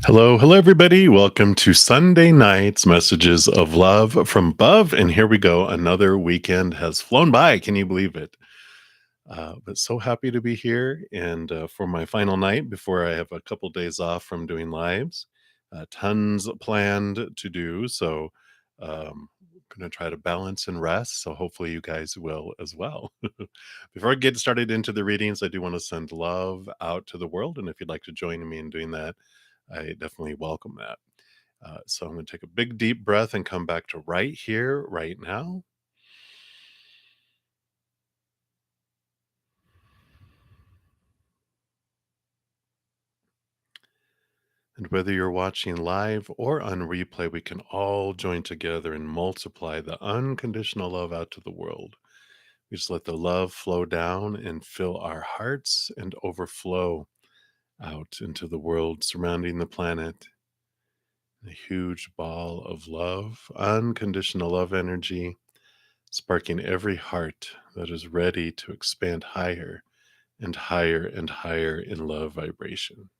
Hello, hello, everybody. Welcome to Sunday night's messages of love from above. And here we go. Another weekend has flown by. Can you believe it? But so happy to be here. And for my final night before I have a couple days off from doing lives, tons planned to do. So, going to try to balance and rest. So, hopefully, you guys will as well. Before I get started into the readings, I do want to send love out to the world. And if you'd like to join me in doing that, I definitely welcome that. So I'm going to take a big deep breath and come back to right here, right now. And whether you're watching live or on replay, we can all join together and multiply the unconditional love out to the world. We just let the love flow down and fill our hearts and overflow out into the world surrounding the planet. A huge ball of love, unconditional love energy, sparking every heart that is ready to expand higher and higher and higher in love vibration.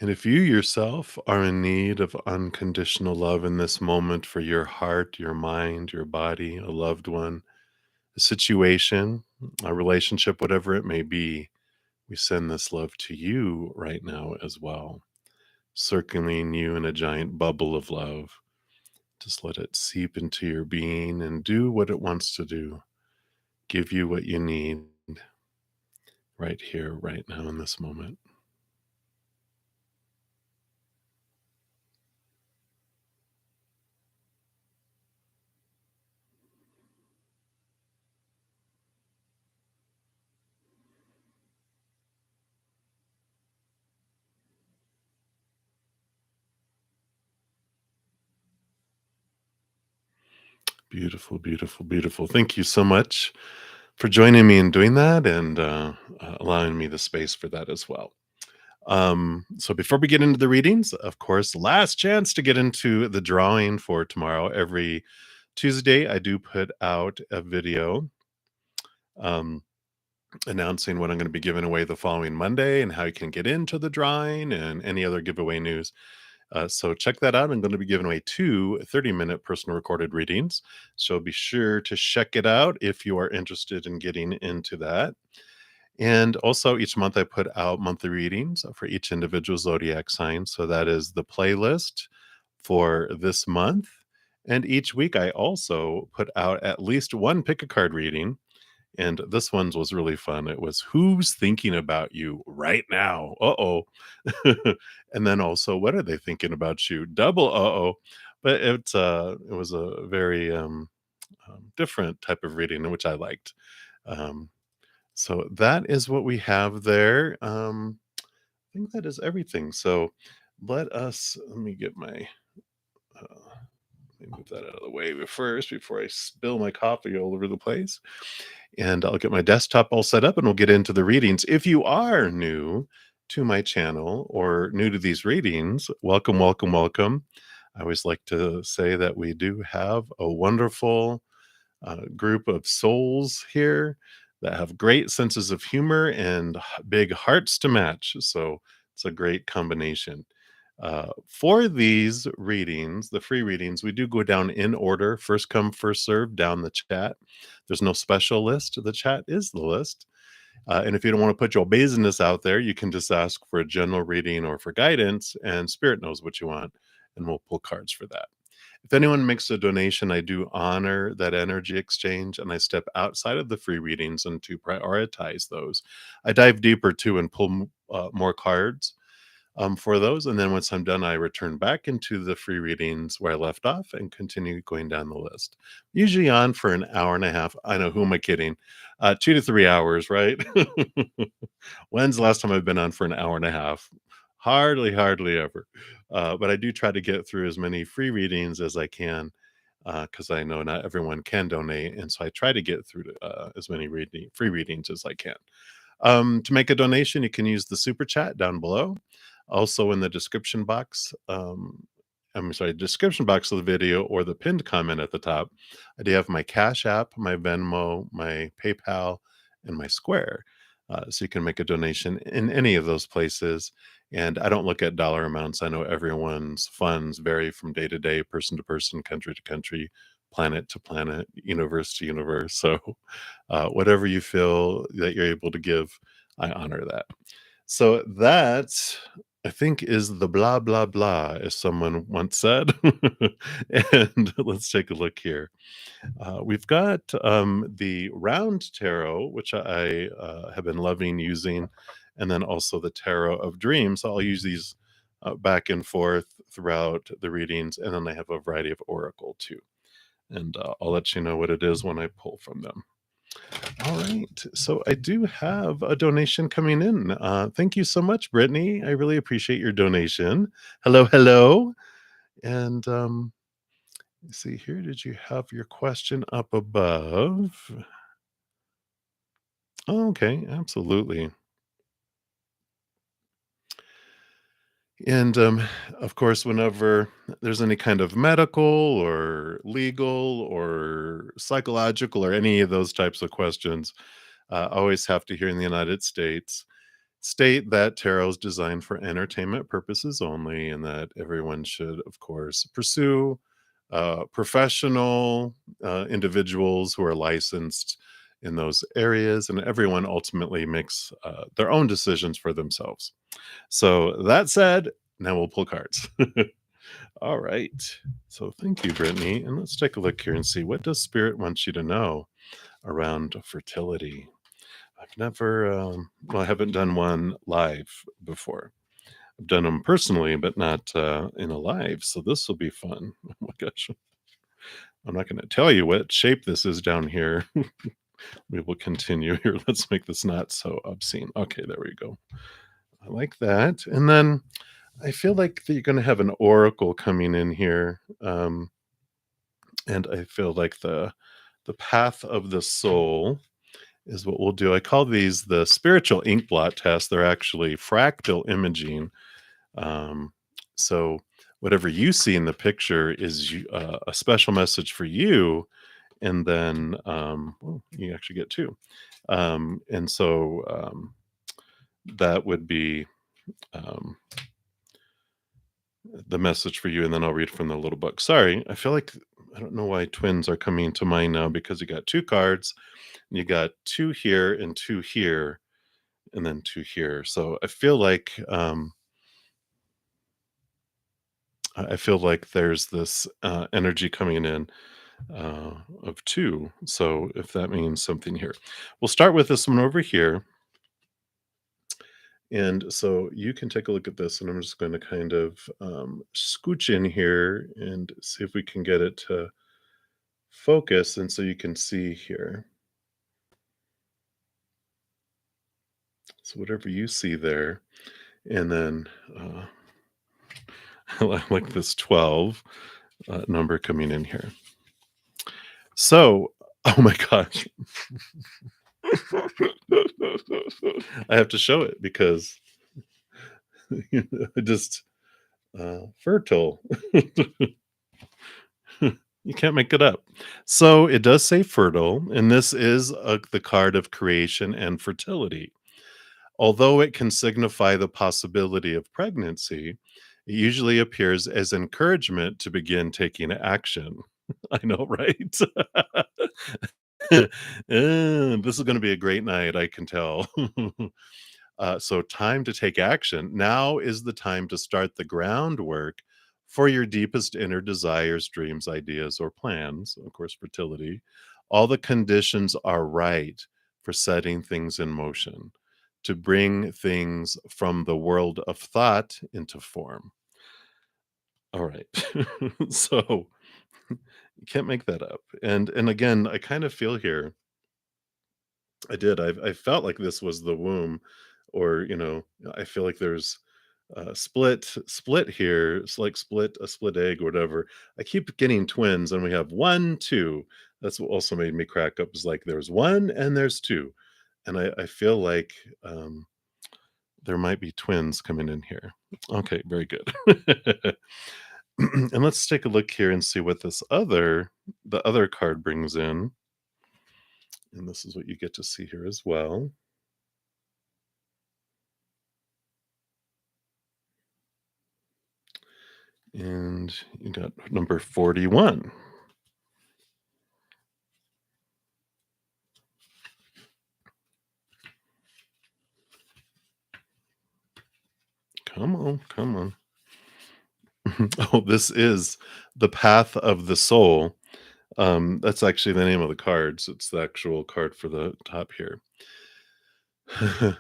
And if you yourself are in need of unconditional love in this moment for your heart, your mind, your body, a loved one, a situation, a relationship, whatever it may be, we send this love to you right now as well, circling you in a giant bubble of love. Just let it seep into your being and do what it wants to do. Give you what you need right here, right now, in this moment. Beautiful, beautiful, beautiful. Thank you so much for joining me in doing that and allowing me the space for that as well. So before we get into the readings, of course, last chance to get into the drawing for tomorrow. Every Tuesday, I do put out a video um, announcing what I'm going to be giving away the following Monday and how you can get into the drawing and any other giveaway news. So check that out. I'm going to be giving away two 30-minute personal recorded readings. So be sure to check it out if you are interested in getting into that. And also, each month I put out monthly readings for each individual zodiac sign. So that is the playlist for this month. And each week I also put out at least one pick a card reading. And this one's was really fun. It was who's thinking about you right now? Uh-oh. And then also, what are they thinking about you? Double uh-oh. But it was a very different type of reading, which I liked. Um, so that is what we have there. I think that is everything. So let me get my let me move that out of the way first before I spill my coffee all over the place. And I'll get my desktop all set up and we'll get into the readings. If you are new to my channel or new to these readings, welcome, welcome, welcome. I always like to say that we do have a wonderful group of souls here that have great senses of humor and big hearts to match. So it's a great combination. For these readings, the free readings, we do go down in order, first come, first serve down the chat. There's no special list. The chat is the list. And if you don't want to put your business out there, you can just ask for a general reading or for guidance, and Spirit knows what you want, and we'll pull cards for that. If anyone makes a donation, I do honor that energy exchange and I step outside of the free readings and to prioritize those. I dive deeper too and pull more cards for those. And then once I'm done, I return back into the free readings where I left off and continue going down the list. Usually on for an hour and a half. I know, who am I kidding? 2 to 3 hours, right? When's the last time I've been on for an hour and a half? Hardly, hardly ever. But I do try to get through as many free readings as I can because I know not everyone can donate. And so I try to get through as many free readings as I can. To make a donation, you can use the super chat down below. Also in the description box, I'm sorry, description box of the video or the pinned comment at the top, I do have my Cash App, my Venmo, my PayPal, and my Square. So you can make a donation in any of those places. And I don't look at dollar amounts. I know everyone's funds vary from day to day, person to person, country to country, planet to planet, universe to universe. So whatever you feel that you're able to give, I honor that. So that, I think, is the blah blah blah, as someone once said. And let's take a look here. We've got the round tarot, which I have been loving using, and then also the tarot of dreams. I'll use these back and forth throughout the readings, and then I have a variety of oracle too. And I'll let you know what it is when I pull from them. All right. So I do have a donation coming in. Thank you so much, Brittany. I really appreciate your donation. Hello, hello. And let's see here. Did you have your question up above? Oh, okay, absolutely. And of course, whenever there's any kind of medical or legal or psychological or any of those types of questions, I always have to, here in the United States, state that tarot is designed for entertainment purposes only, and that everyone should, of course, pursue professional individuals who are licensed in those areas, and everyone ultimately makes their own decisions for themselves. So that said, now we'll pull cards. All right. So thank you, Brittany. And let's take a look here and see, what does Spirit want you to know around fertility? I've never, well, I haven't done one live before. I've done them personally, but not in a live. So this will be fun. Oh my gosh. I'm not going to tell you what shape this is down here. We will continue here. Let's make this not so obscene. Okay, there we go. I like that. And then I feel like that you're going to have an oracle coming in here. And I feel like the path of the soul is what we'll do. I call these the spiritual ink blot tests. They're actually fractal imaging. Um, so whatever you see in the picture is a special message for you, and then well, you actually get two. And so that would be um, the message for you, and then I'll read from the little book. Sorry, I feel like I don't know why twins are coming to mind now, because you got two cards, and you got two here and two here, and then two here. So I feel like there's this energy coming in of two. So if that means something here, we'll start with this one over here. And so you can take a look at this, and I'm just going to kind of scooch in here and see if we can get it to focus. And so you can see here. So whatever you see there, and then I like this 12 number coming in here. So, oh my gosh. I have to show it because just fertile. You can't make it up. So it does say fertile, and this is the card of creation and fertility. Although it can signify the possibility of pregnancy, it usually appears as encouragement to begin taking action. I know, right? This is going to be a great night, I can tell. So, time to take action. Now is the time to start the groundwork for your deepest inner desires, dreams, ideas, or plans. Of course, fertility. All the conditions are right for setting things in motion, to bring things from the world of thought into form. All right. So you can't make that up. And again, I kind of feel here, I felt like this was the womb, or I feel like there's split here. It's like split a split egg or whatever. I keep getting twins, and we have one, two. That's what also made me crack up. Is like there's one and there's two, and I feel like there might be twins coming in here. Okay, very good. And let's take a look here and see what the other card brings in. And this is what you get to see here as well. And you got number 41. Come on, come on. Oh, this is the path of the soul. That's actually the name of the cards. It's the actual card for the top here.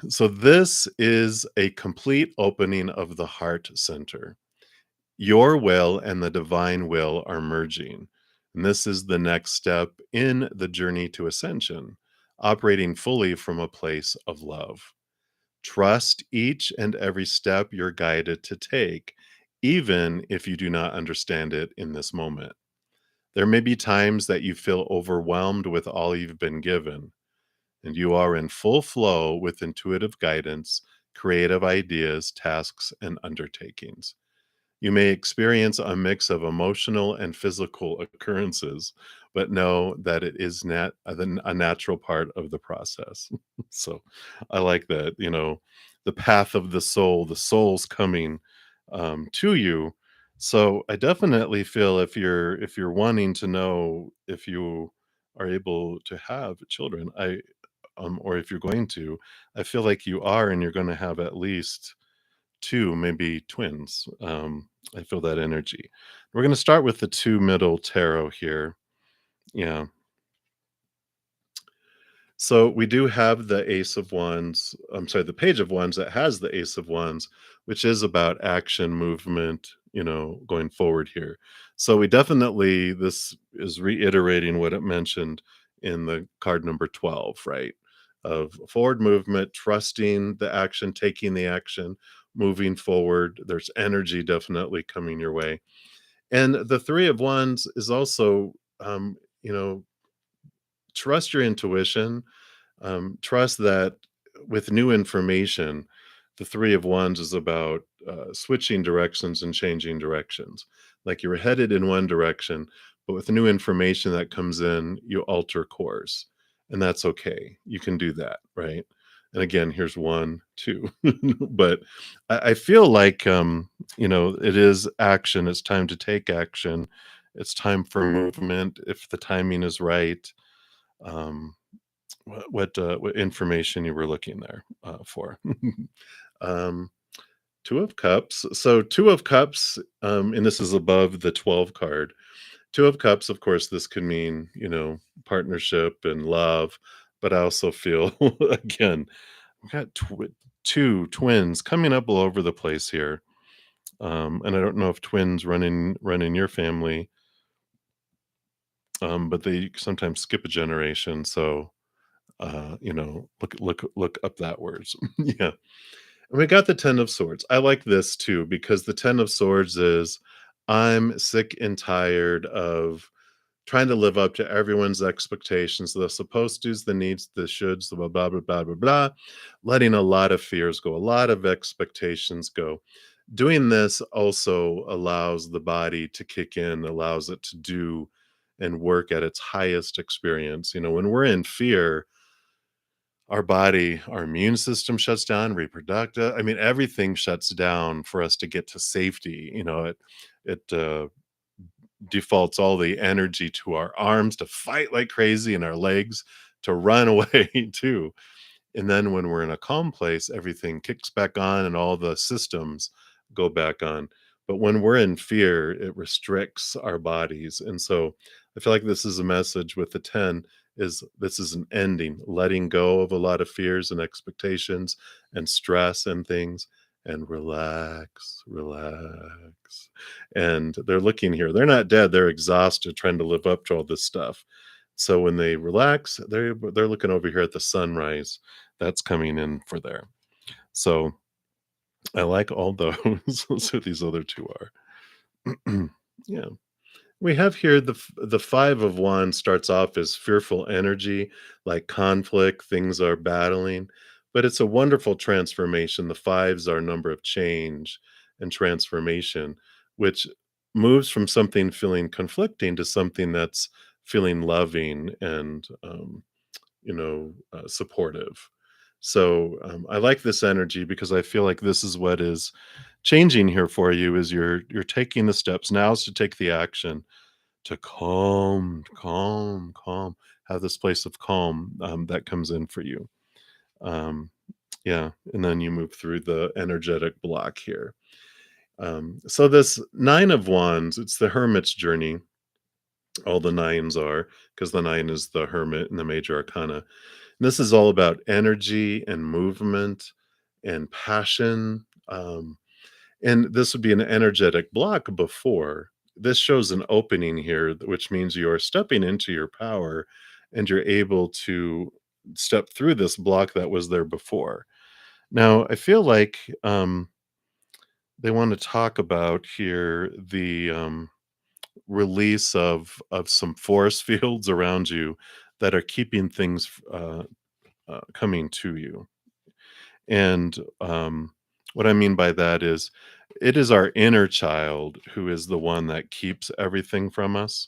So this is a complete opening of the heart center. Your will and the divine will are merging. And this is the next step in the journey to ascension, operating fully from a place of love. Trust each and every step you're guided to take, even if you do not understand it in this moment. There may be times that you feel overwhelmed with all you've been given, and you are in full flow with intuitive guidance, creative ideas, tasks, and undertakings. You may experience a mix of emotional and physical occurrences, but know that it is a natural part of the process. So I like that, the path of the soul's coming to you. So I definitely feel if you're wanting to know if you are able to have children, or if you're going to, I feel like you are, and you're going to have at least two, maybe twins. I feel that energy. We're going to start with the two middle tarot here. Yeah. So we do have the Ace of Wands. I'm sorry, the Page of Wands that has the Ace of Wands, which is about action, movement, going forward here. So we definitely, this is reiterating what it mentioned in the card number 12, right? Of forward movement, trusting the action, taking the action, moving forward. There's energy definitely coming your way. And the Three of Wands is also, you know, trust your intuition, trust that with new information, the Three of Wands is about switching directions and changing directions. Like you were headed in one direction, but with new information that comes in, you alter course. And that's okay. You can do that, right? And again, here's one, two. But I feel like, it is action. It's time to take action. It's time for movement if the timing is right. Um, what information you were looking there, for. Um, Two of Cups. So Two of Cups, and this is above the 12 card. Two of Cups, of course, this could mean, partnership and love, but I also feel again, we got two twins coming up all over the place here. And I don't know if twins run in your family, but they sometimes skip a generation. So look up that words. Yeah. And we got the 10 of swords. I like this too because the 10 of swords is I'm sick and tired of trying to live up to everyone's expectations, the supposed to's, the needs, the shoulds, the blah blah blah blah blah blah, letting a lot of fears go, a lot of expectations go. Doing this also allows the body to kick in, allows it to do and work at its highest experience. When we're in fear, our body, our immune system shuts down, reproductive. I mean, everything shuts down for us to get to safety. It defaults all the energy to our arms to fight like crazy and our legs to run away too. And then when we're in a calm place, everything kicks back on and all the systems go back on. But when we're in fear, it restricts our bodies. And so I feel like this is a message with the 10 is this is an ending, letting go of a lot of fears and expectations and stress and things and relax, relax. And they're looking here. They're not dead. They're exhausted trying to live up to all this stuff. So when they relax, they're looking over here at the sunrise that's coming in for there. So I like all those. So these other two are. Yeah. We have here the 5 of Wands starts off as fearful energy, like conflict, things are battling, but it's a wonderful transformation. The 5s are a number of change and transformation, which moves from something feeling conflicting to something that's feeling loving and, supportive. So, I like this energy because I feel like this is what is changing here for you is you're taking the steps. Now is to take the action to calm, have this place of calm, that comes in for you. Um, yeah, and then you move through the energetic block here. So this 9 of Wands, it's the hermit's journey. All the 9s are, because the 9 is the hermit in the major arcana. This is all about energy and movement and passion. And this would be an energetic block before. This shows an opening here, which means you are stepping into your power and you're able to step through this block that was there before. Now, I feel like they want to talk about here the release of some force fields around you that are keeping things coming to you. And what I mean by that is, it is our inner child who is the one that keeps everything from us.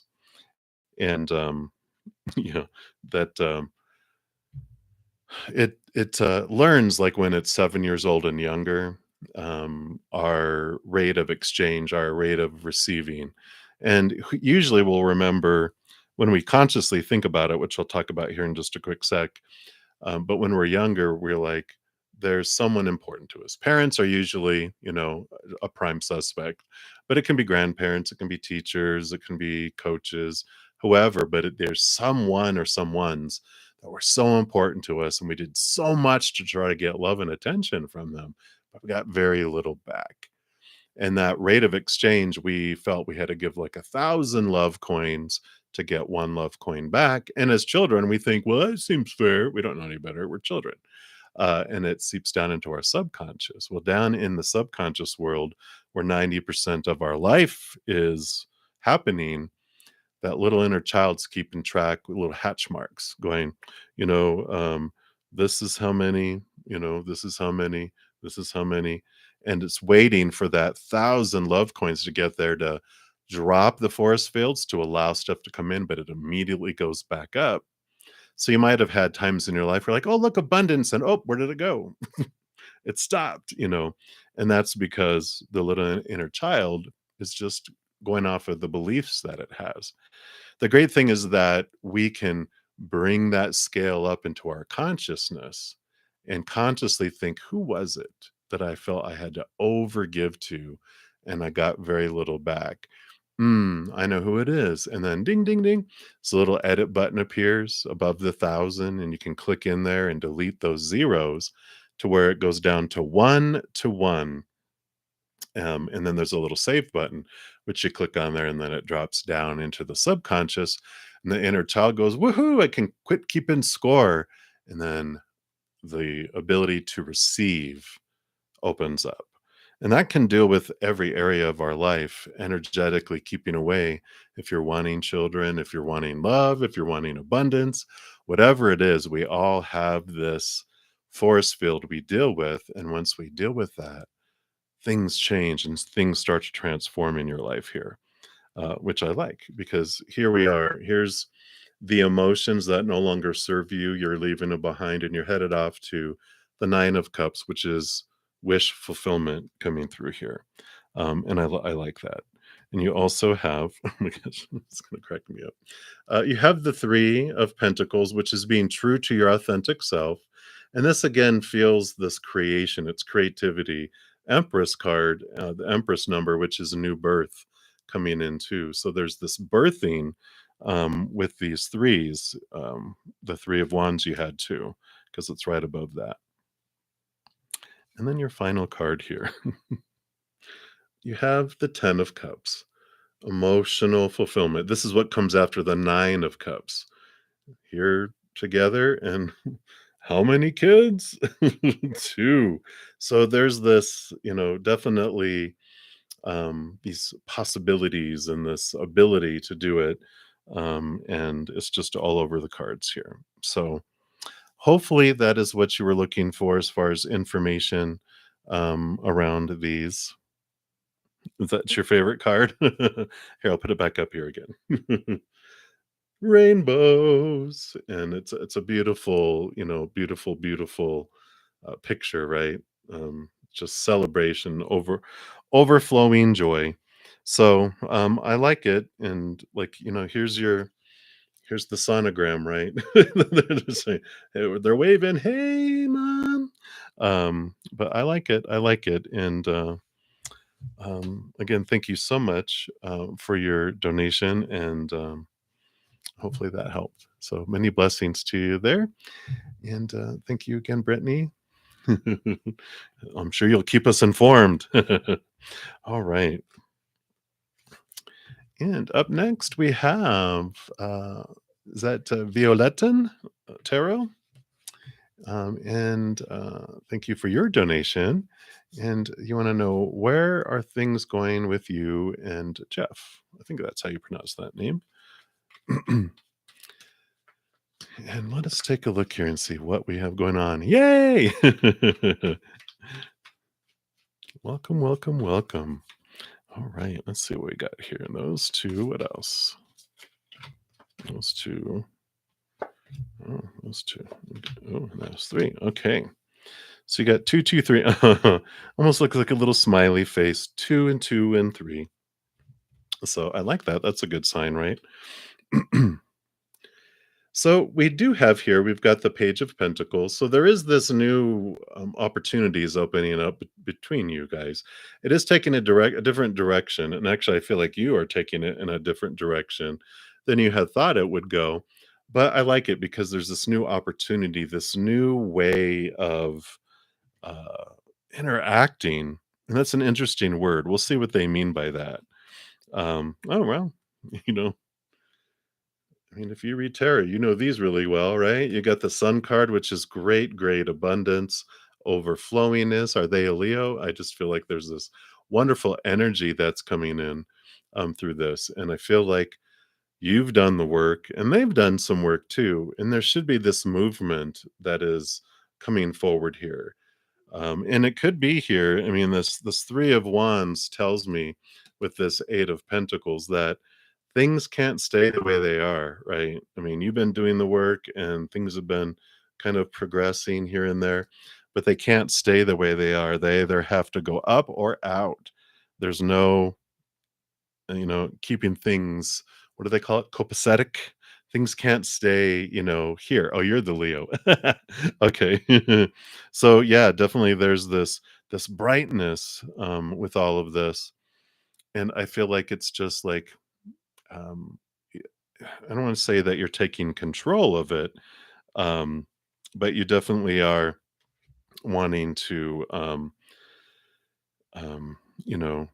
And you know that it learns like when it's 7 years old and younger, our rate of exchange, our rate of receiving, and usually we'll remember when we consciously think about it, which I'll talk about here in just a quick sec. But when we're younger, we're like, there's someone important to us. Parents are usually, a prime suspect, but it can be grandparents, it can be teachers, it can be coaches, whoever. But there's someone or someones that were so important to us, and we did so much to try to get love and attention from them, but we got very little back. And that rate of exchange, we felt we had to give like 1,000 love coins to get one love coin back. And as children, we think, well, that seems fair. We don't know any better. We're children. And it seeps down into our subconscious. Well, down in the subconscious world, where 90% of our life is happening, that little inner child's keeping track with little hatch marks going, you know, um, this is how many, this is how many, this is how many. And it's waiting for that 1,000 love coins to get there to drop the force fields to allow stuff to come in, but it immediately goes back up. So you might have had times in your life where like, oh, look, abundance. And oh, where did it go? It stopped. And that's because the little inner child is just going off of the beliefs that it has. The great thing is that we can bring that scale up into our consciousness and consciously think, who was it that I felt I had to overgive to and I got very little back? I know who it is. And then ding, ding, ding. So a little edit button appears above the 1,000, and you can click in there and delete those zeros to where it goes down to 1 to 1. And then there's a little save button, which you click on there, and then it drops down into the subconscious. And the inner child goes, woohoo, I can quit keeping score. And then the ability to receive opens up. And that can deal with every area of our life, energetically keeping away. If you're wanting children, if you're wanting love, if you're wanting abundance, whatever it is, we all have this force field we deal with. And once we deal with that, things change and things start to transform in your life here, which I like because here we are. Here's the emotions that no longer serve you. You're leaving it behind and you're headed off to the 9 of Cups, which is wish fulfillment coming through here. And I like that. And you also have, oh my gosh, it's going to crack me up. You have the 3 of Pentacles, which is being true to your authentic self. And this again feels this creation, it's creativity. Empress card, the Empress number, which is a new birth coming in too. So there's this birthing with these threes. The 3 of Wands you had too, because it's right above that. And then your final card here, you have the 10 of Cups, emotional fulfillment. This is what comes after the 9 of Cups. Here together, and how many kids? 2. So there's this, definitely these possibilities and this ability to do it. And it's just all over the cards here. So hopefully that is what you were looking for as far as information around these. Is that your favorite card? Here, I'll put it back up here again. Rainbows, and it's a beautiful, beautiful, beautiful picture, right? Just celebration, overflowing joy. So I like it, and like here's the sonogram, right? They're just saying, hey, they're waving, hey mom. But I like it, and again, thank you so much for your donation, and hopefully that helped. So many blessings to you there. And thank you again, Brittany. I'm sure you'll keep us informed. All right. And up next, we have is that Violetten Tarot? And thank you for your donation. And you want to know, where are things going with you and Jeff? I think that's how you pronounce that name. And let us take a look here and see what we have going on. Yay! Welcome, welcome, welcome. All right, let's see what we got here. Those two. What else? Those two. Oh, those two. Oh, that's three. Okay. So you got two, two, three. Almost looks like a little smiley face. Two and two and three. So I like that. That's a good sign, right? So we do have here, we've got the Page of Pentacles. So there is this new opportunities opening up between you guys. It is taking a different direction, and actually, I feel like you are taking it in a different direction than you had thought it would go. But I like it because there's this new opportunity, this new way of uh, interacting, and that's an interesting word. We'll see what they mean by that. Oh well, you know, I mean, if you read tarot, you know these really well, right? You got the Sun card, which is great, great abundance, overflowingness. Are they a Leo? I just feel like there's this wonderful energy that's coming in through this. And I feel like you've done the work and they've done some work too. And there should be this movement that is coming forward here. And it could be here. I mean, this Three of Wands tells me with this Eight of Pentacles that things can't stay the way they are, right? I mean, you've been doing the work and things have been kind of progressing here and there, but they can't stay the way they are. They either have to go up or out. There's no, keeping things, what do they call it? Copacetic. Things can't stay, here. Oh, you're the Leo. Okay. So yeah, definitely there's this brightness with all of this. And I feel like it's just like um I don't want to say that you're taking control of it, um, but you definitely are wanting to, um, you know,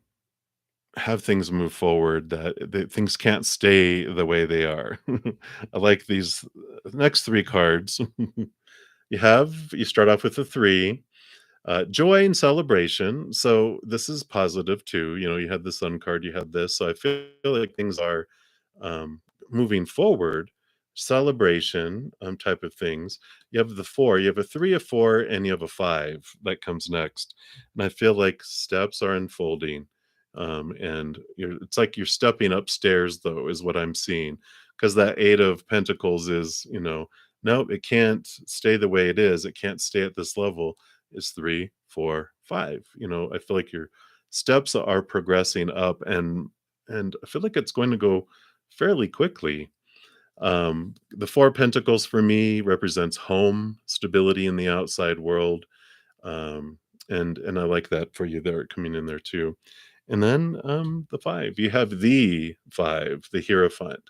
have things move forward. That things can't stay the way they are. I like these next three cards. You start off with a three, joy and celebration. So this is positive too. You had the Sun card, you had this. So I feel like things are um, moving forward, celebration type of things. You have the four, you have a three, a four, and you have a five that comes next. And I feel like steps are unfolding. And it's like you're stepping upstairs, though, is what I'm seeing. Because that Eight of Pentacles is, no, it can't stay the way it is. It can't stay at this level. It's three, four, five. I feel like your steps are progressing up, and I feel like it's going to go fairly quickly. The Four of Pentacles for me represents home, stability in the outside world. Um, and I like that for you there coming in there too. And then the five, you have the five, the Hierophant,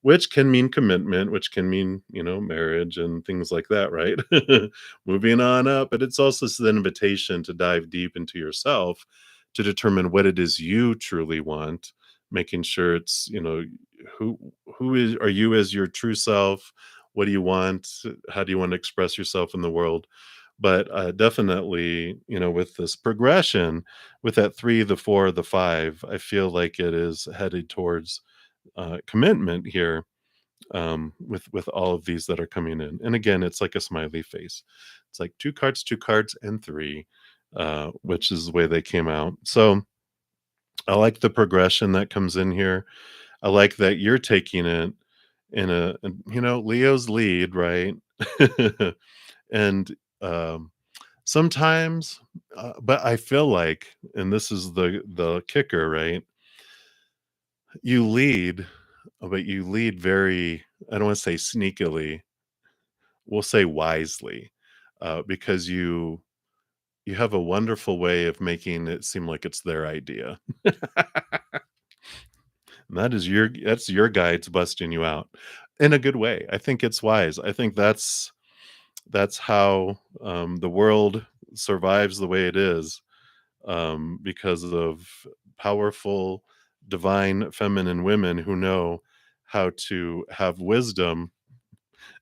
which can mean commitment, which can mean, marriage and things like that, right? Moving on up. But it's also an invitation to dive deep into yourself to determine what it is you truly want, making sure it's, who are you as your true self? What do you want? How do you want to express yourself in the world? But definitely, with this progression, with that 3, the 4, the 5, I feel like it is headed towards commitment here, with all of these that are coming in. And again, it's like a smiley face. It's like two cards, and three, which is the way they came out. So I like the progression that comes in here. I like that you're taking it Leo's lead, right? And sometimes, but I feel like, and this is the kicker, right? You lead, but you lead very, I don't want to say sneakily, we'll say wisely, because you have a wonderful way of making it seem like it's their idea. And that's your guides busting you out in a good way. I think it's wise. I think that's how the world survives the way it is, because of powerful, divine, feminine women who know how to have wisdom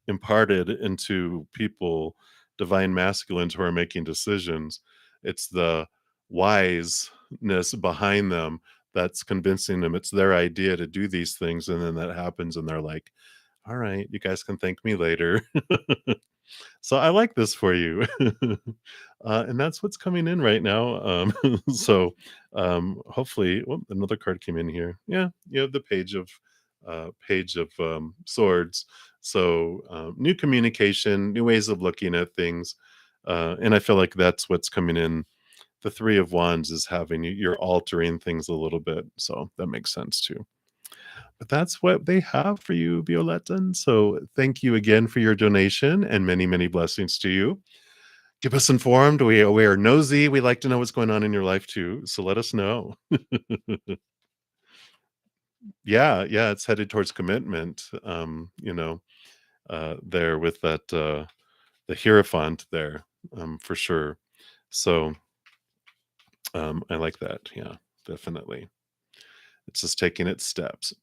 imparted into people, divine masculines who are making decisions. It's the wiseness behind them that's convincing them it's their idea to do these things. And then that happens, and they're like, all right, you guys can thank me later. So I like this for you. And that's what's coming in right now. So hopefully, well, another card came in here. Yeah, you have the page of swords. So new communication, new ways of looking at things. And I feel like that's what's coming in. The three of wands is having you're altering things a little bit. So that makes sense too. But that's what they have for you, Violetten. So thank you again for your donation, and many, many blessings to you. Keep us informed. We are nosy. We like to know what's going on in your life too. So let us know. Yeah, yeah, it's headed towards commitment. There with that the Hierophant there, for sure. So I like that. Yeah, definitely. It's just taking its steps.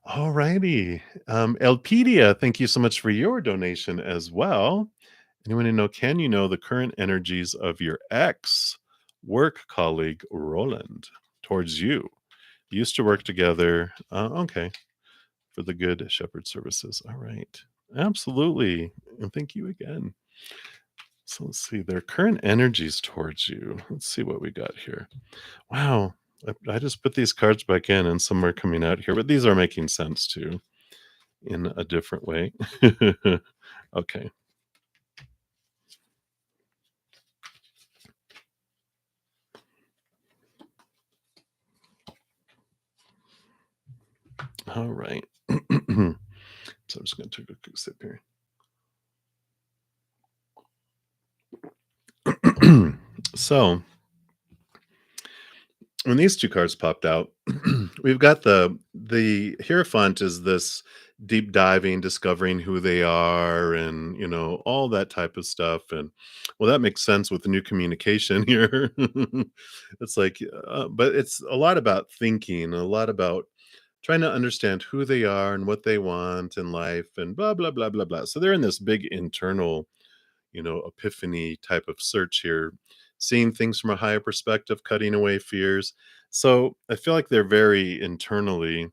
All righty. Elpedia, thank you so much for your donation as well. Anyone to know, can you know the current energies of your ex work colleague, Roland, towards you? Used to work together. Okay. For the Good Shepherd Services. All right. Absolutely. And thank you again. So let's see their current energies towards you. Let's see what we got here. Wow. I just put these cards back in and some are coming out here, but these are making sense too in a different way. Okay. All right. So I'm just going to take a quick sip here. So when these two cards popped out, we've got the Hierophant is this deep diving, discovering who they are, and all that type of stuff. And well, that makes sense with the new communication here. It's like, but it's a lot about thinking, a lot about trying to understand who they are and what they want in life, and blah blah blah blah blah. So they're in this big internal, epiphany type of search here, seeing things from a higher perspective, cutting away fears. So I feel like they're very internally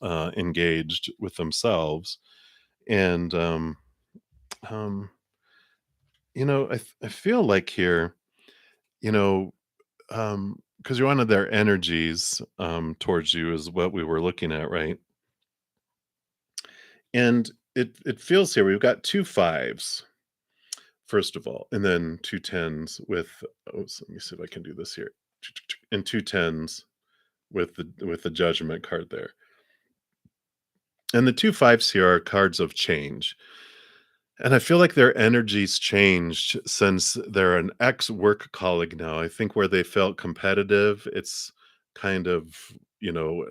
engaged with themselves. And, um, I feel like here, you know, because you're one of their energies towards you is what we were looking at, right? And it feels here we've got two fives first of all, and then two tens with, let me see if I can do this here, and two tens with the judgment card there. And the two fives here are cards of change. And I feel like their energies changed since they're an ex-work colleague now. I think where they felt competitive, it's kind of,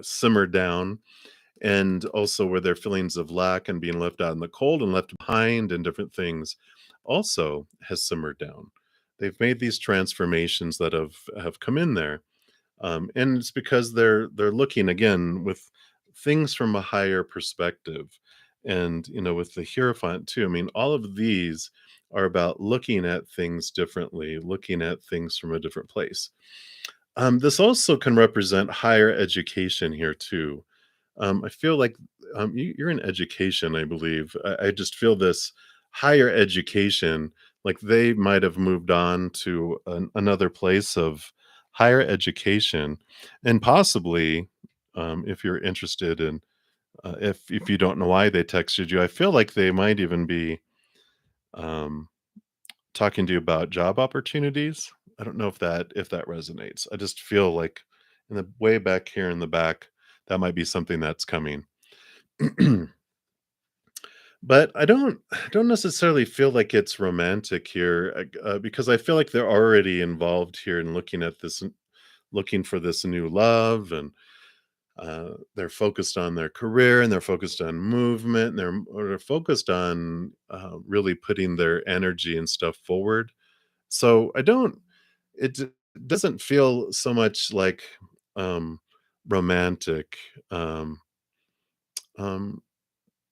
simmered down. And also where their feelings of lack and being left out in the cold and left behind and different things also has simmered down. They've made these transformations that have come in there. And it's because they're looking again with things from a higher perspective. And, with the Hierophant too, I mean, all of these are about looking at things differently, looking at things from a different place. This also can represent higher education here too. I feel like you're in education, I believe. I just feel this higher education, like they might have moved on to another place of higher education, and possibly, if you're interested in, if you don't know why they texted you, I feel like they might even be um, talking to you about job opportunities. I don't know if that resonates. I just feel like in the way back here in the back, that might be something that's coming. But I don't necessarily feel like it's romantic here, because I feel like they're already involved here in looking for this new love, and they're focused on their career, and they're focused on movement, and they're focused on really putting their energy and stuff forward. So I don't it d- doesn't feel so much like um, romantic. Um, um,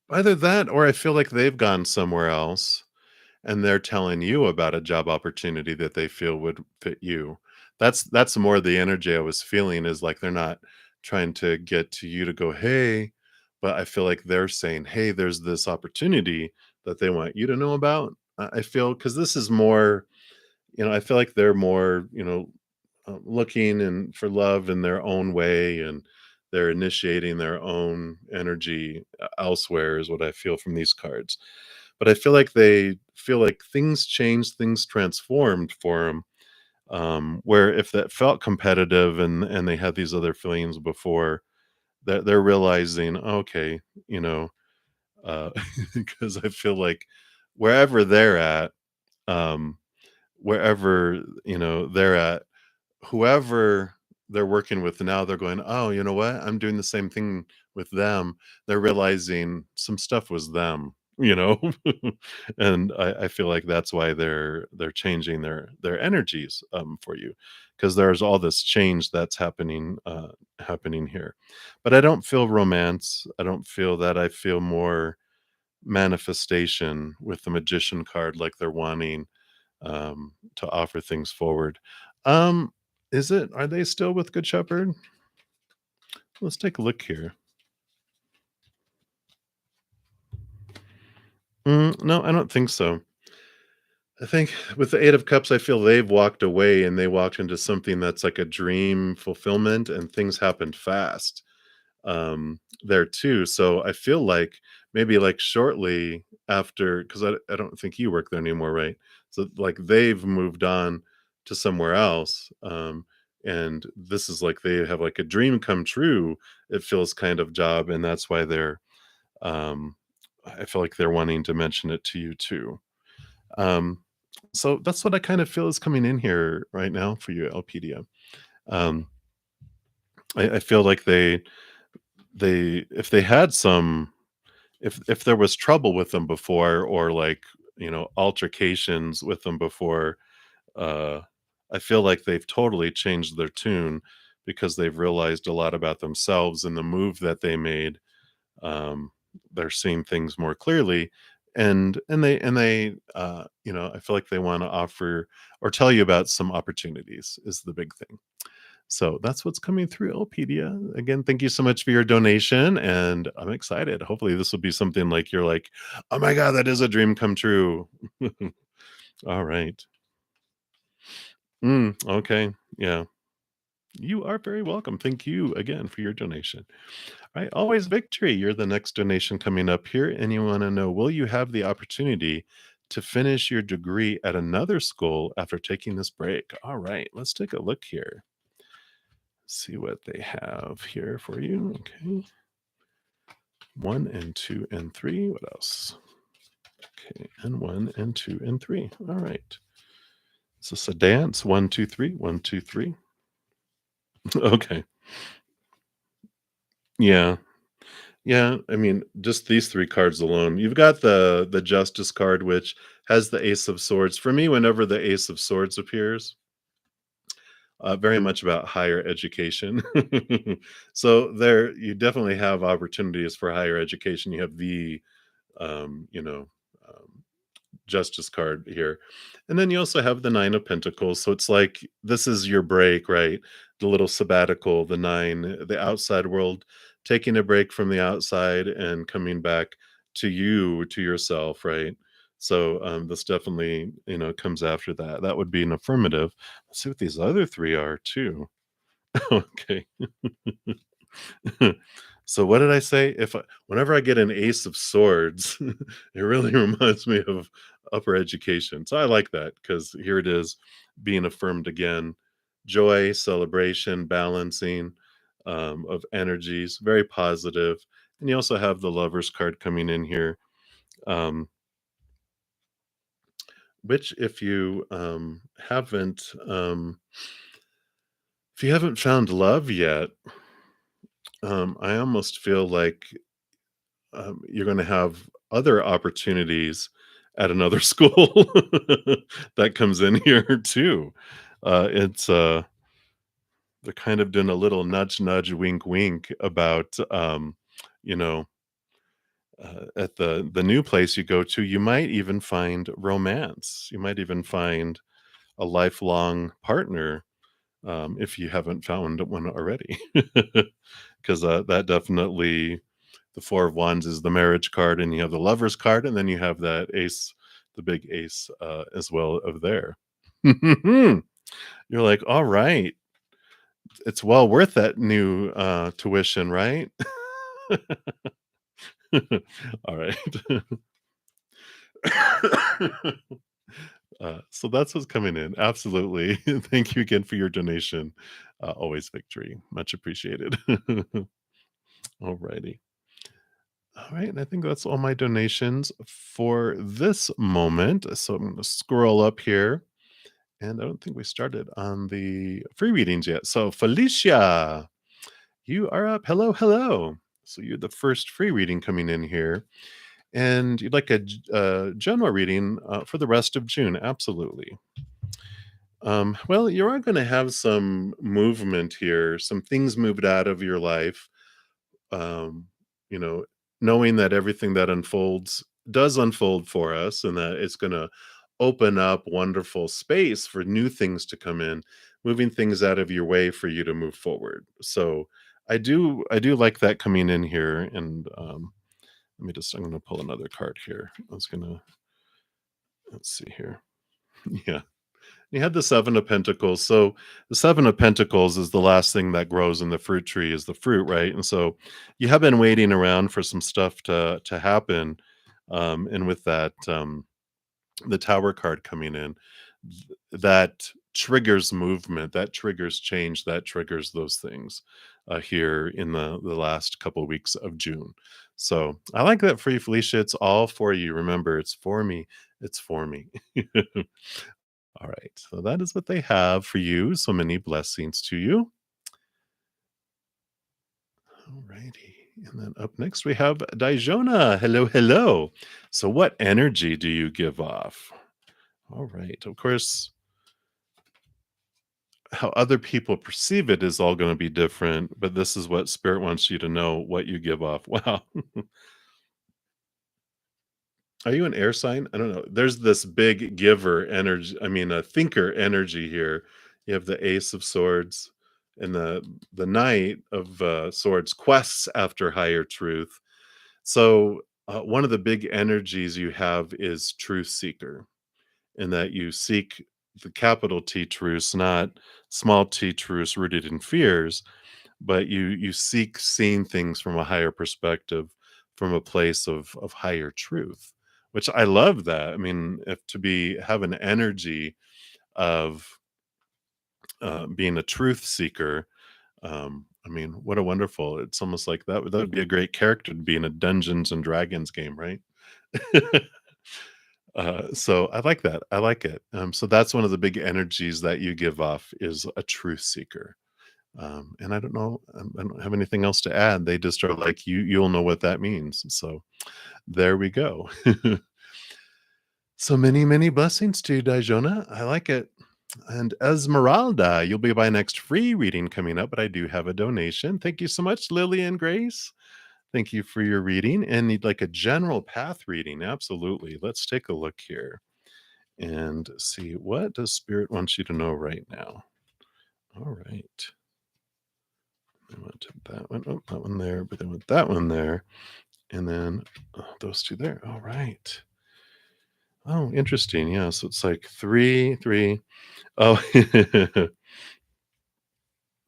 Either that, or I feel like they've gone somewhere else and they're telling you about a job opportunity that they feel would fit you. That's more the energy I was feeling, is like they're not trying to get to you to go, "Hey," but I feel like they're saying, "Hey, there's this opportunity that they want you to know about." I feel, because this is more, I feel like they're more, looking and for love in their own way, and they're initiating their own energy elsewhere, is what I feel from these cards. But I feel like they feel like things changed, things transformed for them. Where if that felt competitive, and they had these other feelings before, that they're realizing, okay, you know, uh, because I feel like wherever they're at, um, wherever they're at, whoever they're working with now, they're going, "Oh, you know what? I'm doing the same thing with them." They're realizing some stuff was them, you know? And I feel like that's why they're changing their energies, for you, because there's all this change that's happening here. But I don't feel romance. I don't feel that. I feel more manifestation with the Magician card, like they're wanting to offer things forward. Um, are they still with Good Shepherd? Let's take a look here. No, I don't think so. I think with the 8 of Cups, I feel they've walked away and they walked into something that's like a dream fulfillment, and things happened fast. There too. So I feel like maybe like shortly after, because I don't think you work there anymore, right? So like they've moved on to somewhere else. And this is like they have like a dream come true, it feels, kind of job. And that's why um, I feel like they're wanting to mention it to you too. Um, so that's what I kind of feel is coming in here right now for you, Elpedia. Um, I feel like if they had some, if there was trouble with them before, or like, altercations with them before, uh I feel like they've totally changed their tune, because they've realized a lot about themselves in the move that they made. um they're seeing things more clearly, and I feel like they want to offer or tell you about some opportunities, is the big thing. So that's what's coming through Elpedia. Again, thank you so much for your donation, and I'm excited. Hopefully, this will be something like you're like, "Oh my god, that is a dream come true." All right. Okay. Yeah. You are very welcome. Thank you again for your donation. All right. Always victory. You're the next donation coming up here, and you want to know, will you have the opportunity to finish your degree at another school after taking this break? All right. Let's take a look here. See what they have here for you. Okay. 1 and 2 and 3. What else? Okay, and 1 and 2 and 3. All right. Is this a dance? 1, 2, 3. 1, 2, 3. Okay. Yeah. Yeah. I mean, just these three cards alone. You've got the Justice card, which has the Ace of Swords. For me, whenever the Ace of Swords appears, very much about higher education. So there, you definitely have opportunities for higher education. You have the you know, um, Justice card here. And then you also have the 9 of Pentacles. So it's like this is your break, right? The little sabbatical, the 9, the outside world, taking a break from the outside and coming back to you, to yourself, right? So this definitely, comes after that. That would be an affirmative. Let's see what these other three are too. Okay. So what did I say? Whenever I get an Ace of Swords, it really reminds me of upper education. So I like that because here it is being affirmed again. Joy, celebration, balancing of energies, very positive. And you also have the Lovers card coming in here, um, which haven't if you haven't found love yet, I almost feel like you're going to have other opportunities at another school that comes in here too. It's They're kind of doing a little nudge, nudge, wink, wink about you know at the new place you go to, you might even find romance. You might even find a lifelong partner if you haven't found one already, because that definitely the 4 of Wands is the marriage card, and you have the Lovers card, and then you have that ace, the big ace, as well of there. You're like, "All right, it's well worth that new, tuition, right?" All right. So that's what's coming in. Absolutely. Thank you again for your donation. Always victory. Much appreciated. Alrighty. All right, and I think that's all my donations for this moment. So I'm going to scroll up here, and I don't think we started on the free readings yet. So Felicia, you are up. Hello, hello. So you're the first free reading coming in here, and you'd like a general reading for the rest of June. Absolutely. Well, you are going to have some movement here, some things moved out of your life, um, you know, knowing that everything that unfolds does unfold for us and that it's going to open up wonderful space for new things to come in, moving things out of your way for you to move forward. So I do like that coming in here. And I'm going to pull another card here. Let's see here. Yeah. You had the 7 of Pentacles. So the 7 of Pentacles is the last thing that grows in the fruit tree is the fruit, right? And so you have been waiting around for some stuff to happen. And with that, the Tower card coming in, that triggers movement, that triggers change, that triggers those things here in the last couple of weeks of June. So I like that for you, Felicia. It's all for you. Remember, it's for me. It's for me. All right. So that is what they have for you. So many blessings to you. All righty. And then up next we have Dijona. Hello, hello. So what energy do you give off? All right. Of course, how other people perceive it is all going to be different, but this is what spirit wants you to know what you give off. Wow. Are you an air sign? I don't know. There's this big giver energy. I mean, a thinker energy here. You have the Ace of Swords and the Knight of Swords quests after higher truth. So one of the big energies you have is truth seeker, in that you seek the capital T truths, not small T truths rooted in fears, but you seek seeing things from a higher perspective, from a place of higher truth, which I love that. I mean, if to be have an energy of being a truth seeker, I mean, what a wonderful, it's almost like that would be a great character to be in a Dungeons and Dragons game, right? So I like that. I like it. So that's one of the big energies that you give off is a truth seeker. And I don't know, I don't have anything else to add. They just are like, you'll know what that means. So there we go. So many, many blessings to you, Dijona. I like it. And Esmeralda, you'll be my next free reading coming up, but I do have a donation. Thank you so much, Lillian Grace. Thank you for your reading. And you'd like a general path reading? Absolutely. Let's take a look here and see, what does Spirit want you to know right now? All right. I went to that one. Oh, that one there, but then went that one there. And then those two there. All right. Oh, interesting. Yeah. So it's like three, three. Oh,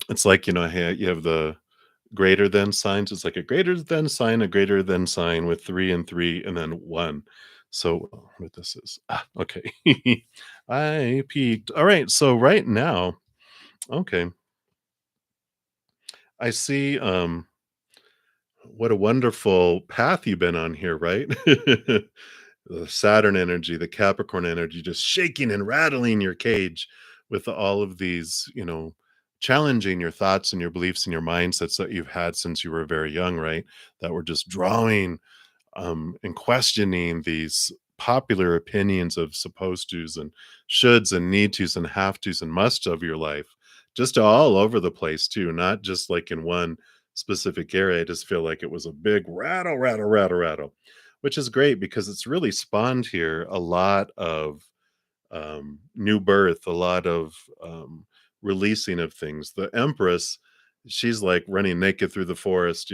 it's like, you have the greater than signs. It's like a greater than sign, a greater than sign with three and three, and then one. So, what this is. Okay. I peaked. All right. So, right now, okay, I see what a wonderful path you've been on here, right? The Saturn energy, the Capricorn energy, just shaking and rattling your cage with all of these, challenging your thoughts and your beliefs and your mindsets that you've had since you were very young, right? That were just drawing and questioning these popular opinions of supposed tos and shoulds and need tos and have tos and musts of your life, just all over the place too, not just like in one specific area. I just feel like it was a big rattle, rattle, rattle, rattle, which is great because it's really spawned here a lot of new birth, a lot of releasing of things. The Empress, she's like running naked through the forest,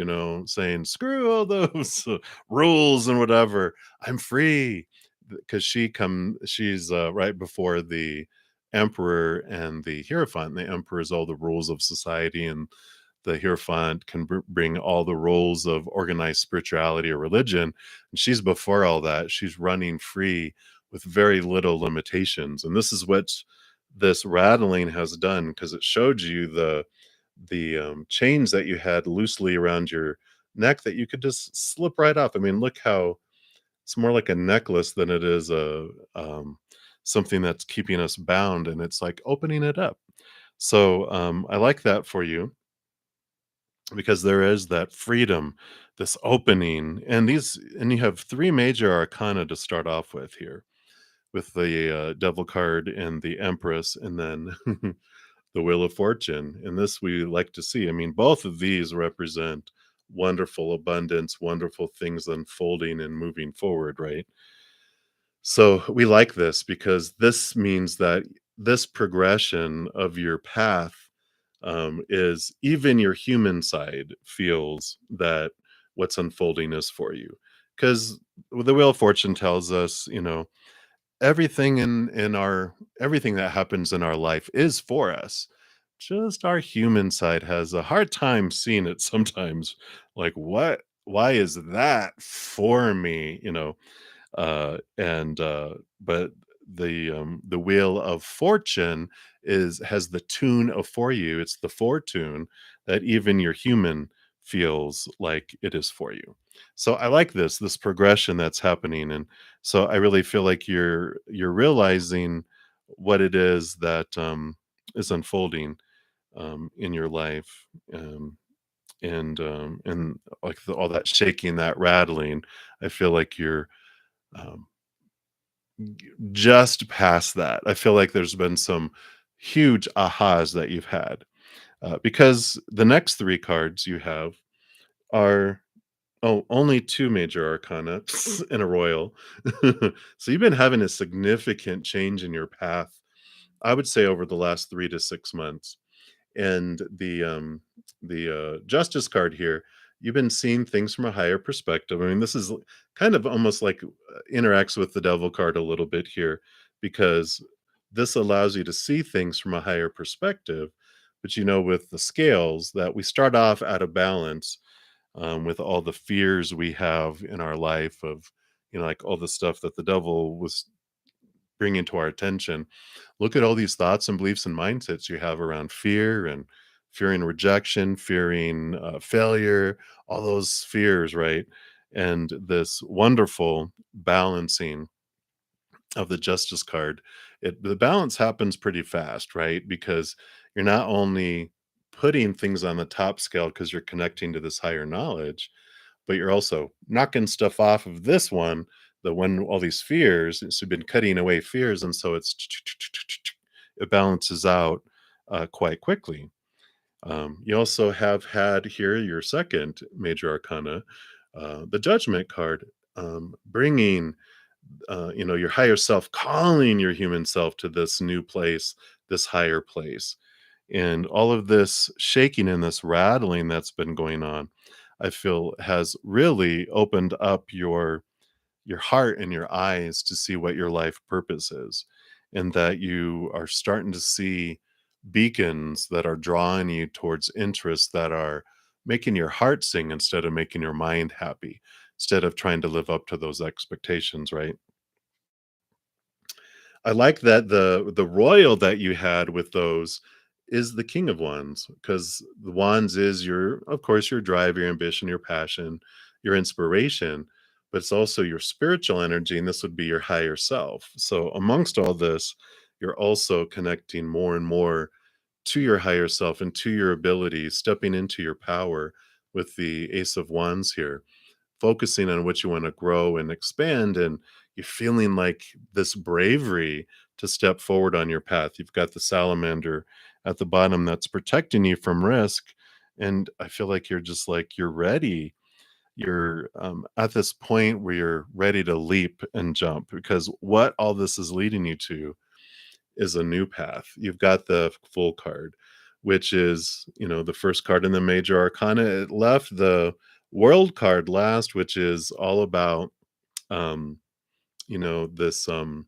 saying, "Screw all those rules and whatever. I'm free." Because she's right before the Emperor and the Hierophant. The Emperor is all the rules of society, and the Hierophant can bring all the roles of organized spirituality or religion. And she's before all that. She's running free with very little limitations. And this is what this rattling has done, because it showed you the chains that you had loosely around your neck that you could just slip right off. I mean, look how it's more like a necklace than it is a something that's keeping us bound, and it's like opening it up. So I like that for you, because there is that freedom, this opening, and you have three major arcana to start off with here, with the devil card and the Empress, and then the Wheel of Fortune. And this we like to see. I mean, both of these represent wonderful abundance, wonderful things unfolding and moving forward, right? So we like this because this means that this progression of your path is, even your human side feels that what's unfolding is for you. Because the Wheel of Fortune tells us, everything in our everything that happens in our life is for us. Just our human side has a hard time seeing it sometimes. Like, what? Why is that for me? And But the Wheel of Fortune is has the tune of for you. It's the fortune that even your human feels like it is for you. So I like this progression that's happening. And so I really feel like you're realizing what it is that is unfolding in your life. And like all that shaking, that rattling, I feel like you're um, just past that. I feel like there's been some huge ahas that you've had, because the next three cards you have are, oh, only two major arcana and a royal. So you've been having a significant change in your path, I would say, over the last 3 to 6 months. And the justice card here, you've been seeing things from a higher perspective. I mean, this is kind of almost like interacts with the devil card a little bit here, because this allows you to see things from a higher perspective. But with the scales, that we start off out of balance, with all the fears we have in our life of, like all the stuff that the devil was bringing to our attention. Look at all these thoughts and beliefs and mindsets you have around fear, and fearing rejection, fearing failure, all those fears, right? And this wonderful balancing of the justice card. The balance happens pretty fast, right? Because you're not only putting things on the top scale because you're connecting to this higher knowledge, but you're also knocking stuff off of this one, the one, all these fears. So you've been cutting away fears, and so it balances out quite quickly. You also have had here your second major arcana, the Judgment card, bringing your higher self, calling your human self to this new place, this higher place, and all of this shaking and this rattling that's been going on, I feel has really opened up your heart and your eyes to see what your life purpose is, and that you are starting to see beacons that are drawing you towards interests that are making your heart sing instead of making your mind happy, instead of trying to live up to those expectations, right? I like that the royal that you had with those is the King of Wands, because the Wands is your, of course, your drive, your ambition, your passion, your inspiration, but it's also your spiritual energy, and this would be your higher self. So amongst all this, you're also connecting more and more to your higher self and to your abilities, stepping into your power with the Ace of Wands here, focusing on what you want to grow and expand, and you're feeling like this bravery to step forward on your path. You've got the salamander at the bottom that's protecting you from risk, and I feel like you're just like you're ready. You're at this point where you're ready to leap and jump, because what all this is leading you to is a new path. You've got the full card, which is, the first card in the major arcana. It left the world card last, which is all about, um, this uh,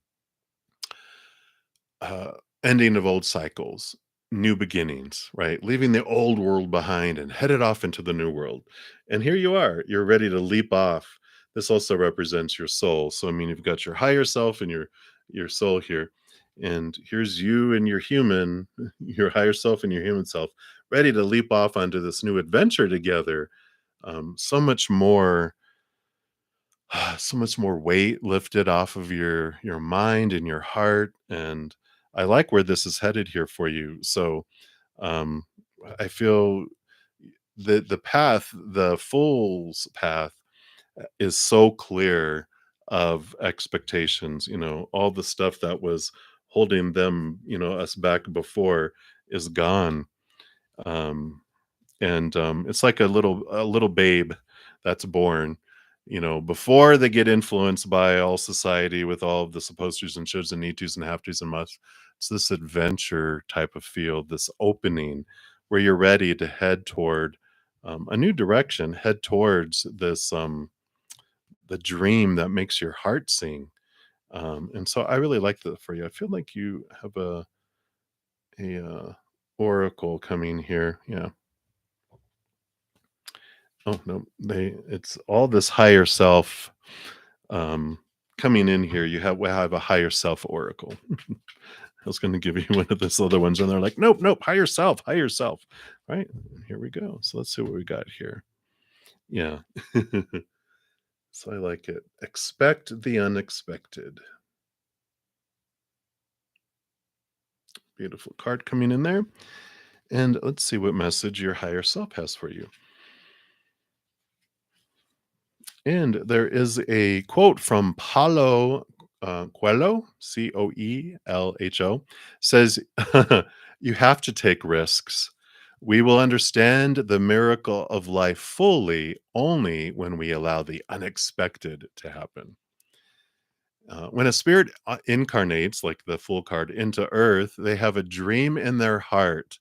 ending of old cycles, new beginnings, right? Leaving the old world behind and headed off into the new world. And here you are, you're ready to leap off. This also represents your soul. So I mean, you've got your higher self and your soul here. And here's you and your human, your higher self and your human self, ready to leap off onto this new adventure together. So much more so much more weight lifted off of your mind and your heart, and I like where this is headed here for you. So um I feel the path, the fool's path, is so clear of expectations. All the stuff that was holding them, us back before, is gone. um and it's like a little babe that's born, before they get influenced by all society with all of the supposed tos and shoulds and need tos and have tos and musts. It's this adventure type of feel, this opening where you're ready to head toward a new direction, head towards this the dream that makes your heart sing. And so I really like that for you. I feel like you have a oracle coming here. Yeah. Oh, no, it's all this higher self, um, coming in here. We have a higher self oracle. I was gonna give you one of those other ones, and they're like, "Nope, nope, higher self." Right? Here we go. So let's see what we got here. Yeah. So I like it. Expect the unexpected. Beautiful card coming in there. And let's see what message your higher self has for you. And there is a quote from Paulo Coelho, Coelho, says, "You have to take risks. We will understand the miracle of life fully only when we allow the unexpected to happen." When a spirit incarnates, like the Fool card, into Earth, they have a dream in their heart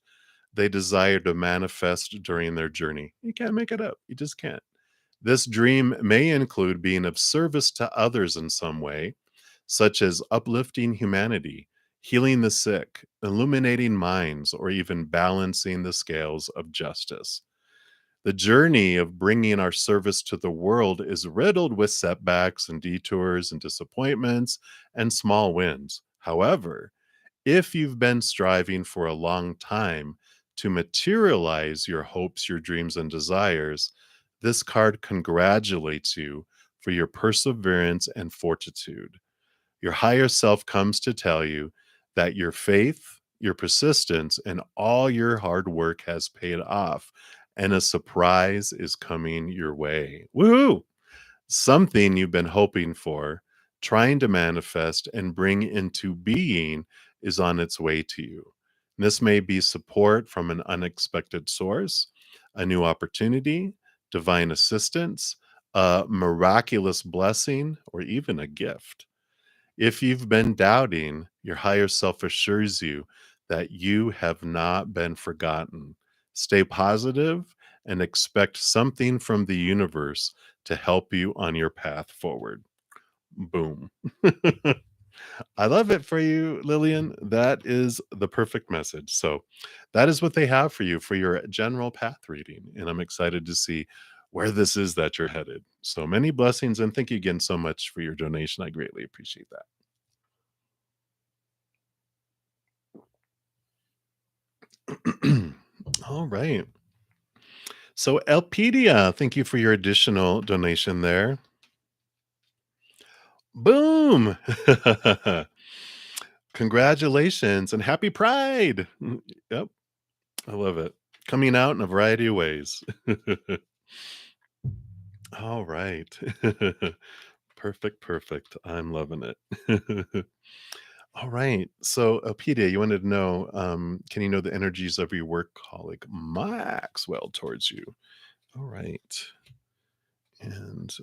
they desire to manifest during their journey. You can't make it up. You just can't. This dream may include being of service to others in some way, such as uplifting humanity, healing the sick, illuminating minds, or even balancing the scales of justice. The journey of bringing our service to the world is riddled with setbacks and detours and disappointments and small wins. However, if you've been striving for a long time to materialize your hopes, your dreams, and desires, this card congratulates you for your perseverance and fortitude. Your higher self comes to tell you that your faith, your persistence, and all your hard work has paid off, and a surprise is coming your way. Woohoo! Something you've been hoping for, trying to manifest and bring into being, is on its way to you. This may be support from an unexpected source, a new opportunity, divine assistance, a miraculous blessing, or even a gift. If you've been doubting, your higher self assures you that you have not been forgotten. Stay positive and expect something from the universe to help you on your path forward. Boom. I love it for you, Lillian. That is the perfect message. So, that is what they have for you for your general path reading. And I'm excited to see where this is that you're headed. So, many blessings. And thank you again so much for your donation. I greatly appreciate that. All right. So, Elpedia, thank you for your additional donation there. Boom. Congratulations and happy Pride. Yep. I love it. Coming out in a variety of ways. All right. Perfect, perfect. I'm loving it. All right. So, Peter, you wanted to know, can you know the energies of your work colleague Maxwell towards you? All right. And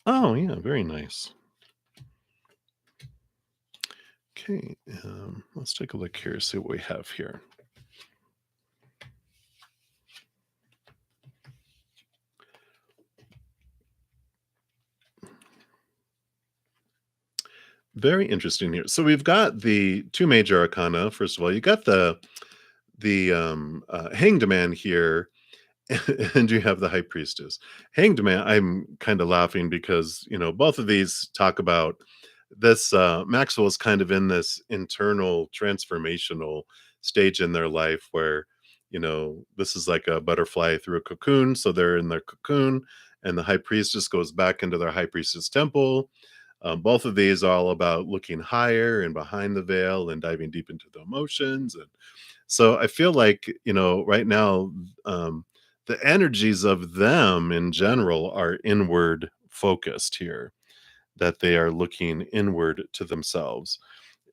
oh yeah, very nice. Okay, let's take a look here, see what we have here. Very interesting here. So we've got the two major arcana. First of all, you got the hanged man here, and you have the high priestess. Hanged man, I'm kind of laughing because both of these talk about this. Maxwell is kind of in this internal transformational stage in their life where this is like a butterfly through a cocoon. So they're in their cocoon, and the high priestess goes back into their high priestess temple. Both of these are all about looking higher and behind the veil and diving deep into the emotions. And so I feel like, right now, the energies of them in general are inward focused here, that they are looking inward to themselves.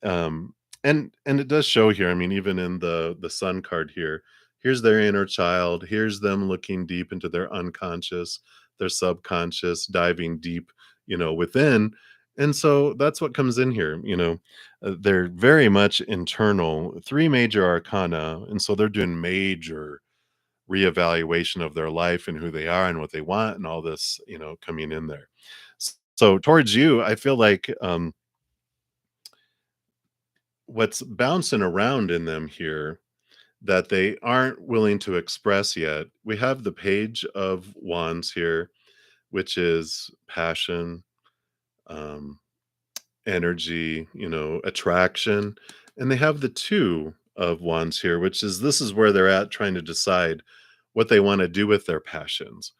Um, and it does show here. I mean, even in the sun card here, here's their inner child. Here's them looking deep into their unconscious, their subconscious, diving deep, within. And so that's what comes in here. They're very much internal. Three major arcana, and so they're doing major reevaluation of their life and who they are and what they want and all this, coming in there. So towards you, I feel like what's bouncing around in them here that they aren't willing to express yet. We have the page of wands here, which is passion, um, energy, attraction. And they have the two of wands here, which is this is where they're at trying to decide what they want to do with their passions.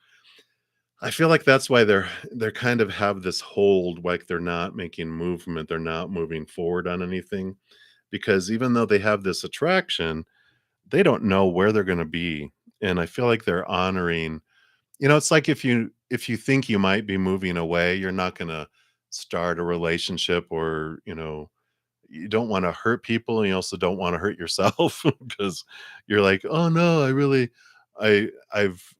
I feel like that's why they're kind of have this hold, like they're not making movement, they're not moving forward on anything, because even though they have this attraction, they don't know where they're going to be. And I feel like they're honoring, it's like if you think you might be moving away, you're not going to start a relationship, or you don't want to hurt people, and you also don't want to hurt yourself because you're like, oh no, I've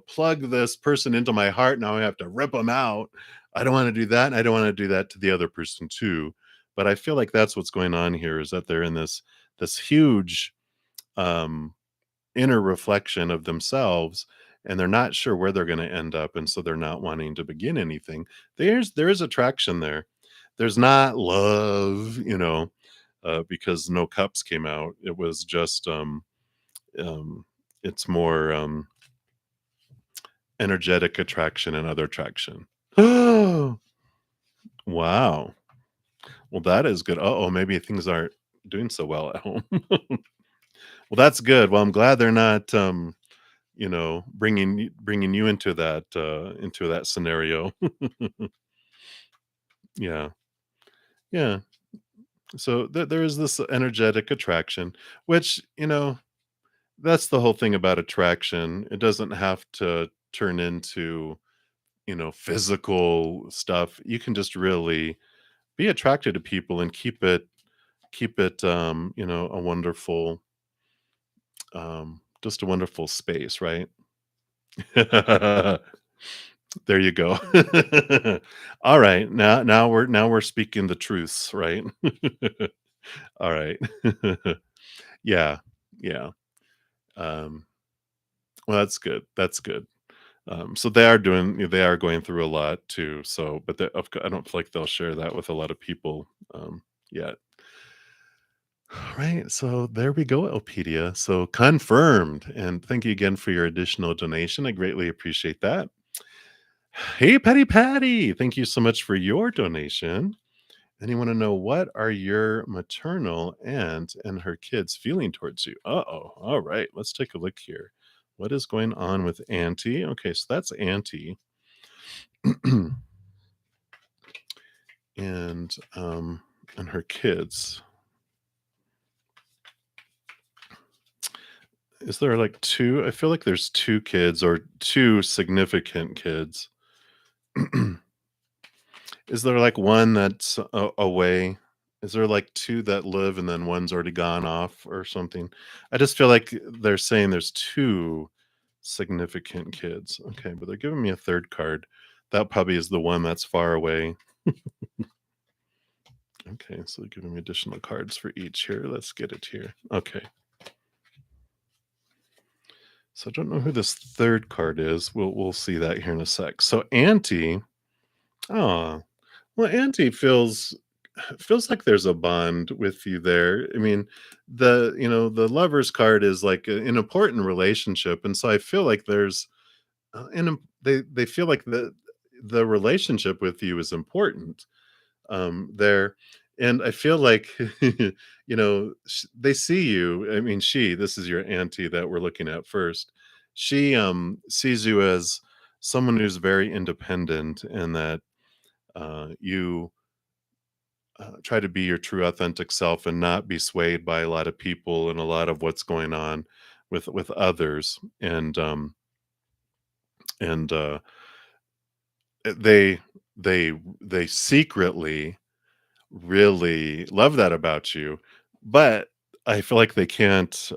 plugged this person into my heart, now I have to rip them out. I don't want to do that, and I don't want to do that to the other person too. But I feel like that's what's going on here, is that they're in this huge um inner reflection of themselves, and they're not sure where they're going to end up, and so they're not wanting to begin anything. There is attraction there. There's not love, because no cups came out. It was just um it's more energetic attraction and other attraction. Wow. Well, that is good. Oh, maybe things aren't doing so well at home. Well, that's good. Well, I'm glad they're not bringing you into that scenario. Yeah, yeah. So there is this energetic attraction, which that's the whole thing about attraction. It doesn't have to turn into physical stuff. You can just really be attracted to people and keep it keep it, a wonderful, just a wonderful space, right? There you go. All right, now we're speaking the truths, right? All right. Yeah, yeah. Um, well, that's good. That's good. So they are going through a lot too. So, but I don't feel like they'll share that with a lot of people yet. Right. So there we go, Elpedia. So confirmed. And thank you again for your additional donation. I greatly appreciate that. Hey, Patty Patty. Thank you so much for your donation. And you want to know, what are your maternal aunt and her kids feeling towards you? Uh-oh. All right. Let's take a look here. What is going on with Auntie? Okay, so that's Auntie. and and her kids. Is there like two? I feel like there's two kids or two significant kids. Is there like one that's away? Is there like two that live and then one's already gone off or something? I just feel like they're saying there's two significant kids. Okay, but they're giving me a third card. That probably is the one that's far away. Okay, so they're giving me additional cards for each here. Let's get it here. Okay. So I don't know who this third card is. We'll see that here in a sec. So Auntie, oh, well, Auntie feels like there's a bond with you there. I mean, the lovers card is like an important relationship, and so I feel like there's they feel like the relationship with you is important there. And I feel like they see you. I mean, this is your auntie that we're looking at first. She sees you as someone who's very independent, and that you try to be your true authentic self and not be swayed by a lot of people and a lot of what's going on with others. And they they secretly really love that about you, but I feel like they can't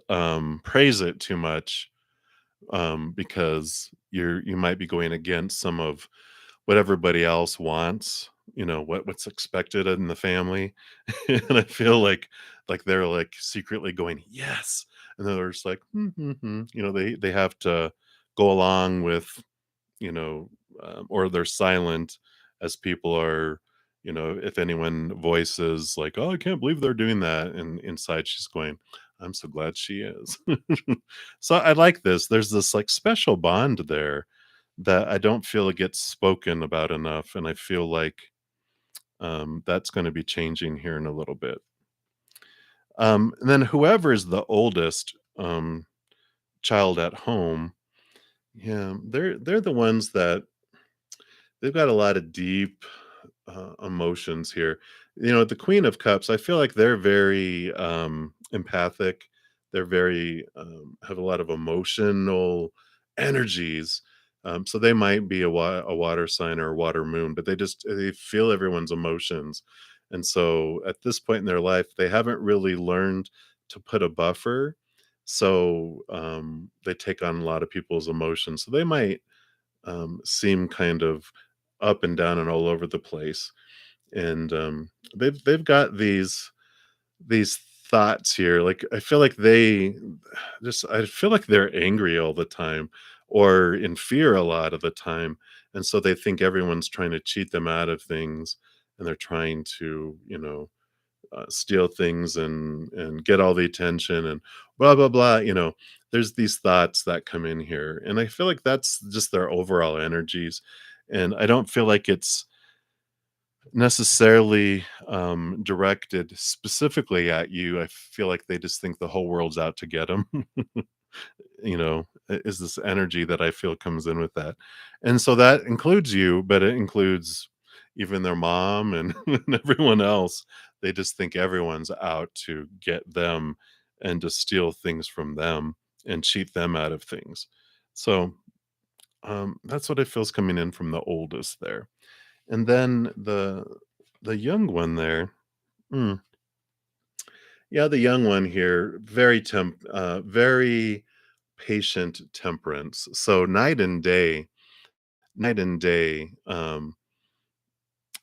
praise it too much, because you might be going against some of what everybody else wants, what's expected in the family. And I feel like they're like secretly going yes, and then they're just like they have to go along with, you know, or they're silent as people are, if anyone voices like, "Oh, I can't believe they're doing that," and inside she's going, "I'm so glad she is." So I like this. There's this like special bond there that I don't feel it gets spoken about enough, and I feel like that's going to be changing here in a little bit. And then whoever is the oldest child at home, yeah, they're the ones that they've got a lot of deep emotions here. The Queen of Cups, I feel like they're very empathic. They're very have a lot of emotional energies. So they might be a water sign or a water moon, but they feel everyone's emotions. And so at this point in their life, they haven't really learned to put a buffer. So they take on a lot of people's emotions. So they might seem kind of up and down and all over the place. And they've got these thoughts here. Like I feel like they're angry all the time or in fear a lot of the time. And so they think everyone's trying to cheat them out of things, and they're trying to, steal things and get all the attention and blah blah blah. There's these thoughts that come in here, and I feel like that's just their overall energies. And I don't feel like it's necessarily directed specifically at you. I feel like they just think the whole world's out to get them. Is this energy that I feel comes in with that. And so that includes you, but it includes even their mom and, and everyone else. They just think everyone's out to get them and to steal things from them and cheat them out of things. So that's what it feels coming in from the oldest there. And then the young one there, hmm, Yeah, the young one here, very patient temperance. So night and day.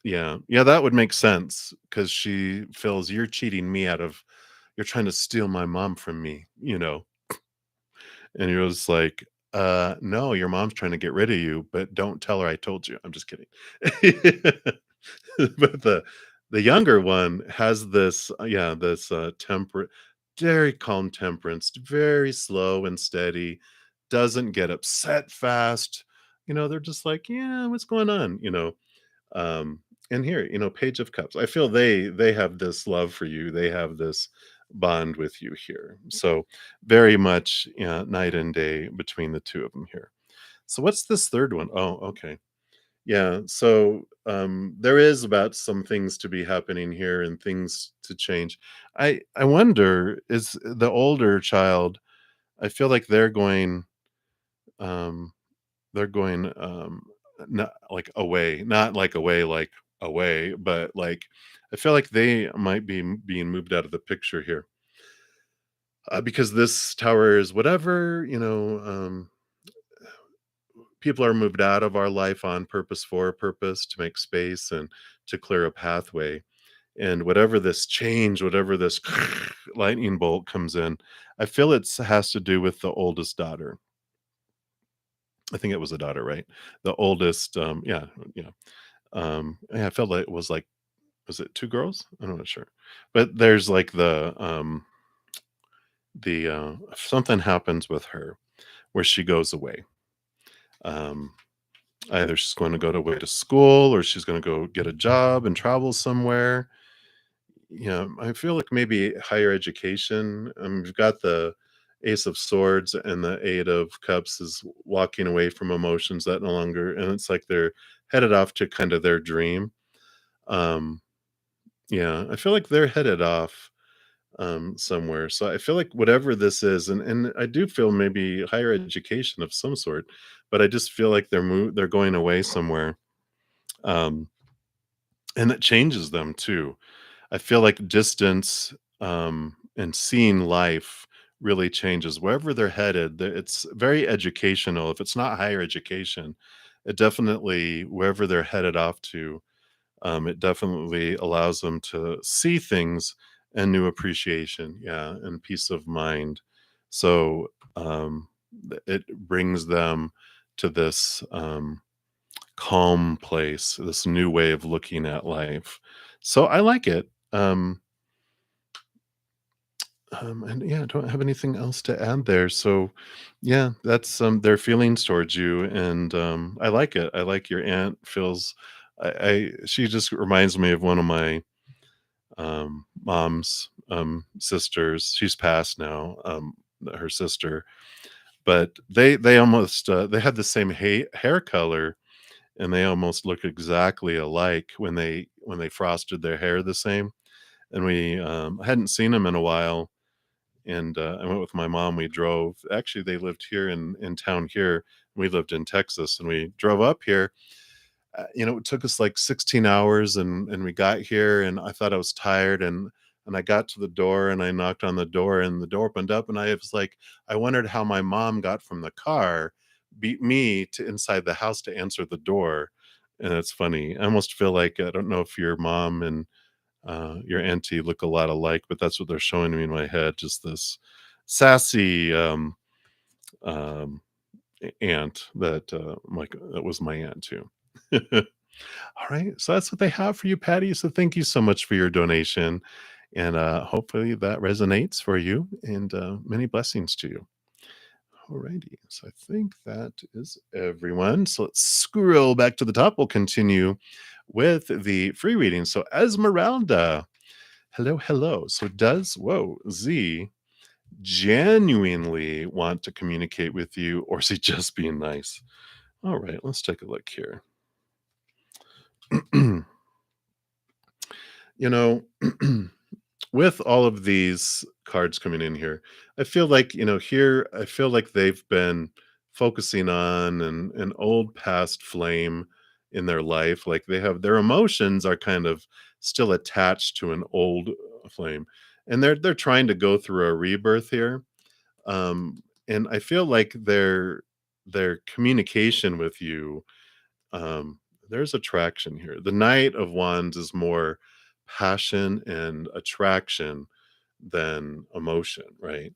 Yeah, yeah, that would make sense because she feels you're cheating me out of, you're trying to steal my mom from me, and you're just like, no, your mom's trying to get rid of you, but don't tell her I told you. I'm just kidding. But the younger one has this, yeah, this temperate, very calm temperance, very slow and steady, doesn't get upset fast. They're just like, yeah, what's going on? Um, and here, Page of Cups. I feel they have this love for you. They have this bond with you here. So very much, night and day between the two of them here. So what's this third one? Oh, okay. Yeah. So there is about some things to be happening here and things to change. I wonder, is the older child, I feel like um they're going, not like away, not like away, but like I feel like they might be being moved out of the picture here, because this tower is whatever, people are moved out of our life on purpose, for a purpose, to make space and to clear a pathway. And whatever this change, whatever this lightning bolt comes in, I feel it has to do with the oldest daughter. I think it was a daughter, right? The oldest, yeah, yeah. Yeah, I felt like it was like, was it 2 girls? I'm not sure. But there's like something happens with her where she goes away. Um, Either she's going to go away to school or she's gonna go get a job and travel somewhere. Yeah, I feel like maybe higher education. We've got the Ace of Swords and the Eight of Cups is walking away from emotions that no longer, and it's like they're headed off to kind of their dream. Um, yeah, I feel like they're headed off somewhere. So I feel like whatever this is, and I do feel maybe higher education of some sort, but I just feel like they're going away somewhere. Um, and it changes them too. I feel like distance, and seeing life really changes wherever they're headed. It's very educational. If it's not higher education, it definitely, wherever they're headed off to, it definitely allows them to see things and new appreciation, yeah, and peace of mind. So it brings them to this calm place, this new way of looking at life. So I like it. And yeah, I don't have anything else to add there. So yeah, that's their feelings towards you, and I like it. I like your aunt feels. She just reminds me of one of my mom's sisters. She's passed now. Her sister, but they almost they had the same hair color, and they almost look exactly alike when they frosted their hair the same. And we hadn't seen them in a while, and I went with my mom. We drove. Actually, they lived here in town here. We lived in Texas, and we drove up here. It took us like 16 hours, and we got here, and I thought I was tired, and I got to the door, and I knocked on the door, and the door opened up, and I was like, I wondered how my mom got from the car, beat me to inside the house to answer the door. And it's funny. I almost feel like, I don't know if your mom and your auntie look a lot alike, but that's what they're showing me in my head. Just this sassy um, aunt that, like, that was my aunt too. All right, so that's what they have for you, Patty. So thank you so much for your donation, and hopefully that resonates for you. And many blessings to you. Alrighty, so I think that is everyone. So let's scroll back to the top. We'll continue with the free reading. So Esmeralda, hello, hello. So does, whoa, Z genuinely want to communicate with you, or is he just being nice? All right, let's take a look here. you know, with all of these cards coming in here, I feel like, here, I feel like they've been focusing on an old past flame in their life. Like they have their emotions are kind of still attached to an old flame. and they're trying to go through a rebirth here. And I feel like their communication with you, um, there's attraction here. The Knight of Wands is more passion and attraction than emotion, right?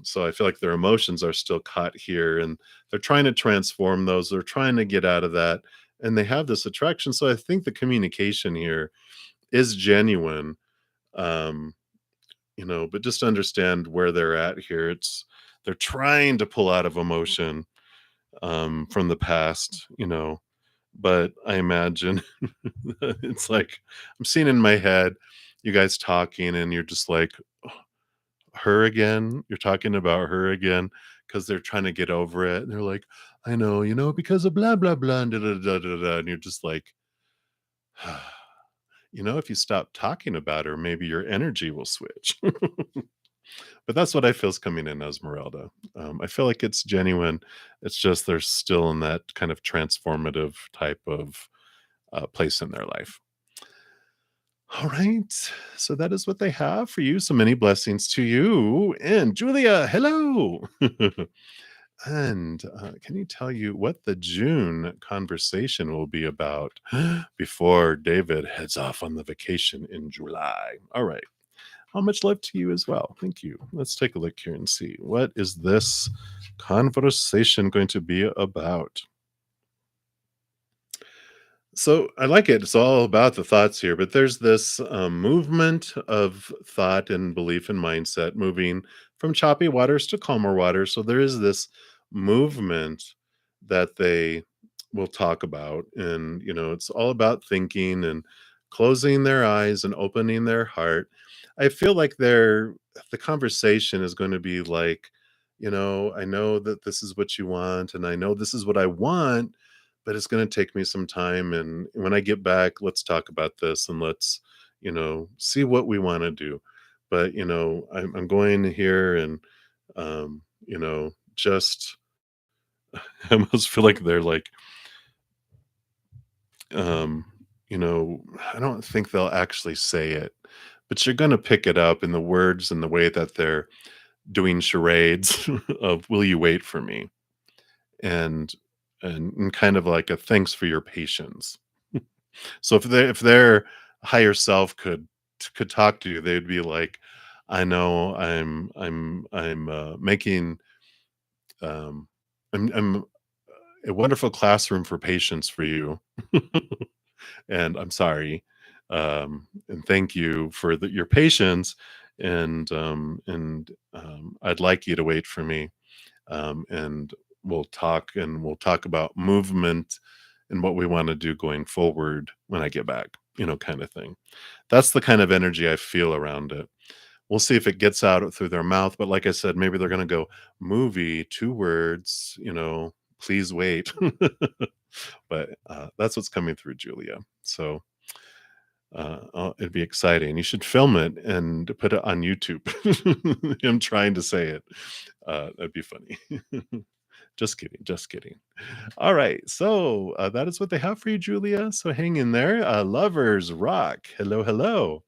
So I feel like their emotions are still caught here, and they're trying to transform those. They're trying to get out of that, and they have this attraction. So I think the communication here is genuine. Um, but just understand where they're at here. They're trying to pull out of emotion from the past, but I imagine it's like I'm seeing in my head you guys talking, and you're just like, "Oh, her again? You're talking about her again?" Because they're trying to get over it. And they're like, I know, because of blah, blah, blah, and da, da, da, da, da. And you're just like, if you stop talking about her, maybe your energy will switch. But that's what I feel is coming in, Esmeralda. I feel like it's genuine. It's just they're still in that kind of transformative type of place in their life. All right. So that is what they have for you. So many blessings to you. And Julia, hello. And can you tell you what the June conversation will be about before David heads off on the vacation in July? All right. How much love to you as well. Thank you. Let's take a look here and see. What is this conversation going to be about? So I like it. It's all about the thoughts here, but there's this movement of thought and belief and mindset moving from choppy waters to calmer waters. So there is this movement that they will talk about. And, it's all about thinking and closing their eyes and opening their heart. I feel like the conversation is going to be like, I know that this is what you want, and I know this is what I want, but it's going to take me some time. And when I get back, let's talk about this, and let's, see what we want to do. But, I'm going here, and, just I almost feel like they're like, um, I don't think they'll actually say it, but you're going to pick it up in the words and the way that they're doing charades of, will you wait for me? And, and kind of like a thanks for your patience. So if their higher self could talk to you, they'd be like, "I know I'm making um I'm a wonderful classroom for patience for you, and I'm sorry, and thank you for your patience, and I'd like you to wait for me, and we'll talk about movement and what we want to do going forward when I get back, kind of thing." That's the kind of energy I feel around it. We'll see if it gets out through their mouth, but like I said, maybe they're going to go movie, 2 words, please wait. But that's what's coming through, Julia. So it'd be exciting. You should film it and put it on YouTube. I'm trying to say it. That'd be funny. Just kidding. Just kidding. All right. So that is what they have for you, Julia. So hang in there. Lovers rock. Hello, hello.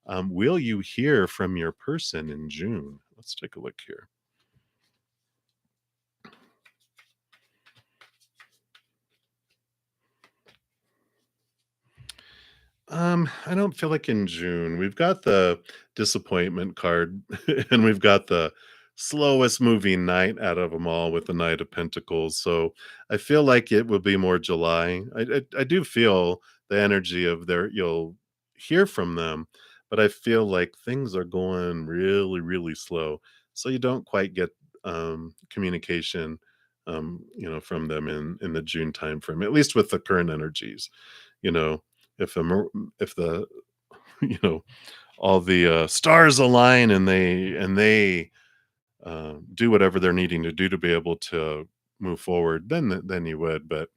Will you hear from your person in June? Let's take a look here. I don't feel like in June. We've got the disappointment card, and we've got the slowest moving night out of them all with the Knight of Pentacles. So I feel like it will be more July. I do feel the energy of you'll hear from them, but I feel like things are going really, really slow. So you don't quite get communication, from them in the June timeframe, at least with the current energies. You know, if the if the you know all the stars align, and they do whatever they're needing to do to be able to move forward, then you would. But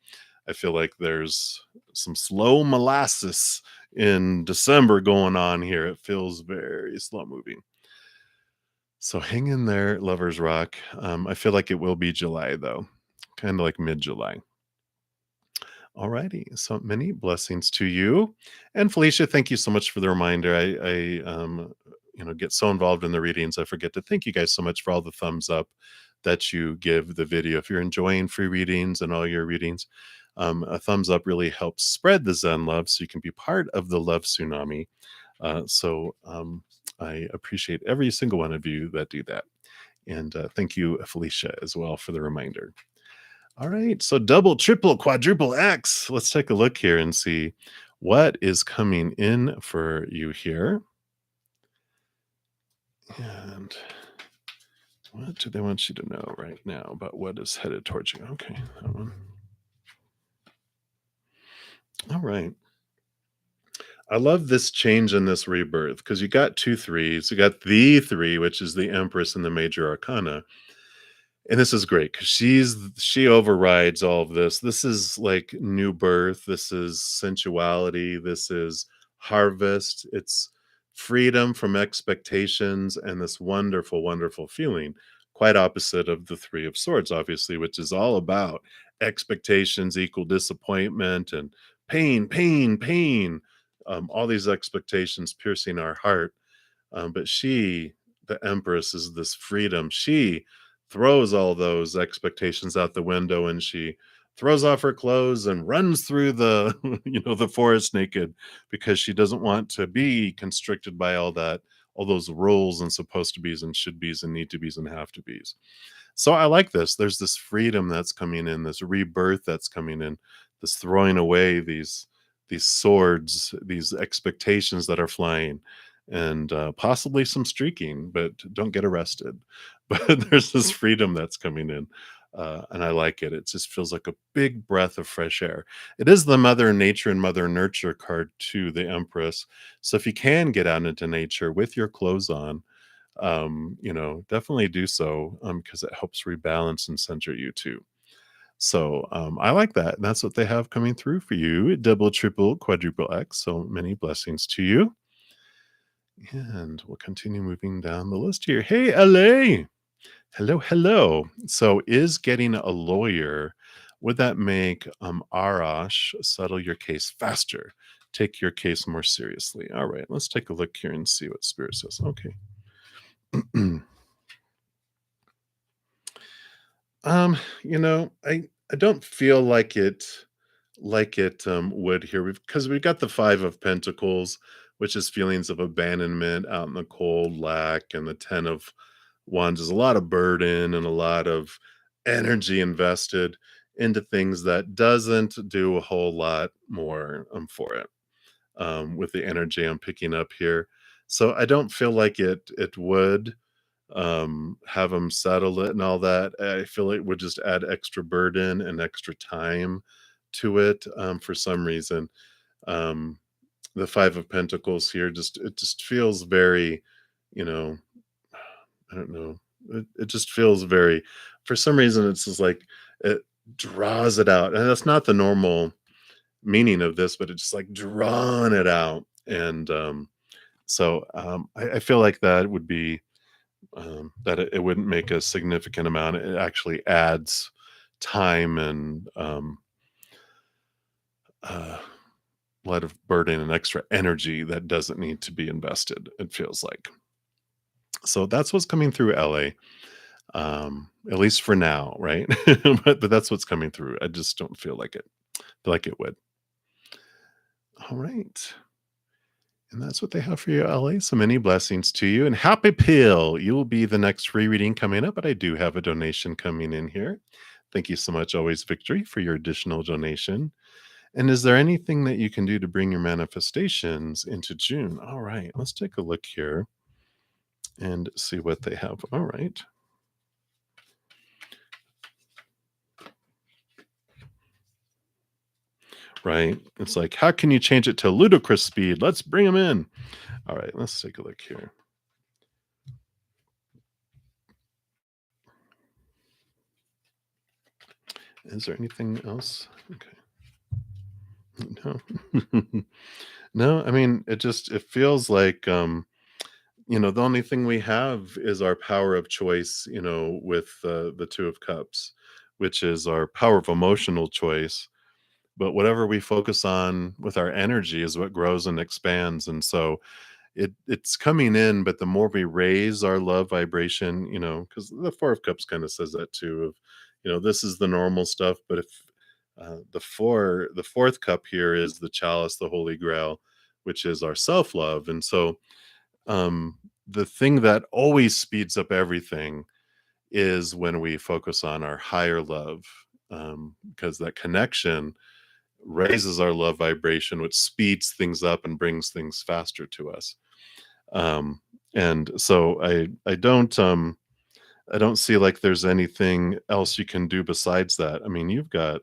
I feel like there's some slow molasses in December going on here. It feels very slow moving. So hang in there, lovers rock. I feel like it will be July though, kind of like mid-July. Alrighty, so many blessings to you. And Felicia, thank you so much for the reminder. I get so involved in the readings, I forget to thank you guys so much for all the thumbs up that you give the video. If you're enjoying free readings and all your readings, a thumbs up really helps spread the Zen love so you can be part of the love tsunami. So I appreciate every single one of you that do that. And thank you, Felicia, as well for the reminder. All right. So double, triple, quadruple X. Let's take a look here and see what is coming in for you here. And what do they want you to know right now about what is headed towards you? Okay, that one. All right. I love this change in this rebirth because you got two threes. You got the three, which is the Empress and the Major Arcana. And this is great because she overrides all of this. This is like new birth. This is sensuality. This is harvest. It's freedom from expectations and this wonderful, wonderful feeling. Quite opposite of the Three of Swords, obviously, which is all about expectations equal disappointment and pain, pain, pain. All these expectations piercing our heart. But she, the Empress, is this freedom. She throws all those expectations out the window and she throws off her clothes and runs through the the forest naked because she doesn't want to be constricted by all those rules and supposed to be's and should be's and need to be's and have to be's. So I like this. There's this freedom that's coming in, this rebirth that's coming in, this throwing away these swords, these expectations that are flying, and possibly some streaking, but don't get arrested. But there's this freedom that's coming in. And I like it. It just feels like a big breath of fresh air. It is the Mother Nature and Mother Nurture card to the Empress. So if you can get out into nature with your clothes on, definitely do so because it helps rebalance and center you too. So I like that. And that's what they have coming through for you. Double, triple, quadruple X. So many blessings to you. And we'll continue moving down the list here. Hey, LA. Hello, hello. So is getting a lawyer, would that make Arash settle your case faster? Take your case more seriously. All right, let's take a look here and see what Spirit says. Okay. I don't feel like it would here because we've got the Five of Pentacles, which is feelings of abandonment out in the cold, lack, and the Ten of Wands is a lot of burden and a lot of energy invested into things that doesn't do a whole lot more for it with the energy I'm picking up here. So I don't feel like it would have them settle it and all that. I feel it would just add extra burden and extra time to it for some reason. Um, the Five of Pentacles here just feels very, you know, I don't know. It just feels very, for some reason, it's just like it draws it out, and that's not the normal meaning of this, but it's just like drawn it out, and I feel like that would be that it wouldn't make a significant amount. It actually adds time and a lot of burden and extra energy that doesn't need to be invested. It feels like. So that's what's coming through LA. At least for now, right? But that's what's coming through. I just don't feel like it would. All right. And that's what they have for you, LA. So many blessings to you and happy pill. You will be the next free reading coming up, but I do have a donation coming in here. Thank you so much, Always Victory, for your additional donation. And is there anything that you can do to bring your manifestations into June? All right, let's take a look here and see what they have. All right. Right. It's like, how can you change it to ludicrous speed? Let's bring them in. All right, let's take a look here. Is there anything else? Okay. No. No, I mean, it feels like the only thing we have is our power of choice, with the Two of Cups, which is our power of emotional choice. But whatever we focus on with our energy is what grows and expands. And so it's coming in, but the more we raise our love vibration, because the Four of Cups kind of says that too. Of this is the normal stuff, but if the fourth cup here is the chalice, the Holy Grail, which is our self love, and so the thing that always speeds up everything is when we focus on our higher love, because that connection raises our love vibration, which speeds things up and brings things faster to us. And so I don't see like there's anything else you can do besides that. I mean, you've got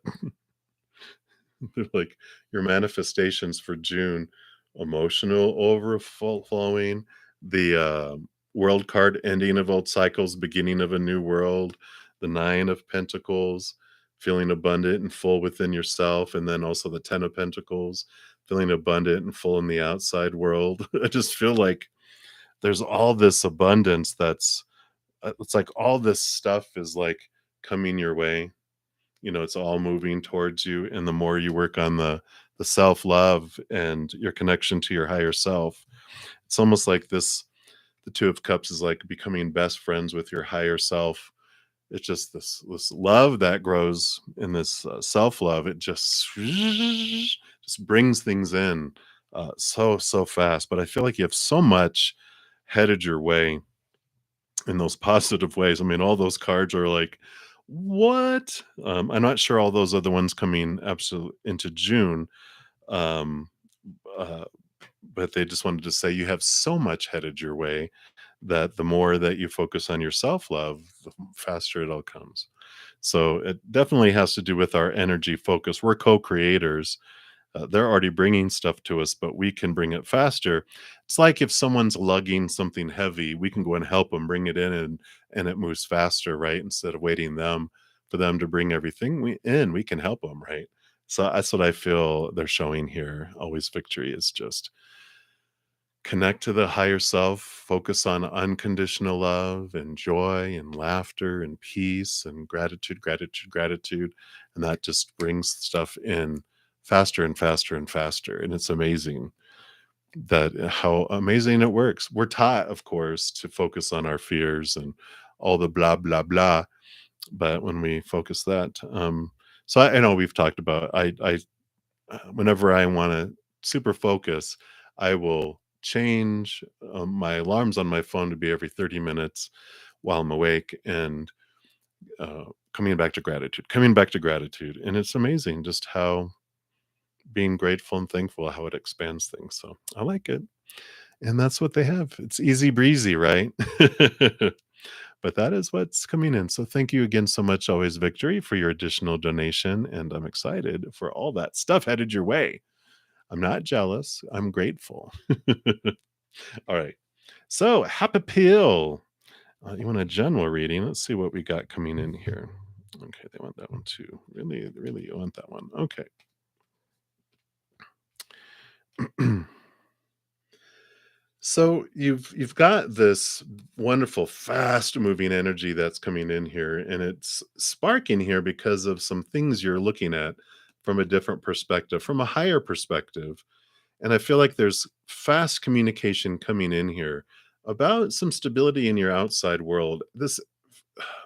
like your manifestations for June, emotional overflowing, the world card, ending of old cycles, beginning of a new world, the Nine of Pentacles, feeling abundant and full within yourself, and then also the Ten of Pentacles, feeling abundant and full in the outside world. I just feel like there's all this abundance that's it's like all this stuff is like coming your way. It's all moving towards you, and the more you work on the self-love and your connection to your higher self, it's almost like the Two of Cups is like becoming best friends with your higher self. It's just this love that grows in this self-love. It just brings things in so fast. But I feel like you have so much headed your way in those positive ways. I mean, all those cards are like, what? I'm not sure all those other ones coming absolutely into June. Um, uh, but they just wanted to say you have so much headed your way that the more that you focus on your self love, the faster it all comes. So it definitely has to do with our energy focus. We're co creators. They're already bringing stuff to us, but we can bring it faster. It's like if someone's lugging something heavy, we can go and help them bring it in, and it moves faster, right? Instead of waiting for them to bring everything we can help them, right? So that's what I feel they're showing here. Always victory is just connect to the higher self, focus on unconditional love and joy and laughter and peace and gratitude. And that just brings stuff in faster and faster and faster. And it's amazing that how amazing it works. We're taught, of course, to focus on our fears and all the blah, blah, blah. But when we focus that, so I know we've talked about, whenever I want to super focus, I will change my alarms on my phone to be every 30 minutes while I'm awake, and uh, coming back to gratitude. And it's amazing just how being grateful and thankful, how it expands things. So I like it. And that's what they have. It's easy breezy, right? But that is what's coming in. So thank you again so much, always Victory, for your additional donation. And I'm excited for all that stuff headed your way. I'm not jealous. I'm grateful. All right. So, Happy Pill. You want a general reading? Let's see what we got coming in here. Okay, they want that one too. Really, really want that one. Okay. So you've got this wonderful fast moving energy that's coming in here, and it's sparking here because of some things you're looking at from a different perspective, from a higher perspective. And I feel like there's fast communication coming in here about some stability in your outside world. This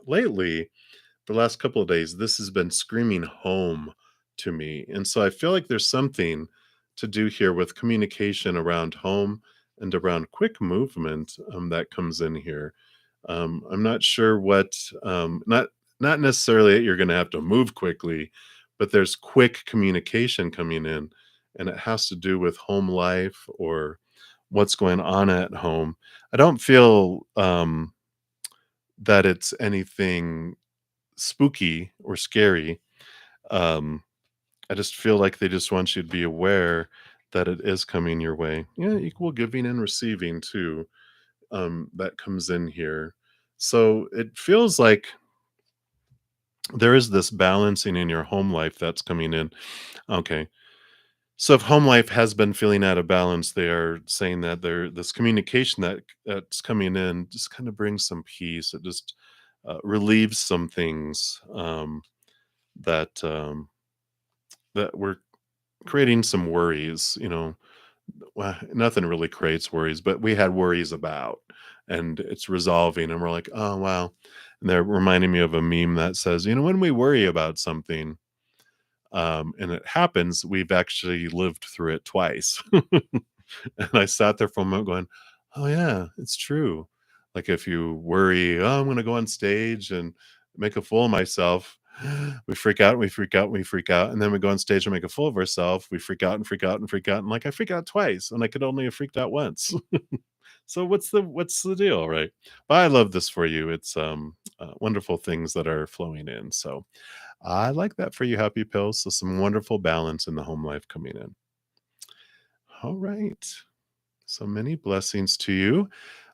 lately, the last couple of days, this has been screaming home to me. And so I feel like there's something to do here with communication around home and around quick movement that comes in here. I'm not sure what, not necessarily that you're going to have to move quickly, but there's quick communication coming in, and it has to do with home life or what's going on at home. I don't feel that it's anything spooky or scary. Um, I just feel like they just want you to be aware that it is coming your way. Yeah, equal giving and receiving too. That comes in here. So it feels like there is this balancing in your home life that's coming in. Okay. So if home life has been feeling out of balance, they are saying that there this communication that's coming in just kind of brings some peace. It just relieves some things that that were creating some worries. Well, nothing really creates worries, but we had worries about, and it's resolving, and we're like, "Oh, wow." And they're reminding me of a meme that says, when we worry about something, and it happens, we've actually lived through it twice. And I sat there for a moment going, "Oh, yeah, it's true." Like, if you worry, "Oh, I'm gonna go on stage and make a fool of myself," we freak out, and we freak out, and we freak out, and then we go on stage and make a fool of ourselves. We freak out and freak out and freak out, and, like, I freak out twice, and I could only have freaked out once. So what's the deal, right? But I love this for you. It's, wonderful things that are flowing in, so I like that for you, Happy Pills. So some wonderful balance in the home life coming in. All right. So many blessings to you.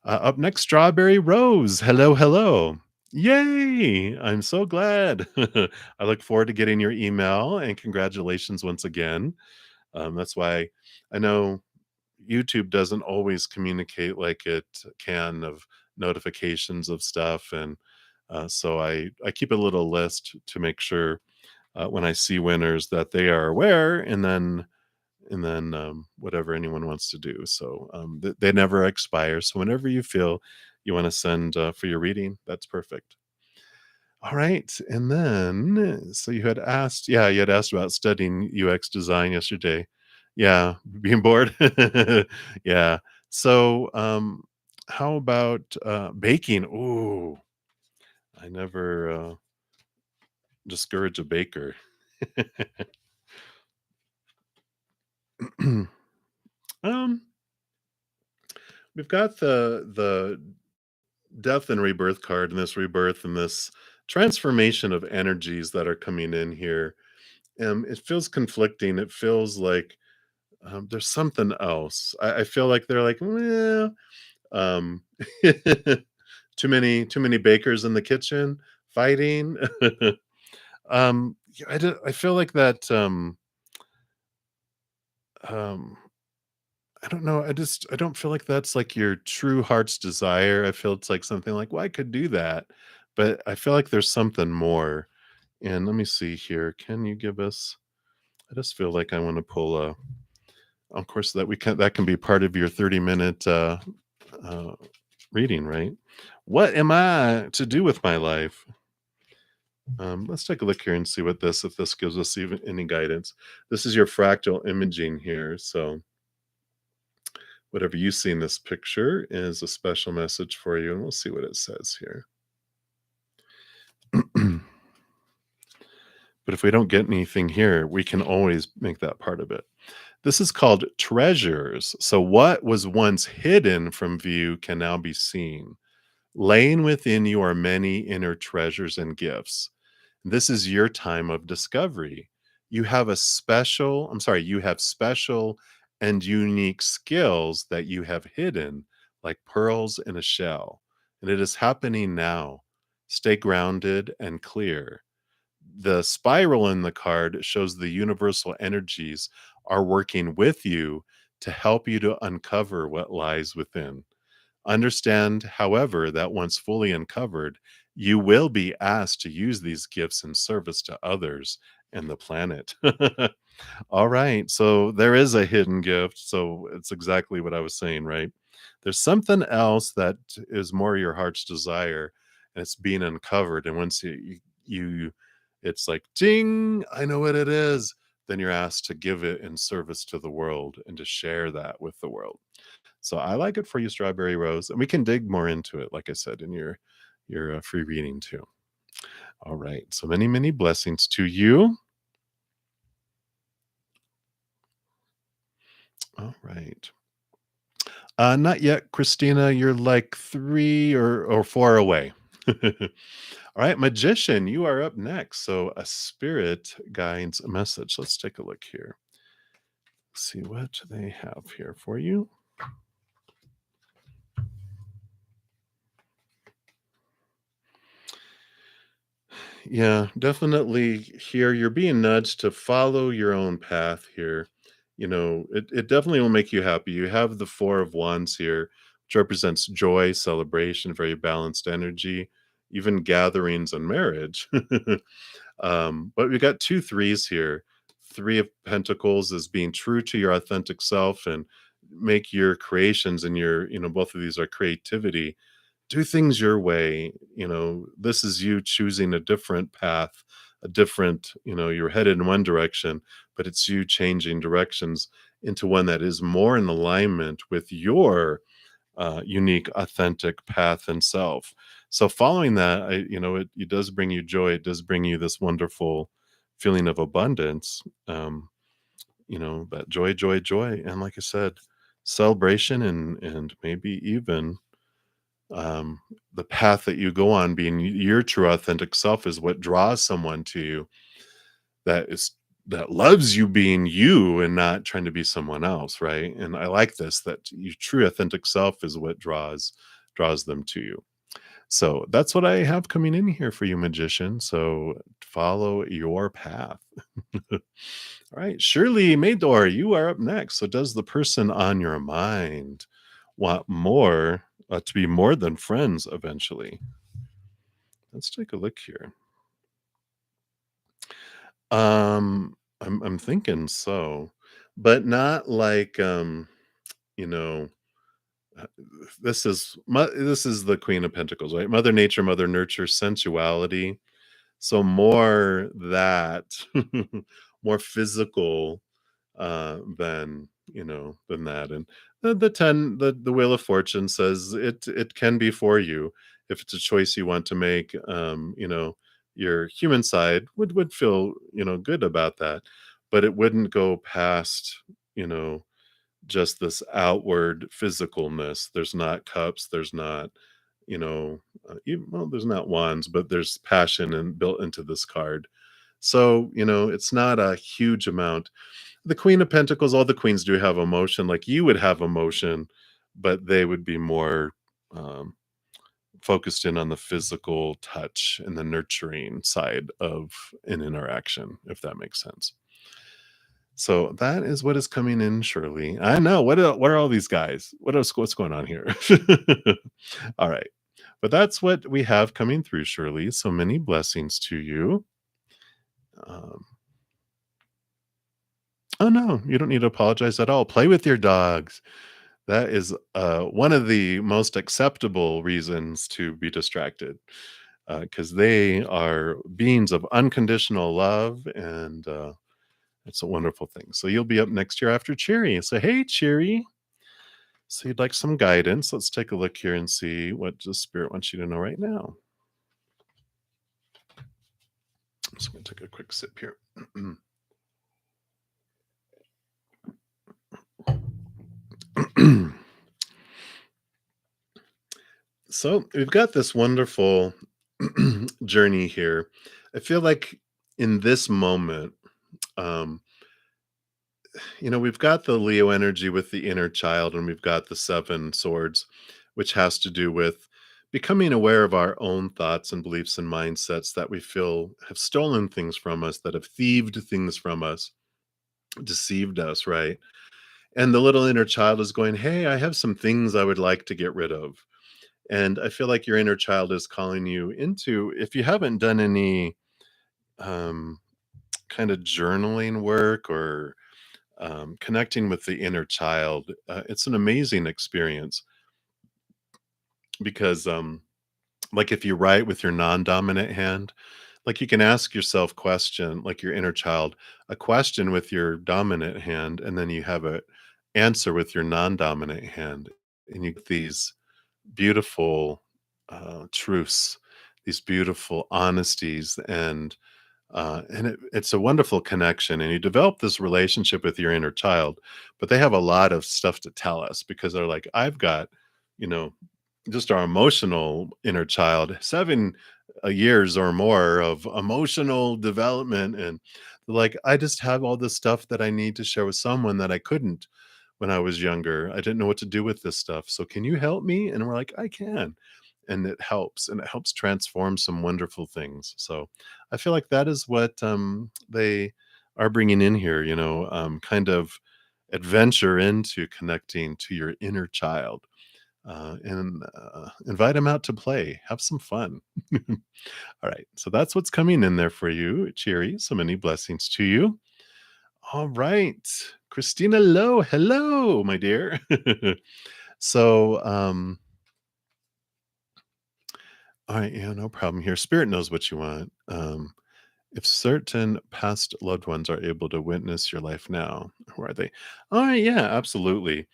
Up next, Strawberry Rose. Hello, hello. Yay! I'm so glad. I look forward to getting your email and congratulations once again. That's why I know YouTube doesn't always communicate like it can of notifications of stuff. And so I keep a little list to make sure when I see winners that they are aware, and then whatever anyone wants to do. So they never expire. So whenever you feel you want to send for your reading, that's perfect. All right. And then, so you had asked, yeah, you had asked about studying UX design yesterday. Yeah, being bored. Yeah. So, how about baking? Ooh, I never discourage a baker. um, we've got the death and rebirth card, and this rebirth and this transformation of energies that are coming in here. It feels conflicting. It feels like there's something else. I feel like they're like, well, um, too many bakers in the kitchen fighting. Yeah, I feel like that. Um, I don't know. I don't feel like that's like your true heart's desire. I feel it's like something like, well, I could do that, but I feel like there's something more. And let me see here. Can you give us? I just feel like I want to pull a. Of course, that can be part of your 30-minute uh, reading, right? What am I to do with my life? Let's take a look here and see if this gives us even any guidance. This is your fractal imaging here. So whatever you see in this picture is a special message for you, and we'll see what it says here. But if we don't get anything here, we can always make that part of it. This is called treasures. So what was once hidden from view can now be seen. Laying within you are many inner treasures and gifts. This is your time of discovery. You have special and unique skills that you have hidden, like pearls in a shell. And it is happening now. Stay grounded and clear. The spiral in the card shows the universal energies are working with you to help you to uncover what lies within. Understand, however, that once fully uncovered, you will be asked to use these gifts in service to others and the planet. All right. So there is a hidden gift. So it's exactly what I was saying, right? There's something else that is more your heart's desire, and it's being uncovered. And once you it's like, ding, I know what it is. Then you're asked to give it in service to the world and to share that with the world. So I like it for you, Strawberry Rose, and we can dig more into it, like I said, in your free reading too. All right. So many, many blessings to you. All right. Not yet, Christina. You're like 3 or 4 away. All right, Magician, you are up next. So a spirit guides a message. Let's take a look here. See what they have here for you. Yeah, definitely here. You're being nudged to follow your own path here. It definitely will make you happy. You have the Four of Wands here, which represents joy, celebration, very balanced energy, even gatherings and marriage. But we got two threes here. Three of Pentacles is being true to your authentic self and make your creations and both of these are creativity. Do things your way. This is you choosing a different path, a different, you're headed in one direction, but it's you changing directions into one that is more in alignment with your unique, authentic path and self. So following that, it does bring you joy. It does bring you this wonderful feeling of abundance. That joy, joy, joy, and like I said, celebration, and maybe even um, the path that you go on, being your true authentic self, is what draws someone to you that is that loves you being you and not trying to be someone else, right? And I like this, that your true authentic self is what draws them to you. So that's what I have coming in here for you, magician. So follow your path. All right, Shirley Maydor, you are up next. So does the person on your mind want more, to be more than friends eventually? Let's take a look here. I'm thinking so, but not like, you know, uh, this is the Queen of Pentacles, right? Mother Nature, Mother Nurture, sensuality. So more that, more physical, than that. And the Wheel of Fortune says it can be for you if it's a choice you want to make. Your human side would feel, good about that, but it wouldn't go past, you know, just this outward physicalness. There's not cups, there's not, well, there's not wands, but there's passion and built into this card. So, it's not a huge amount. The Queen of Pentacles, all the queens do have emotion, like you would have emotion, but they would be more um, focused in on the physical touch and the nurturing side of an interaction, if that makes sense. So that is what is coming in, Shirley. I know. What are all these guys? What's going on here? All right. But that's what we have coming through, Shirley. So many blessings to you. Um, oh no, you don't need to apologize at all. Play with your dogs. That is one of the most acceptable reasons to be distracted, because they are beings of unconditional love, and it's a wonderful thing. So you'll be up next year after Cherry. So, hey, Cherry. So you'd like some guidance. Let's take a look here and see what the spirit wants you to know right now. I'm just going to take a quick sip here. So we've got this wonderful journey here. I feel like in this moment, um, we've got the Leo energy with the inner child, and we've got the seven swords, which has to do with becoming aware of our own thoughts and beliefs and mindsets that we feel have stolen things from us, that have thieved things from us, deceived us, right? And the little inner child is going, hey, I have some things I would like to get rid of. And I feel like your inner child is calling you into, if you haven't done any um, kind of journaling work or connecting with the inner child, it's an amazing experience because, like, if you write with your non-dominant hand, like, you can ask yourself question, like your inner child, a question with your dominant hand, and then you have a answer with your non-dominant hand, and you get these beautiful truths, these beautiful honesties, and it's a wonderful connection, and you develop this relationship with your inner child, but they have a lot of stuff to tell us because they're like, I've got, you know, just our emotional inner child, 7 years or more of emotional development, and like, I just have all this stuff that I need to share with someone that I couldn't when I was younger. I didn't know what to do with this stuff. So can you help me? And we're like, I can. And it helps transform some wonderful things. So I feel like that is what they are bringing in here, kind of adventure into connecting to your inner child, and invite them out to play, have some fun. All right. So that's what's coming in there for you, Cheery. So many blessings to you. All right. Christina Lowe, hello, my dear. So, all right, yeah, no problem here. Spirit knows what you want. If certain past loved ones are able to witness your life now, who are they? All right, yeah, absolutely.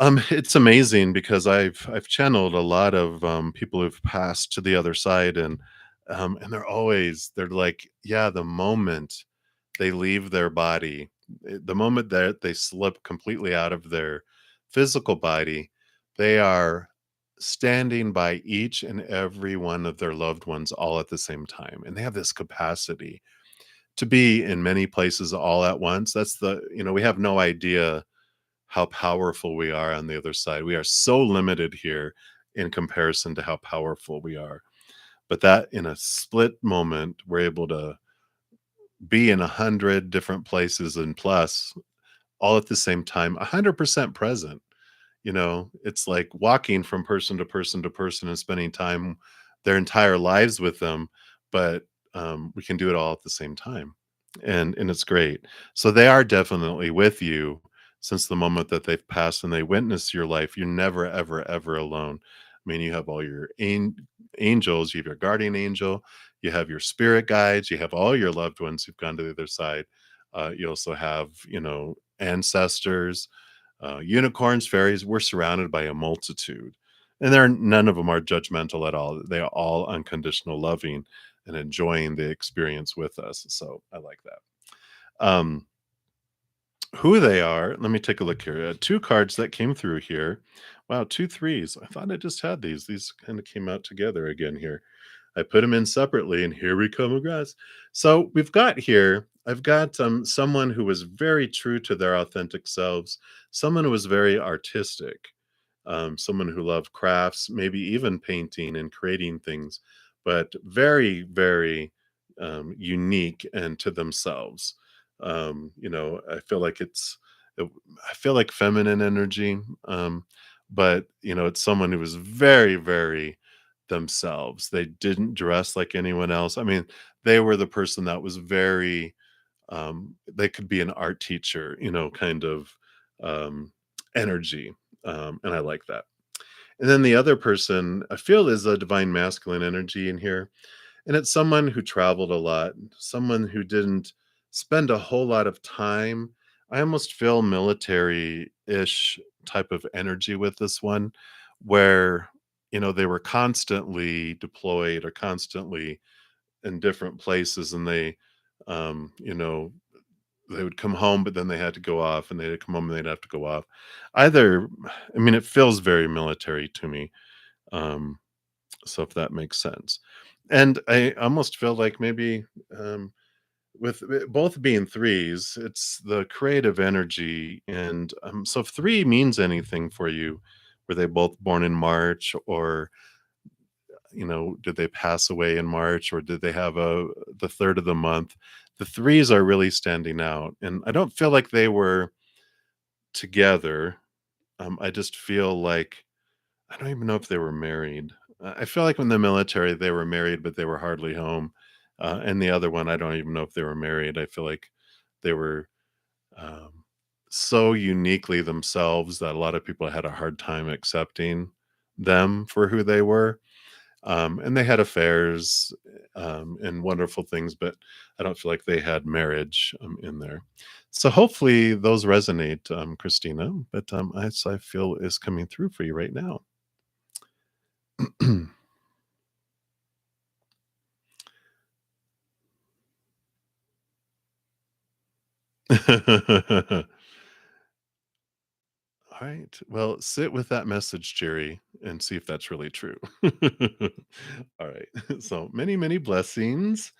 It's amazing because I've channeled a lot of people who've passed to the other side, and they're like, yeah, the moment they leave their body, the moment that they slip completely out of their physical body, they are standing by each and every one of their loved ones all at the same time, and they have this capacity to be in many places all at once. That's we have no idea how powerful we are on the other side. We are so limited here in comparison to how powerful we are. But that in a split moment, we're able to be in 100 different places and plus all at the same time, 100% present. It's like walking from person to person to person and spending time their entire lives with them, but we can do it all at the same time, and it's great. So they are definitely with you since the moment that they've passed and they witness your life. You're never, ever, ever alone. I mean, you have all your angels, you have your guardian angel, you have your spirit guides, you have all your loved ones who've gone to the other side. You also have, ancestors, unicorns, fairies. We're surrounded by a multitude, and none of them are judgmental at all. They are all unconditional loving and enjoying the experience with us. So I like that. Who they are, let me take a look here. Two cards that came through here. Wow, two threes. I thought I just had these. These kind of came out together again here. I put them in separately, and here we come across. So I've got someone who was very true to their authentic selves, someone who was very artistic, someone who loved crafts, maybe even painting and creating things, but very, very unique and to themselves. I feel like I feel like feminine energy, but it's someone who was very, very themselves. They didn't dress like anyone else. I mean, they were the person that was very they could be an art teacher, kind of um energy. And I like that. And then the other person I feel is a divine masculine energy in here. And it's someone who traveled a lot, someone who didn't spend a whole lot of time. I almost feel military-ish type of energy with this one, where, they were constantly deployed or constantly in different places, and um, you know, they would come home, but then they had to go off, and they'd come home and they'd have to go off. Either, I mean, it feels very military to me. Um, so if that makes sense. And I almost feel like maybe with both being threes, it's the creative energy. And so if three means anything for you, were they both born in March, or did they pass away in March, or did they have the third of the month? The threes are really standing out, and I don't feel like they were together. I just feel like I don't even know if they were married. I feel like in the military they were married, but they were hardly home. And the other one, I don't even know if they were married. I feel like they were um, so uniquely themselves that a lot of people had a hard time accepting them for who they were. And they had affairs and wonderful things, but I don't feel like they had marriage in there. So hopefully those resonate, Christina. But I feel is coming through for you right now. All right. Well, sit with that message, Jerry, and see if that's really true. All right. So many, many blessings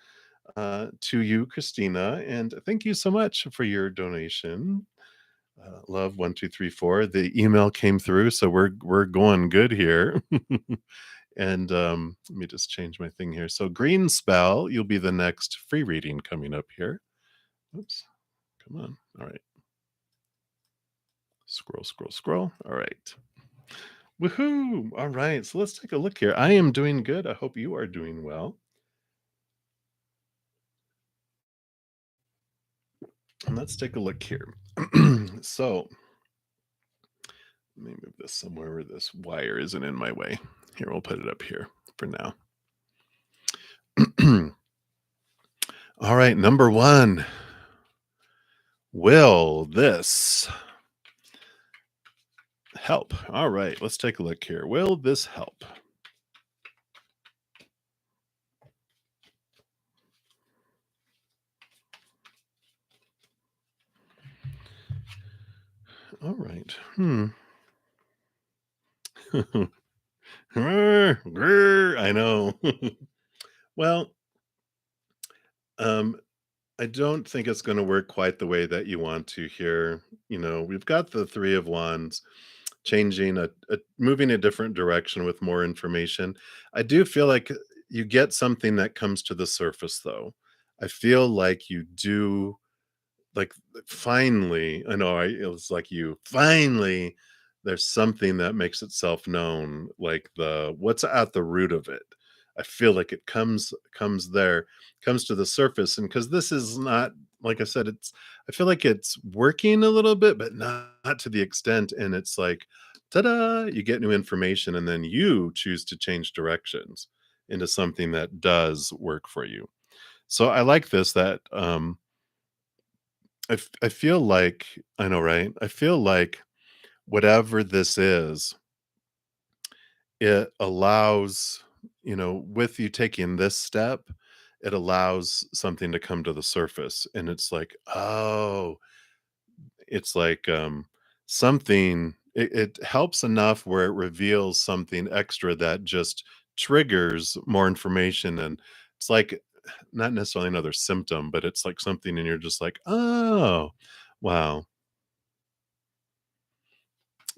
to you, Christina, and thank you so much for your donation. Love 1234. The email came through, so we're going good here. And let me just change my thing here. So green spell, you'll be the next free reading coming up here. Oops. Come on. All right. Scroll, scroll, scroll. All right. Woohoo! All right. So let's take a look here. I am doing good. I hope you are doing well. And let's take a look here. So let me move this somewhere where this wire isn't in my way. Here, we'll put it up here for now. All right, number one. Will this help? All right, let's take a look here. Will this help? All right. I know. Well, um, I don't think it's going to work quite the way that you want to here. We've got the Three of Wands changing moving a different direction with more information. I do feel like you get something that comes to the surface, though. I feel like you do. Like, finally, I know it was like you finally, there's something that makes itself known, like what's at the root of it. I feel like it comes there, comes to the surface, and because this is not, like I said, I feel like it's working a little bit, but not to the extent, and it's like, ta-da, you get new information, and then you choose to change directions into something that does work for you. So I like this, that, I feel like, I know, right? I feel like whatever this is, it allows, with you taking this step, it allows something to come to the surface. And it's like, oh, it's like, something, it helps enough where it reveals something extra that just triggers more information. And it's like not necessarily another symptom, but it's like something, and you're just like, oh, wow.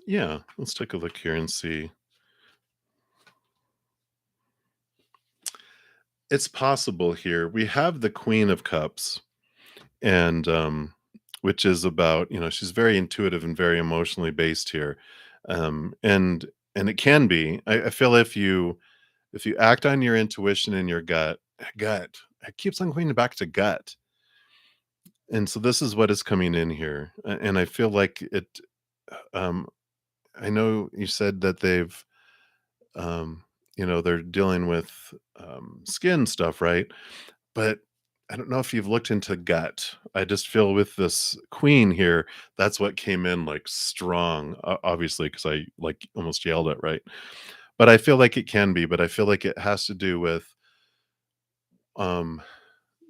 Yeah, let's take a look here and see. It's possible here. We have the Queen of Cups, and which is about, she's very intuitive and very emotionally based here. And it can be. I feel if you act on your intuition and your gut, it keeps on going back to gut. And so this is what is coming in here. And I feel like um I know you said that um, they're dealing with skin stuff, right? But I don't know if you've looked into gut. I just feel with this queen here, that's what came in like strong, obviously, because I like almost yelled it, right? But I feel like it can be, but I feel like it has to do with um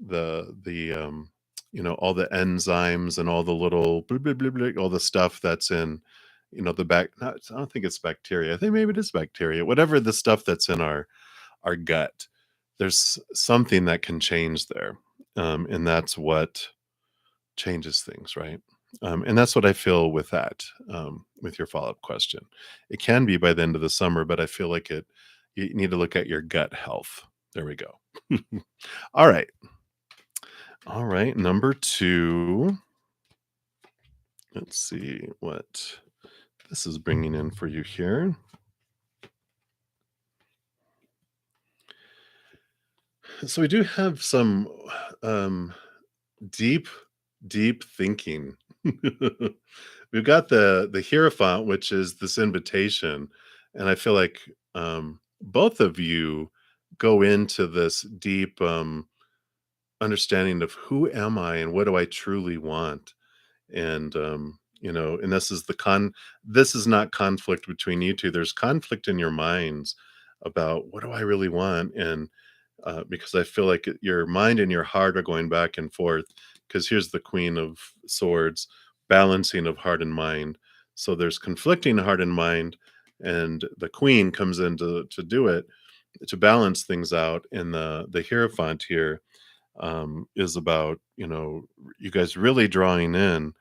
the all the enzymes and all the little blah, blah, blah, blah, all the stuff that's in the back. Not, I don't think it's bacteria. I think maybe it is bacteria. Whatever the stuff that's in our gut, there's something that can change there, and that's what changes things, right? And that's what I feel with that. With your follow-up question, it can be by the end of the summer, but I feel like it. You need to look at your gut health. There we go. All right. All right, number 2. Let's see what this is bringing in for you here. So we do have some um, deep, deep thinking. We've got the Hierophant, which is this invitation, and I feel like both of you go into this deep understanding of who am I and what do I truly want. And and this is not conflict between you two. There's conflict in your minds about what do I really want. And because I feel like your mind and your heart are going back and forth, because here's the Queen of Swords, balancing of heart and mind. So there's conflicting heart and mind, and the queen comes in to do it, to balance things out. And the Hierophant here is about, you guys really drawing in,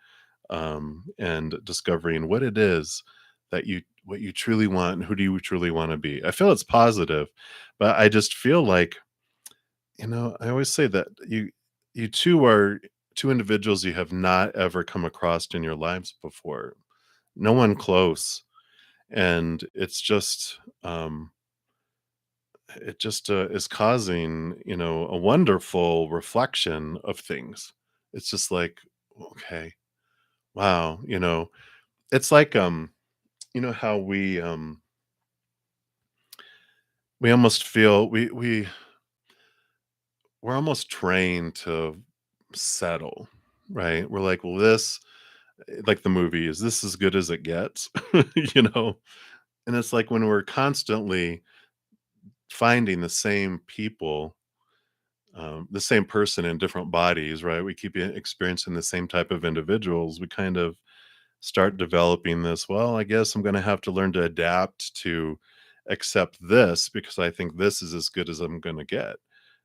and discovering what it is that what you truly want and who do you truly want to be. I feel it's positive, but I just feel like, I always say that you two are two individuals you have not ever come across in your lives before. No one close. And it just is causing, a wonderful reflection of things. It's just like, Okay. Wow. It's like, how we almost feel we're almost trained to settle, right? We're like, well, like the movie, is this as good as it gets? you know? And it's like when we're constantly finding the same people, the same person in different bodies, right? We keep experiencing the same type of individuals. We kind of start developing this. Well, I guess I'm going to have to learn to adapt to accept this because I think this is as good as I'm going to get.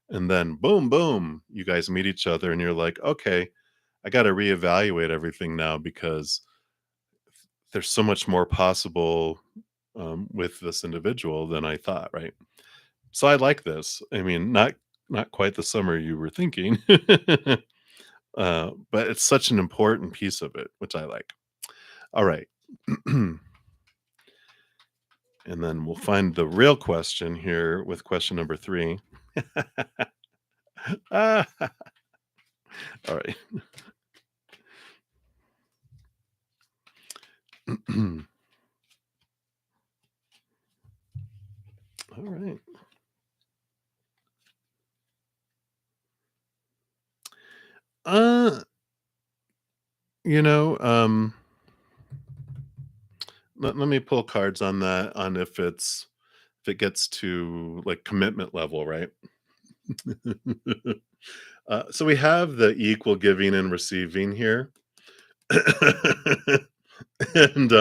And then boom, boom, you guys meet each other and you're like, okay, I got to reevaluate everything now because there's so much more possible with this individual than I thought, right? So I like this. I mean, not quite the summer you were thinking, but it's such an important piece of it, which I like. All right. And then we'll find the real question here with question number 3. Ah, all right. All right. Uh, you know, let me pull cards on that, on if it gets to like commitment level, right? So we have the equal giving and receiving here. and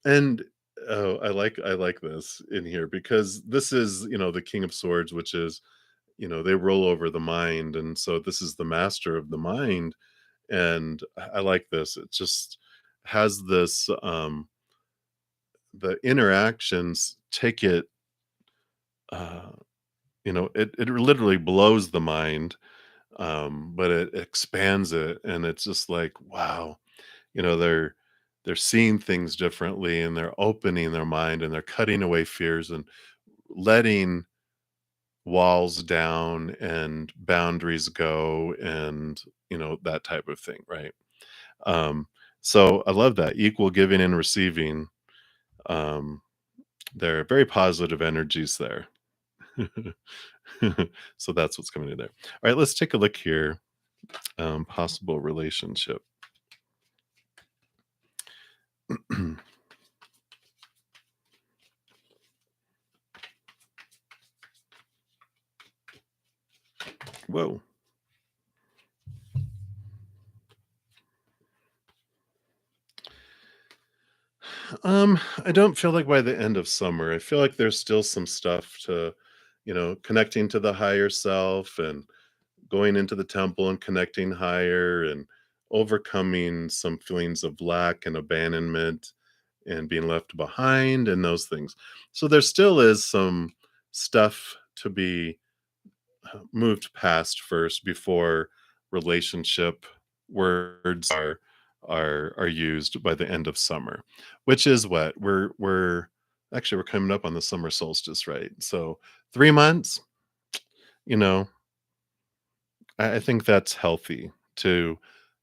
and oh, I like this in here because this is, the King of Swords, which is, they roll over the mind, and so this is the master of the mind. And I like this. It just has this, the interactions take it, uh it literally blows the mind, but it expands it, and it's just like, wow, they're seeing things differently, and they're opening their mind, and they're cutting away fears and letting walls down and boundaries go, and that type of thing, right? um so I love that equal giving and receiving. um there are very positive energies there. So that's what's coming in there. All right, let's take a look here. Possible relationship. Whoa. I don't feel like by the end of summer. I feel like there's still some stuff to, connecting to the higher self, and going into the temple and connecting higher, and overcoming some feelings of lack and abandonment and being left behind and those things. So there still is some stuff to be moved past first before relationship words are used by the end of summer, which is what we're coming up on the summer solstice, right? So 3 months, you know I think that's healthy to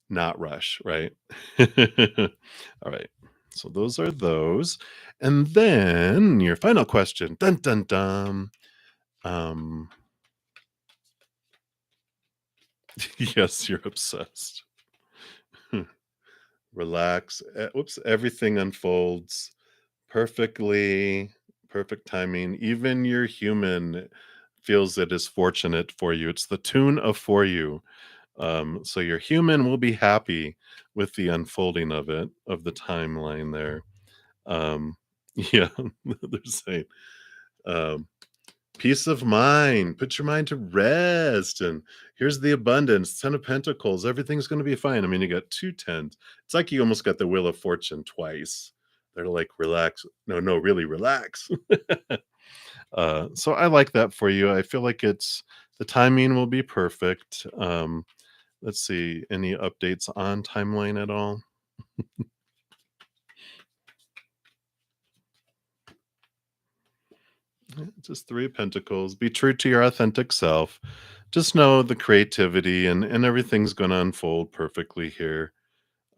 not rush, right? All right, so those are those. And then your final question, dun dun dun. um yes, you're obsessed. Relax. Whoops, everything unfolds perfectly, perfect timing. Even your human feels it is fortunate for you. It's the tune of for you. So your human will be happy with the unfolding of it, of the timeline there. Yeah, they're saying, um, peace of mind, put your mind to rest, and here's the abundance, 10 of pentacles, everything's going to be fine. I mean, you got two tens. It's like you almost got the wheel of fortune twice. They're like, relax, no, no, really relax. So I like that for you. I feel like it's the timing will be perfect. Let's see, any updates on timeline at all? Just three of pentacles. Be true to your authentic self. just know the creativity and everything's gonna unfold perfectly here.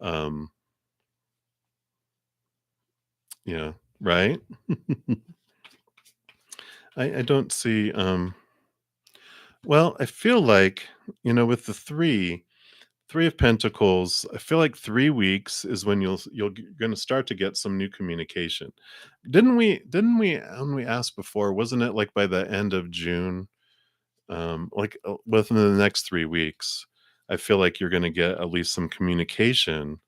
Um, yeah, right? I don't see, well, I feel like, with the 3 of Pentacles, I feel like 3 weeks is when you're gonna start to get some new communication. Didn't we when we asked before, wasn't it, like, by the end of June? Like, within the next 3 weeks, I feel like you're gonna get at least some communication,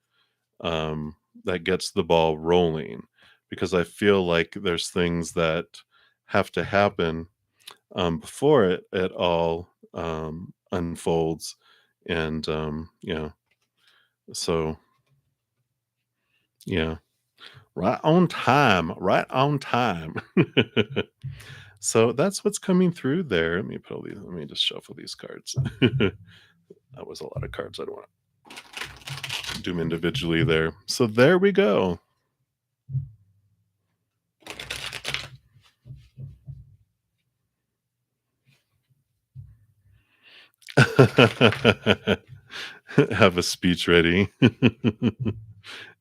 that gets the ball rolling, because I feel like there's things that have to happen, before it all, unfolds, and, so, yeah. Right on time, right on time. So that's what's coming through there. Let me just shuffle these cards. That was a lot of cards. I don't wanna do them individually there. So there we go. Have a speech ready.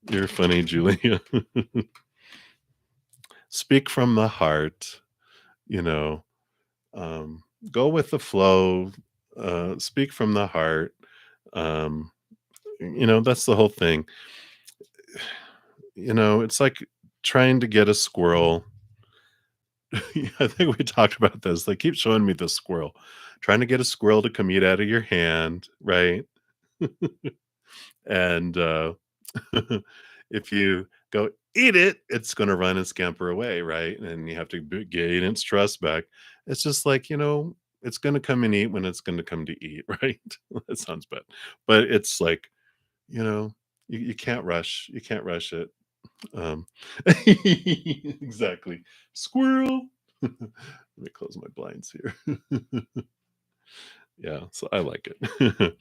You're funny, Julia. Speak from the heart, you know, go with the flow, speak from the heart. Um, that's the whole thing. It's like trying to get a squirrel. I think we talked about this. They keep showing me the squirrel, trying to get a squirrel to come eat out of your hand, right? And if you go eat it, it's going to run and scamper away, right? And you have to gain its trust back. It's just like, it's going to come and eat when it's going to come to eat, right? That sounds bad. But it's like, you know, you can't rush. You can't rush it. Um, exactly. Squirrel. Let me close my blinds here. Yeah, so I like it.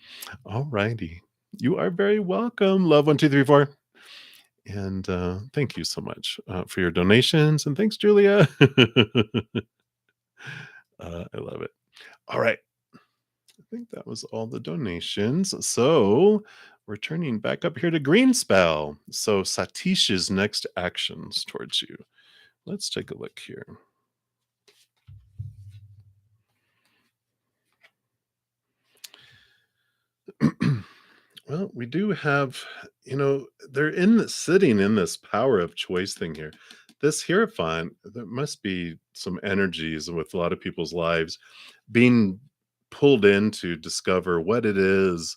All righty. You are very welcome. Love 1, 2, 3, 4. And thank you so much for your donations. And thanks, Julia. I love it. All right. I think that was all the donations. So we're turning back up here to Green Spell. So Satish's next actions towards you. Let's take a look here. Well, we do have, they're sitting in this power of choice thing here. This Hierophant, there must be some energies with a lot of people's lives being pulled in to discover what it is.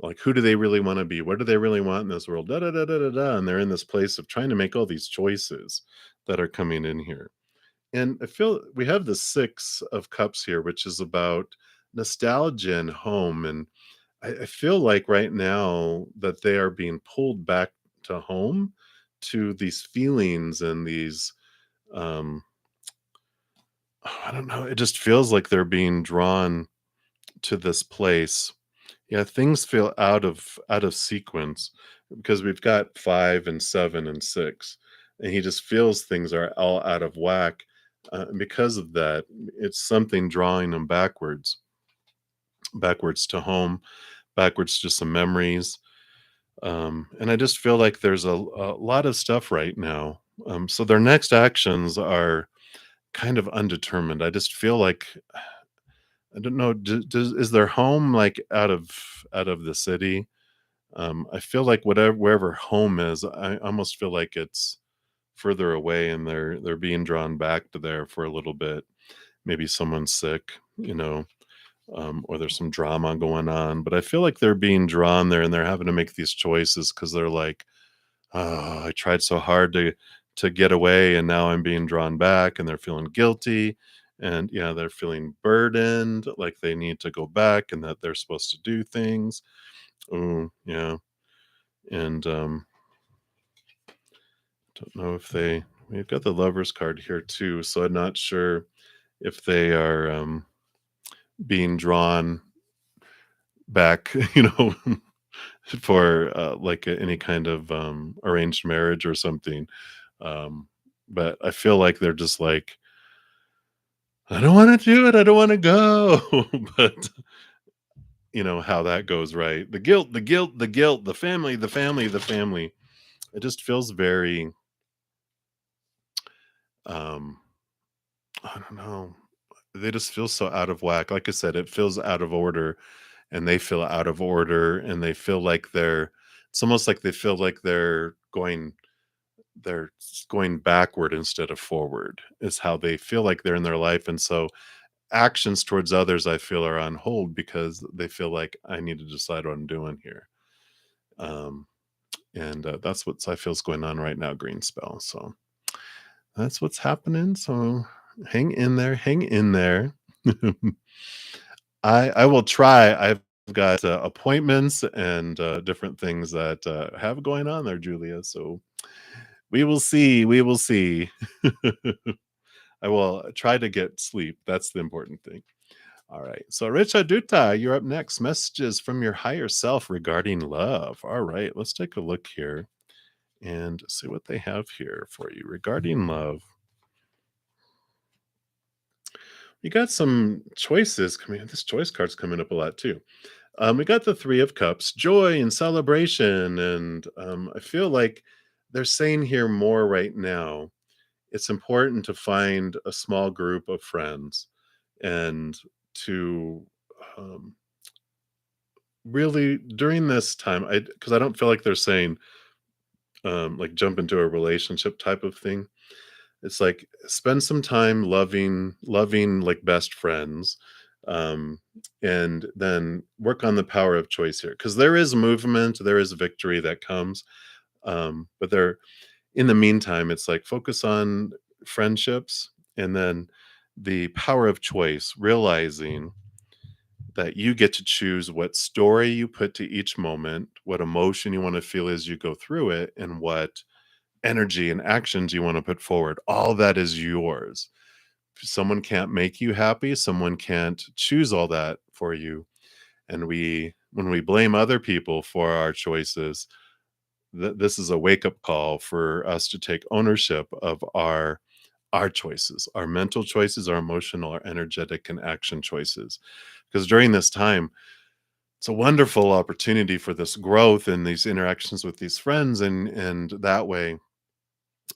Like, who do they really want to be? What do they really want in this world? Da da da da da da. And they're in this place of trying to make all these choices that are coming in here. And I feel we have the 6 of Cups here, which is about nostalgia and home. And I feel like right now that they are being pulled back to home, to these feelings and these, um, I don't know. It just feels like they're being drawn to this place. Yeah, things feel out of sequence because we've got 5 and 7 and 6, and he just feels things are all out of whack. And because of that, it's something drawing him backwards to home, backwards to some memories. And I just feel like there's a lot of stuff right now. So their next actions are kind of undetermined. I just feel like I don't know. Is their home like out of the city? I feel like wherever home is, I almost feel like it's further away, and they're being drawn back to there for a little bit. Maybe someone's sick, or there's some drama going on. But I feel like they're being drawn there, and they're having to make these choices because they're like, "Oh, I tried so hard to get away, and now I'm being drawn back," and they're feeling guilty. And yeah, they're feeling burdened, like they need to go back and that they're supposed to do things. Oh, yeah. And don't know if we've got the lovers card here too, so I'm not sure if they are being drawn back, for like any kind of arranged marriage or something. Um, but I feel like they're just like, I don't want to do it. I don't want to go. But how that goes, right? The guilt, the guilt, the guilt, the family, the family, the family. It just feels very, um, I don't know. They just feel so out of whack. Like I said, it feels out of order and they feel out of order and they feel like it's almost like they feel like they're going backward instead of forward is how they feel like they're in their life. And so actions towards others I feel are on hold because they feel like I need to decide what I'm doing here. Um, and that's what I feel is going on right now, Green Spell. So that's what's happening. So hang in there, hang in there. I will try. I've got appointments and different things that have going on there, Julia. So we will see. We will see. I will try to get sleep. That's the important thing. All right. So, Richa Dutta, you're up next. Messages from your higher self regarding love. All right. Let's take a look here and see what they have here for you regarding love. You got some choices coming. This choice card's coming up a lot too. We got the Three of Cups, joy and celebration. And I feel like they're saying here more right now. It's important to find a small group of friends and to um, really during this time, because I don't feel like they're saying like jump into a relationship type of thing. It's like spend some time loving like best friends, um, and then work on the power of choice here because there is movement, there is victory that comes, but there in the meantime, it's like focus on friendships and then the power of choice, realizing that you get to choose what story you put to each moment, what emotion you want to feel as you go through it, and what energy and actions you want to put forward. All that is yours. Someone can't make you happy, someone can't choose all that for you. And when we blame other people for our choices, this is a wake up call for us to take ownership of our choices, our mental choices, our emotional, our energetic and action choices. Because during this time, it's a wonderful opportunity for this growth and these interactions with these friends, and that way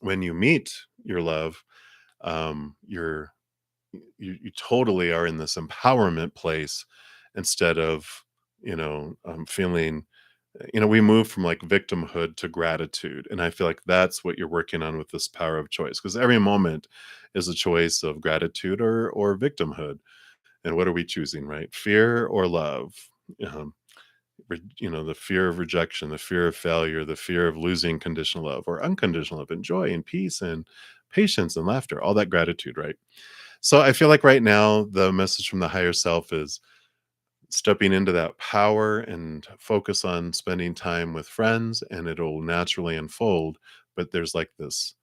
when you meet your love, you're you totally are in this empowerment place instead of feeling, we move from like victimhood to gratitude, and I feel like that's what you're working on with this power of choice because every moment is a choice of gratitude or victimhood. And what are we choosing, right? Fear or love? um, the fear of rejection, the fear of failure, the fear of losing conditional love or unconditional love, and joy and peace and patience and laughter, all that gratitude, right? So I feel like right now the message from the higher self is stepping into that power and focus on spending time with friends and it'll naturally unfold. But there's like this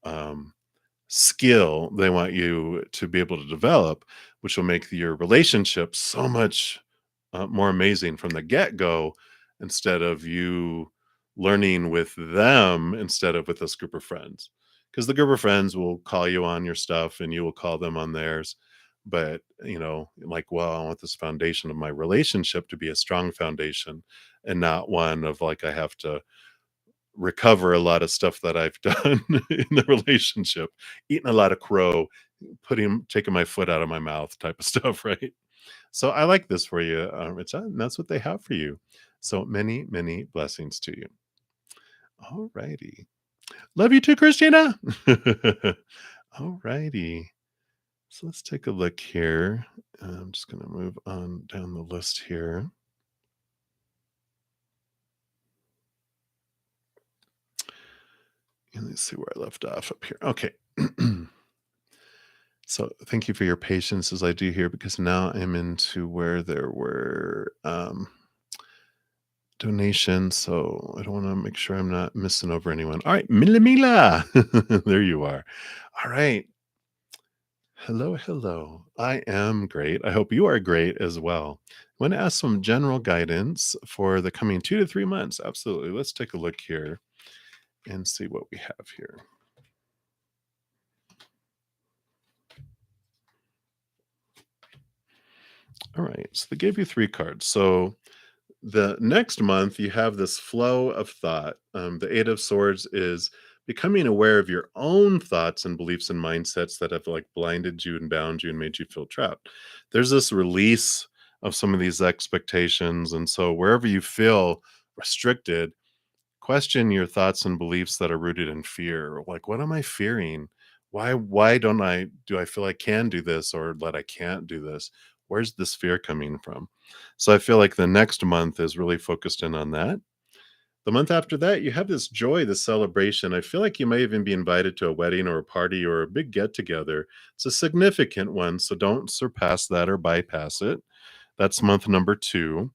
um, skill they want you to be able to develop, which will make your relationship so much more amazing from the get go instead of you learning with them instead of with this group of friends. Because the group of friends will call you on your stuff and you will call them on theirs. But, like, well, I want this foundation of my relationship to be a strong foundation and not one of like I have to recover a lot of stuff that I've done in the relationship, eating a lot of crow, taking my foot out of my mouth type of stuff, right? So I like this for you, Richa, and that's what they have for you. So many, many blessings to you. All righty. Love you too, Christina. All righty. So let's take a look here. I'm just going to move on down the list here. And let's see where I left off up here. Okay. So thank you for your patience as I do here because now I'm into where there were donations. So I don't want to make sure I'm not missing over anyone. All right, Mila Mila. There you are. All right. Hello, hello. I am great. I hope you are great as well. I want to ask some general guidance for the coming 2 to 3 months. Absolutely. Let's take a look here and see what we have here. All right. So they gave you 3 cards. So the next month, you have this flow of thought. The Eight of Swords is becoming aware of your own thoughts and beliefs and mindsets that have like blinded you and bound you and made you feel trapped. There's this release of some of these expectations. And so wherever you feel restricted, question your thoughts and beliefs that are rooted in fear. Like, what am I fearing? Why don't I do I feel I can do this or that I can't do this? Where's this fear coming from? So I feel like the next month is really focused in on that. The month after that, you have this joy, this celebration. I feel like you may even be invited to a wedding or a party or a big get together. It's a significant one, so don't surpass that or bypass it. That's month number 2.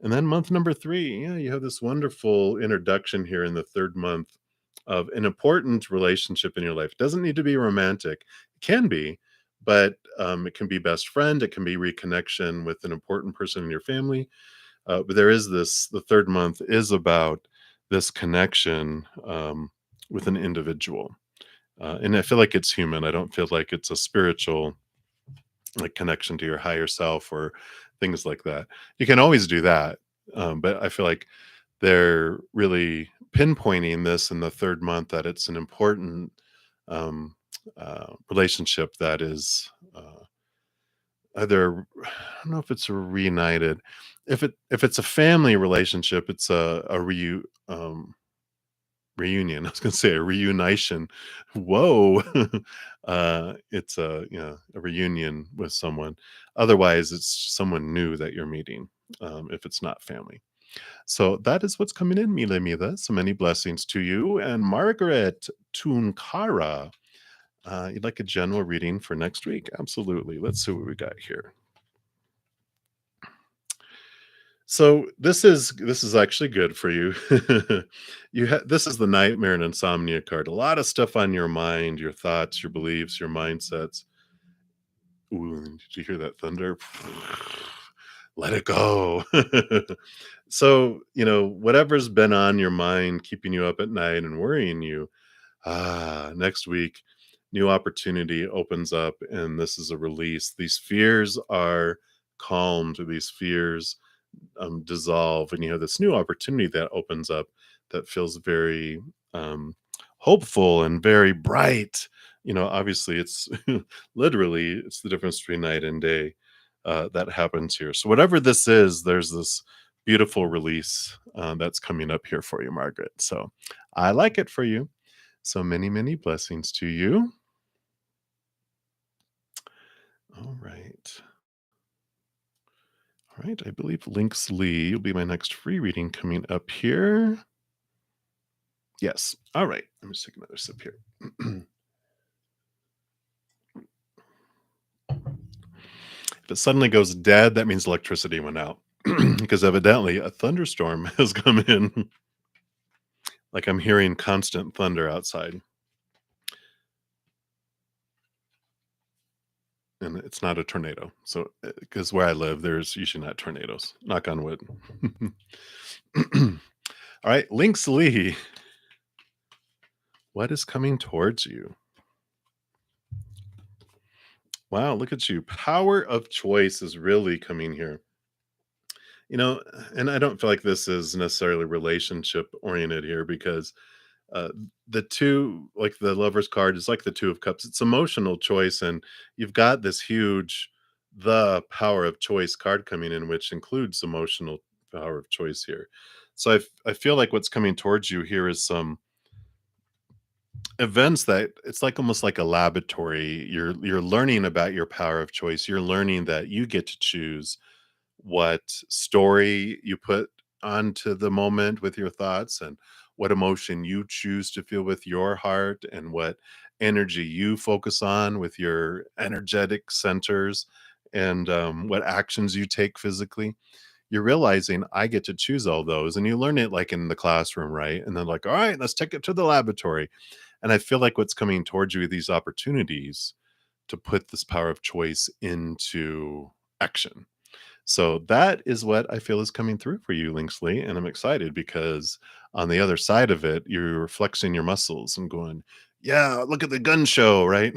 And then month number 3, yeah, you have this wonderful introduction here in the 3rd month of an important relationship in your life. It doesn't need to be romantic. It can be, but it can be best friend. It can be reconnection with an important person in your family. But there is this, the 3rd month is about this connection with an individual. And I feel like it's human. I don't feel like it's a spiritual like connection to your higher self or things like that. You can always do that. But I feel like they're really pinpointing this in the 3rd month that it's an important relationship that is either I don't know if it's reunited. If it's a family relationship, it's reunion. I was gonna say a reunition. Whoa. It's a, a reunion with someone. Otherwise, it's someone new that you're meeting, if it's not family. So that is what's coming in, Mila Mila. So many blessings to you. And Margaret Tunkara, you'd like a general reading for next week? Absolutely. Let's see what we got here. So this is actually good for you. This is the nightmare and insomnia card. A lot of stuff on your mind, your thoughts, your beliefs, your mindsets. Ooh, did you hear that thunder? Let it go. So, whatever's been on your mind, keeping you up at night and worrying you, next week, new opportunity opens up, and this is a release. These fears are calmed, these fears dissolve, and you have this new opportunity that opens up that feels very hopeful and very bright. Obviously, it's literally it's the difference between night and day that happens here. So whatever this is, there's this beautiful release that's coming up here for you, Margaret. So I like it for you. So many, many blessings to you. All right. All right. I believe Lynx Lee will be my next free reading coming up here. Yes. All right. Let me just take another sip here. If it suddenly goes dead, that means electricity went out because evidently a thunderstorm has come in. Like I'm hearing constant thunder outside. And it's not a tornado. So, because where I live, there's usually not tornadoes. Knock on wood. All right, Lynx Lee, what is coming towards you? Wow, look at you. Power of choice is really coming here. You know, and I don't feel like this is necessarily relationship oriented here because uh, the two, like the Lover's card, is like the Two of Cups. It's emotional choice, and you've got this huge, the Power of Choice card coming in, which includes emotional power of choice here. So I feel like what's coming towards you here is some events that it's like almost like a laboratory. You're learning about your power of choice. You're learning that you get to choose what story you put onto the moment with your thoughts and what emotion you choose to feel with your heart and what energy you focus on with your energetic centers and what actions you take physically. You're realizing I get to choose all those, and you learn it like in the classroom, right? And then like, all right, let's take it to the laboratory. And I feel like what's coming towards you are these opportunities to put this power of choice into action. So that is what I feel is coming through for you, Linksley. And I'm excited because on the other side of it, you're flexing your muscles and going, yeah, look at the gun show, right?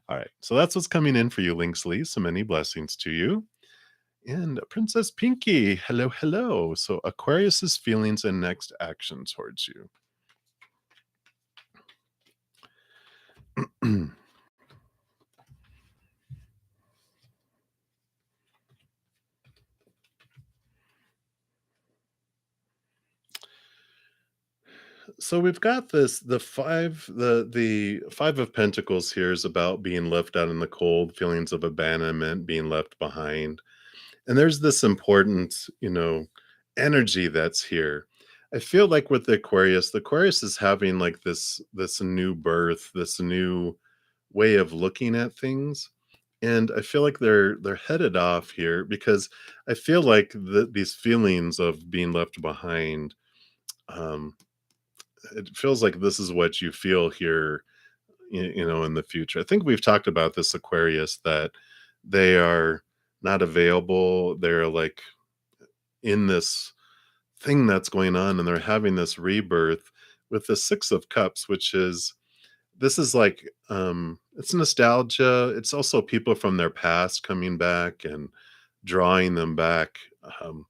All right. So that's what's coming in for you, Linksley. So many blessings to you. And Princess Pinky, hello, hello. So Aquarius's feelings and next action towards you. So we've got this the 5 of Pentacles here is about being left out in the cold, feelings of abandonment, being left behind. And there's this important, energy that's here. I feel like with the Aquarius is having like this new birth, this new way of looking at things. And I feel like they're headed off here because I feel like these feelings of being left behind, um, it feels like this is what you feel here, in the future. I think we've talked about this Aquarius that they are not available. They're like in this thing that's going on and they're having this rebirth with the 6 of Cups, which is this is like it's nostalgia. It's also people from their past coming back and drawing them back. Um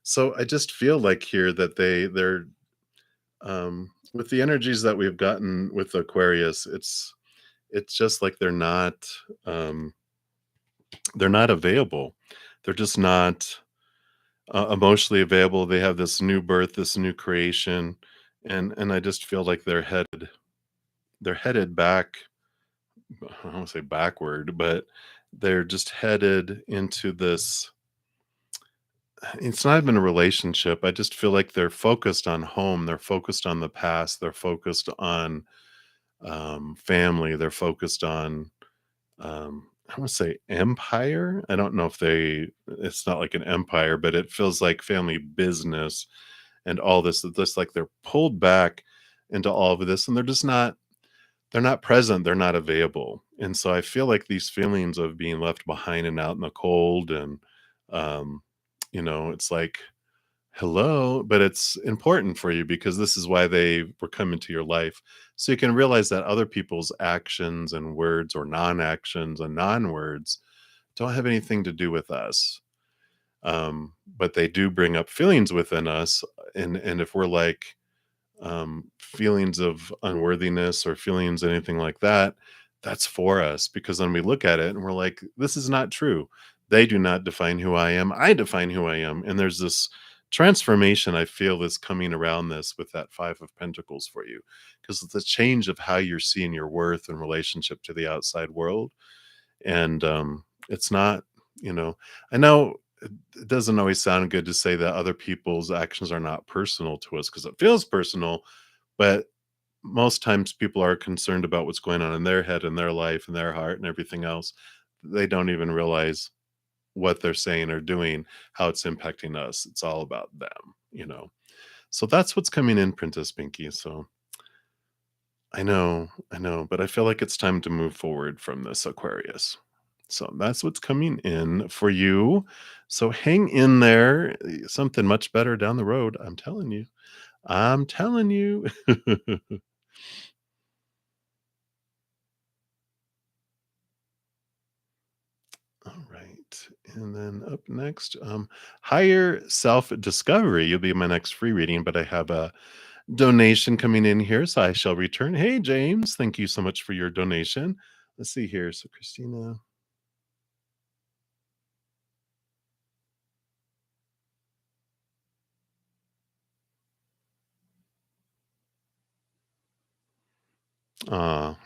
so I just feel like here that they're with the energies that we've gotten with Aquarius, it's just like um they're not available. They're just not emotionally available. They have this new birth, this new creation, and I just feel like they're headed back. I don't want to say backward, but they're just headed into this. It's not even a relationship. I just feel like they're focused on home. They're focused on the past. They're focused on family. They're focused on I want to say empire. I don't know if it's not like an empire, but it feels like family business and all this like they're pulled back into all of this and they're not present, they're not available. And so I feel like these feelings of being left behind and out in the cold and um it's like hello, but it's important for you because this is why they were coming to your life. So you can realize that other people's actions and words or non-actions and non-words don't have anything to do with us. But they do bring up feelings within us. And if we're like feelings of unworthiness or feelings anything like that, that's for us because then we look at it and we're like, this is not true. They do not define who I am. I define who I am. And there's this transformation I feel is coming around this with that 5 of Pentacles for you because it's the change of how you're seeing your worth in relationship to the outside world. And it's not, you know, I know it doesn't always sound good to say that other people's actions are not personal to us because it feels personal, but most times people are concerned about what's going on in their head and their life and their heart and everything else. They don't even realize what they're saying or doing, how it's impacting us. It's all about them. So that's what's coming in, Princess Pinky. So I know, but I feel like it's time to move forward from this Aquarius. So that's what's coming in for you. So hang in there. Something much better down the road. I'm telling you. I'm telling you. All right. And then up next, higher self discovery. You'll be my next free reading, but I have a donation coming in here. So I shall return. Hey, James. Thank you so much for your donation. Let's see here. So, Christina.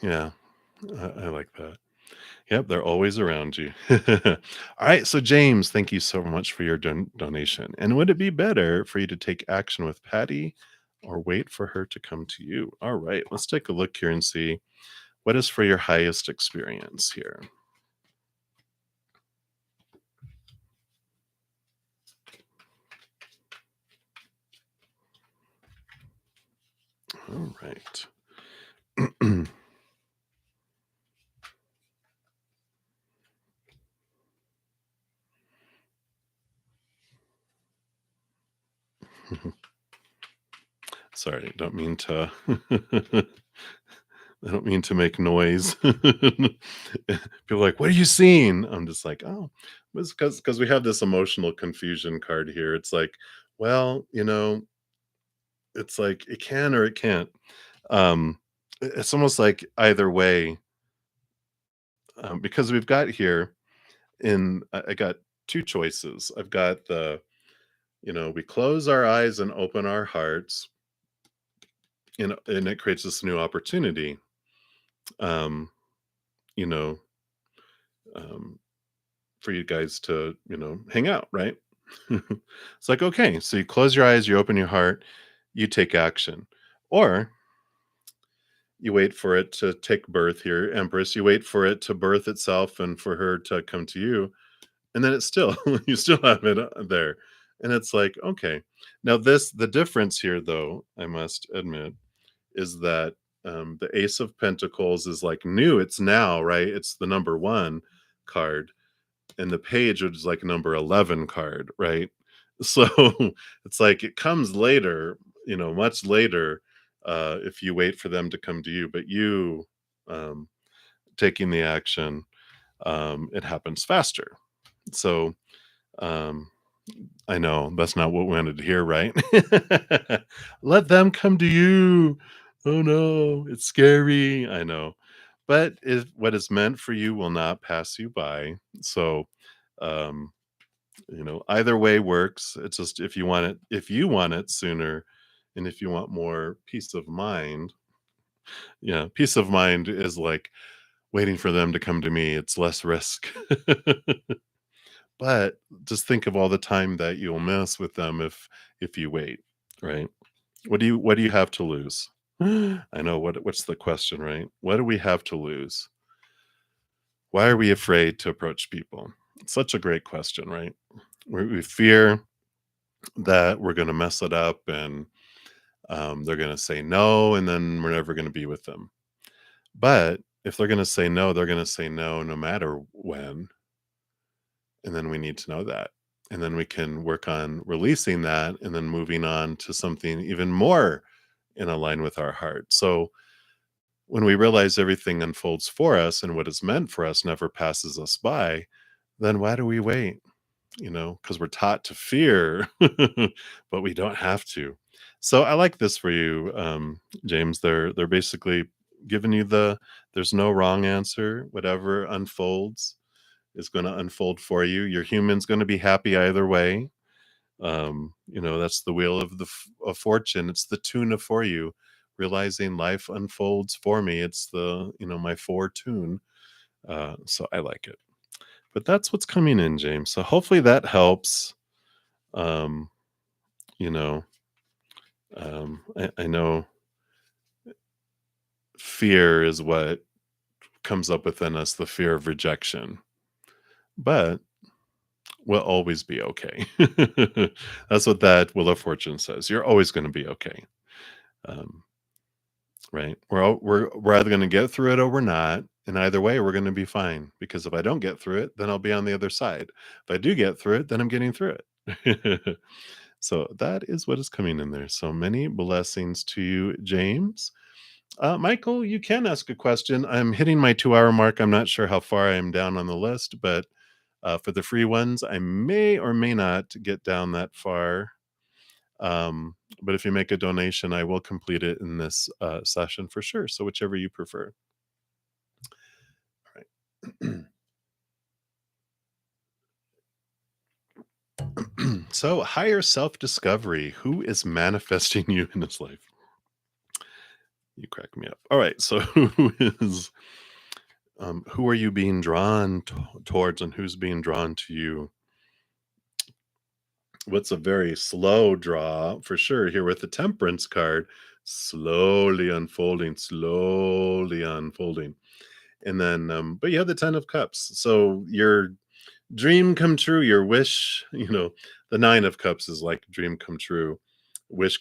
Yeah. I like that. Yep, they're always around you. All right, so James, thank you so much for your donation. And would it be better for you to take action with Patty or wait for her to come to you? All right, let's take a look here and see what is for your highest experience here. All right. Sorry, don't mean to I don't mean to make noise. People are like, "What are you seeing?" I'm just like, "Oh, it's because we have this emotional confusion card here." It's like, well, it's like it can or it can't. It's almost like either way, because we've got here I got two choices. I've got we close our eyes and open our hearts, and it creates this new opportunity. Um, you know, um, for you guys to, hang out, right? It's like, okay, so you close your eyes, you open your heart, you take action. Or you wait for it to take birth here, Empress. You wait for it to birth itself and for her to come to you. And then it's still, you still have it there. And it's like, okay. Now, the difference here, though, I must admit, is that the Ace of Pentacles is like new. It's now, right? It's the number one card, and the page is like number 11 card, right? So it's like it comes later, much later, if you wait for them to come to you, but you um, taking the action, it happens faster. So um, I know that's not what we wanted to hear, right? Let them come to you. Oh no, it's scary. I know. But what is meant for you will not pass you by. So, um, either way works. It's just if you want it sooner, and if you want more peace of mind, yeah, peace of mind is like waiting for them to come to me. It's less risk. But just think of all the time that you'll miss with them if you wait, right? What do you have to lose? I know what's the question, right? What do we have to lose? Why are we afraid to approach people? It's such a great question, right? We fear that we're going to mess it up, and they're going to say no, and then we're never going to be with them. But if they're going to say no, they're going to say no no matter when. And then we need to know that. And then we can work on releasing that and then moving on to something even more in line with our heart. So when we realize everything unfolds for us and what is meant for us never passes us by, then why do we wait? Because we're taught to fear, but we don't have to. So I like this for you, James. They're basically giving you there's no wrong answer. Whatever unfolds is going to unfold for you. Your human's going to be happy either way. That's the wheel of fortune. It's the tuna for you. Realizing life unfolds for me. It's my fortune. So I like it. But that's what's coming in, James. So hopefully that helps. Um, you know, I know fear is what comes up within us, the fear of rejection. But we'll always be okay. That's what that Wheel of Fortune says. You're always going to be okay. Um, right? We're either going to get through it or we're not. And either way, we're going to be fine. Because if I don't get through it, then I'll be on the other side. If I do get through it, then I'm getting through it. So that is what is coming in there. So many blessings to you, James. Michael, you can ask a question. I'm hitting my 2 hour mark. I'm not sure how far I am down on the list, but for the free ones, I may or may not get down that far. But if you make a donation, I will complete it in this session for sure. So whichever you prefer. All right. So higher self-discovery. Who is manifesting you in this life? You crack me up. All right. So who are you being drawn towards, and who's being drawn to you? What's a very slow draw for sure here with the Temperance card, slowly unfolding. And then, but you have the 10 of Cups. So your dream come true, your wish, the 9 of Cups is like dream come true, wish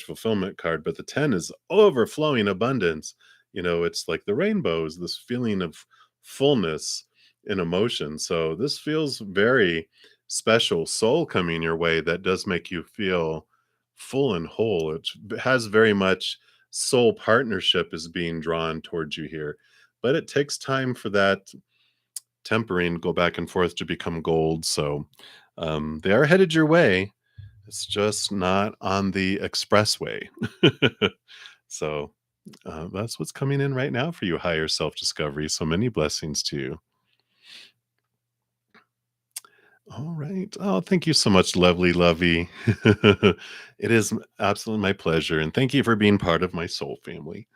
fulfillment card. But the 10 is overflowing abundance. It's like the rainbows, this feeling of fullness in emotion. So this feels very special soul coming your way that does make you feel full and whole. It has very much soul partnership is being drawn towards you here. But it takes time for that tempering go back and forth to become gold. So they are headed your way. It's just not on the expressway. So that's what's coming in right now for you, higher self discovery. So many blessings to you. All right. Oh, thank you so much, lovely Lovey. It is absolutely my pleasure. And thank you for being part of my soul family.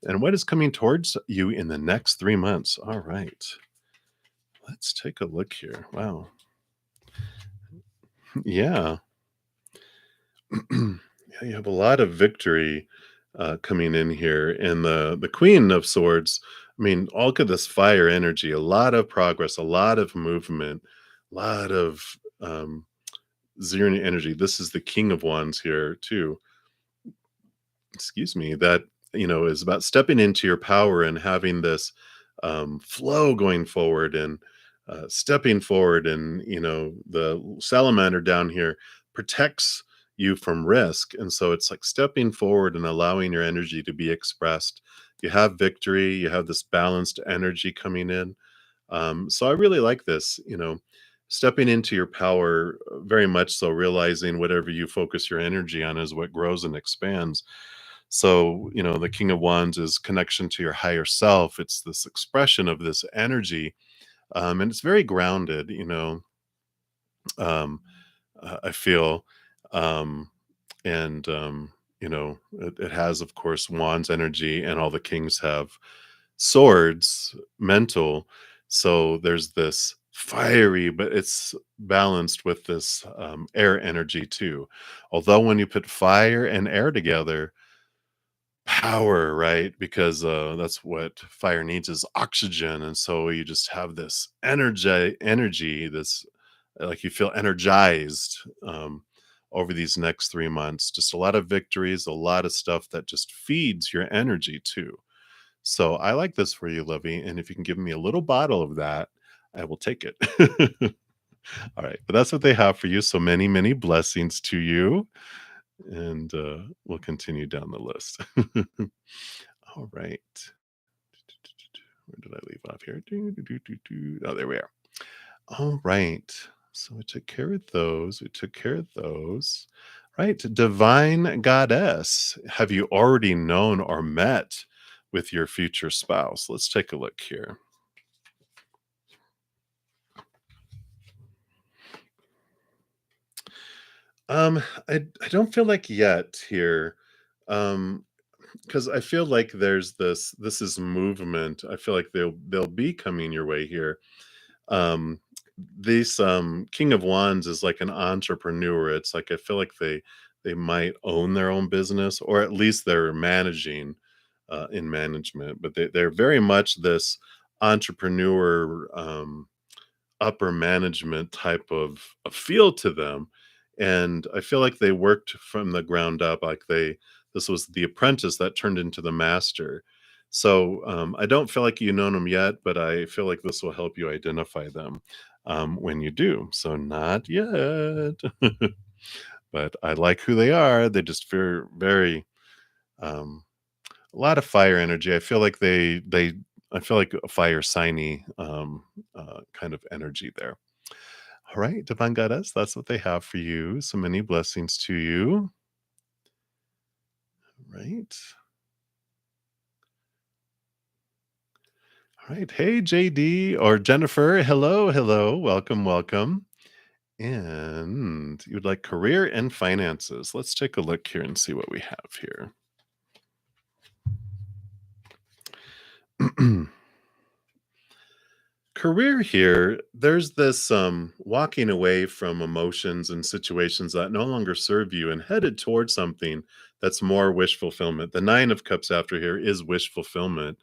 And what is coming towards you in the next 3 months? All right. Let's take a look here. Wow. Yeah. Yeah, you have a lot of victory coming in here. And the Queen of Swords, I mean, all of this fire energy, a lot of progress, a lot of movement, a lot of zeroing energy. This is the King of Wands here, too. Excuse me, that is about stepping into your power and having this flow going forward and stepping forward. And the salamander down here protects you from risk, and so it's like stepping forward and allowing your energy to be expressed. You have victory, you have this balanced energy coming in. So I really like this, stepping into your power, very much so, realizing whatever you focus your energy on is what grows and expands. So, the King of Wands is connection to your higher self. It's this expression of this energy. And it's very grounded, um, I feel. Um, and, it has, of course, Wands energy, and all the kings have swords, mental. So there's this fiery, but it's balanced with this air energy too. Although when you put fire and air together, power, right? Because that's what fire needs is oxygen. And so you just have this energy, this like you feel energized over these next 3 months. Just a lot of victories, a lot of stuff that just feeds your energy too. So I like this for you, Lovey. And if you can give me a little bottle of that, I will take it. All right. But that's what they have for you. So many, many blessings to you. And we'll continue down the list. All right. Where did I leave off here? Oh, there we are. All right. So we took care of those. We took care of those. Right. Divine Goddess. Have you already known or met with your future spouse? Let's take a look here. I don't feel like yet here. Because I feel like there's this is movement. I feel like they'll be coming your way here. Um, this King of Wands is like an entrepreneur. It's like I feel like they might own their own business, or at least they're managing in management, but they're very much this entrepreneur, upper management type of a feel to them. And I feel like they worked from the ground up, like this was the apprentice that turned into the master. So I don't feel like you know them yet, but I feel like this will help you identify them when you do. So not yet, but I like who they are. They just feel very um, a lot of fire energy. I feel like I feel like a fire signy kind of energy there. All right, Divine Goddess, that's what they have for you. So many blessings to you. Right. All right. Hey, JD or Jennifer. Hello, hello. Welcome, welcome. And you'd like career and finances. Let's take a look here and see what we have here. Career here, there's this walking away from emotions and situations that no longer serve you and headed towards something that's more wish fulfillment. The 9 of Cups after here is wish fulfillment.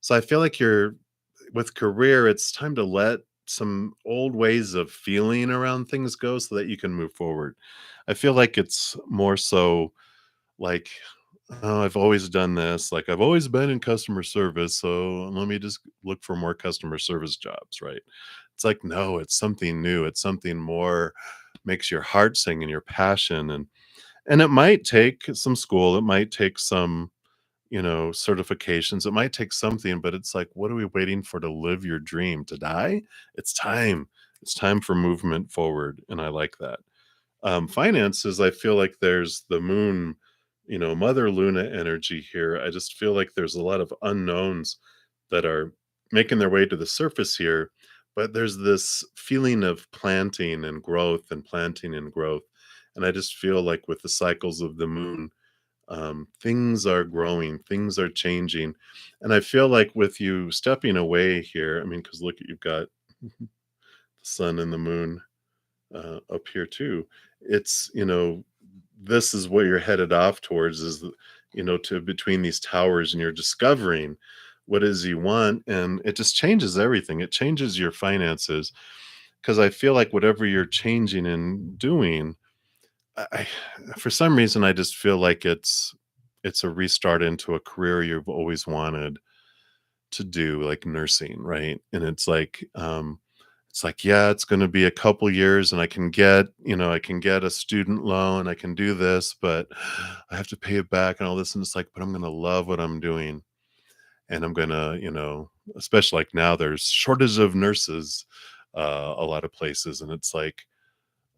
So I feel like you're with career, it's time to let some old ways of feeling around things go so that you can move forward. I feel like it's more so like, oh, I've always done this. Like I've always been in customer service, so let me just look for more customer service jobs, right? It's like, no, it's something new. It's something more makes your heart sing and your passion. And it might take some school. It might take some certifications. It might take something, but it's like, what are we waiting for to live your dream? To die? It's time. It's time for movement forward. And I like that. Finances, I feel like there's the moon, Mother Luna energy here. I just feel like there's a lot of unknowns that are making their way to the surface here. But there's this feeling of planting and growth and planting and growth. And I just feel like with the cycles of the moon, things are growing, things are changing. And I feel like with you stepping away here, I mean, because look, you've got the sun and the moon up here too. It's, this is what you're headed off towards is, to between these towers, and you're discovering what it is you want. And it just changes everything. It changes your finances. Cause I feel like whatever you're changing and doing, I for some reason, I just feel like it's a restart into a career you've always wanted to do, like nursing, right? And it's like, yeah, it's gonna be a couple years and I can get a student loan, I can do this, but I have to pay it back and all this. And it's like, but I'm gonna love what I'm doing. And I'm gonna, especially like now there's shortage of nurses a lot of places. And it's like,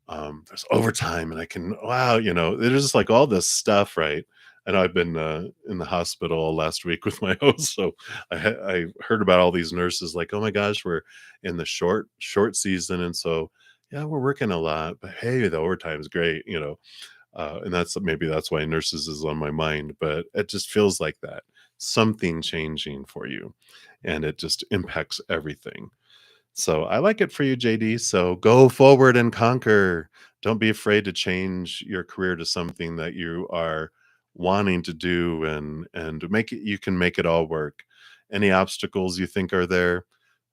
there's overtime and I can wow, there's just like all this stuff, right? And I've been in the hospital last week with my host, so I heard about all these nurses like, oh my gosh, we're in the short season, and so yeah, we're working a lot, but hey, the overtime is great, and maybe that's why nurses is on my mind, but it just feels like that something changing for you, and it just impacts everything. So I like it for you, JD. So go forward and conquer. Don't be afraid to change your career to something that you are wanting to do, and make it you can make it all work. Any obstacles you think are there,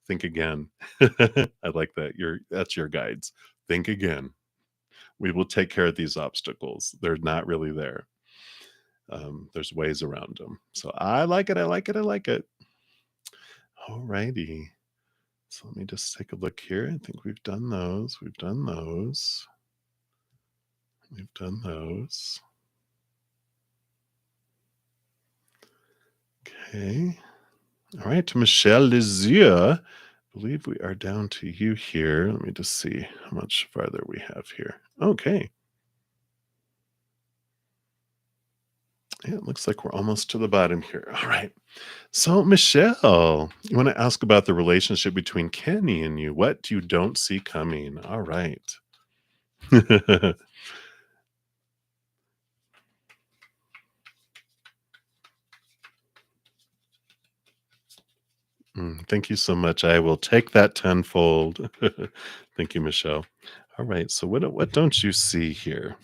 think again. I like that. That's your guides. Think again. We will take care of these obstacles. They're not really there. There's ways around them. So I like it. I like it. I like it. All righty. So let me just take a look here. I think we've done those. We've done those. We've done those. Okay. All right. To Michelle Lizier. I believe we are down to you here. Let me just see how much farther we have here. Okay. Yeah, it looks like we're almost to the bottom here. All right. So, Michelle, you want to ask about the relationship between Kenny and you, what you don't see coming. All right. Thank you so much. I will take that tenfold. Thank you, Michelle. All right. So what don't you see here?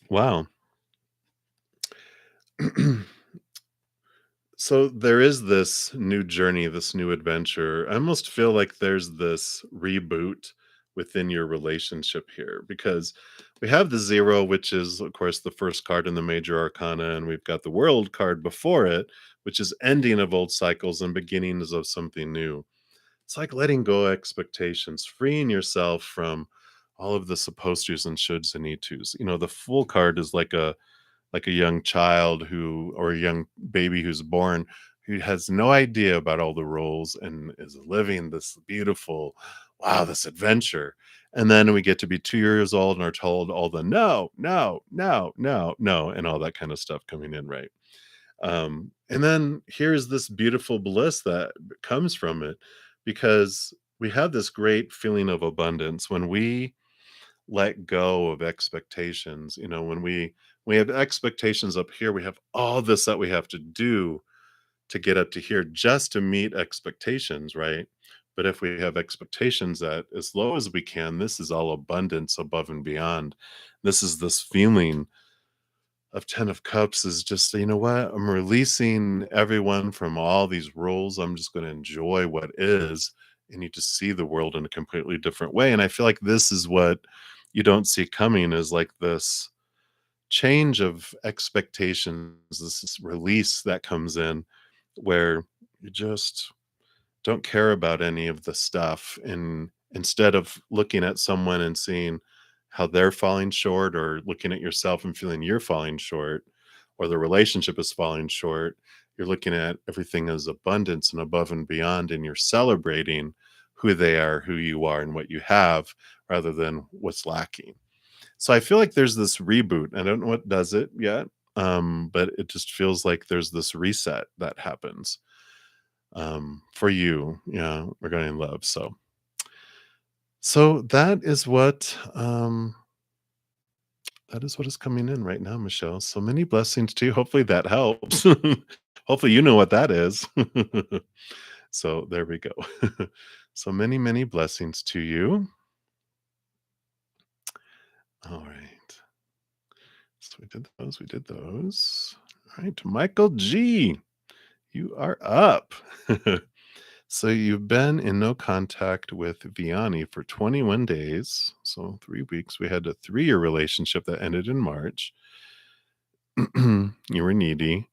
Wow. So there is this new journey, this new adventure. I almost feel like there's this reboot within your relationship here because we have the zero, which is, of course, the first card in the major arcana, and we've got the world card before it, which is ending of old cycles and beginnings of something new. It's like letting go of expectations, freeing yourself from all of the supposed tos and shoulds and need tos. The full card is like a young child who or a young baby who's born who has no idea about all the rules and is living this beautiful wow, this adventure. And then we get to be 2 years old and are told all the no, no, no, no, no, and all that kind of stuff coming in, right? And then here's this beautiful bliss that comes from it because we have this great feeling of abundance when we let go of expectations. When we have expectations up here, we have all this that we have to do to get up to here just to meet expectations, right? But if we have expectations that as low as we can, this is all abundance above and beyond. This is this feeling of 10 of cups is just, you know what? I'm releasing everyone from all these rules. I'm just going to enjoy what is. And you just see the world in a completely different way. And I feel like this is what you don't see coming is like this change of expectations, this release that comes in where you just don't care about any of the stuff. And instead of looking at someone and seeing how they're falling short or looking at yourself and feeling you're falling short, or the relationship is falling short, you're looking at everything as abundance and above and beyond, and you're celebrating who they are, who you are, and what you have rather than what's lacking. So I feel like there's this reboot. I don't know what does it yet, but it just feels like there's this reset that happens for you, yeah, regarding love. So that is what is coming in right now, Michelle. So many blessings to you. Hopefully that helps. Hopefully you know what that is. So there we go. So many, many blessings to you. All right. So we did those. We did those. All right. Michael G, you are up. So you've been in no contact with Vianney for 21 days. So 3 weeks. We had a 3-year relationship that ended in March. You were needy.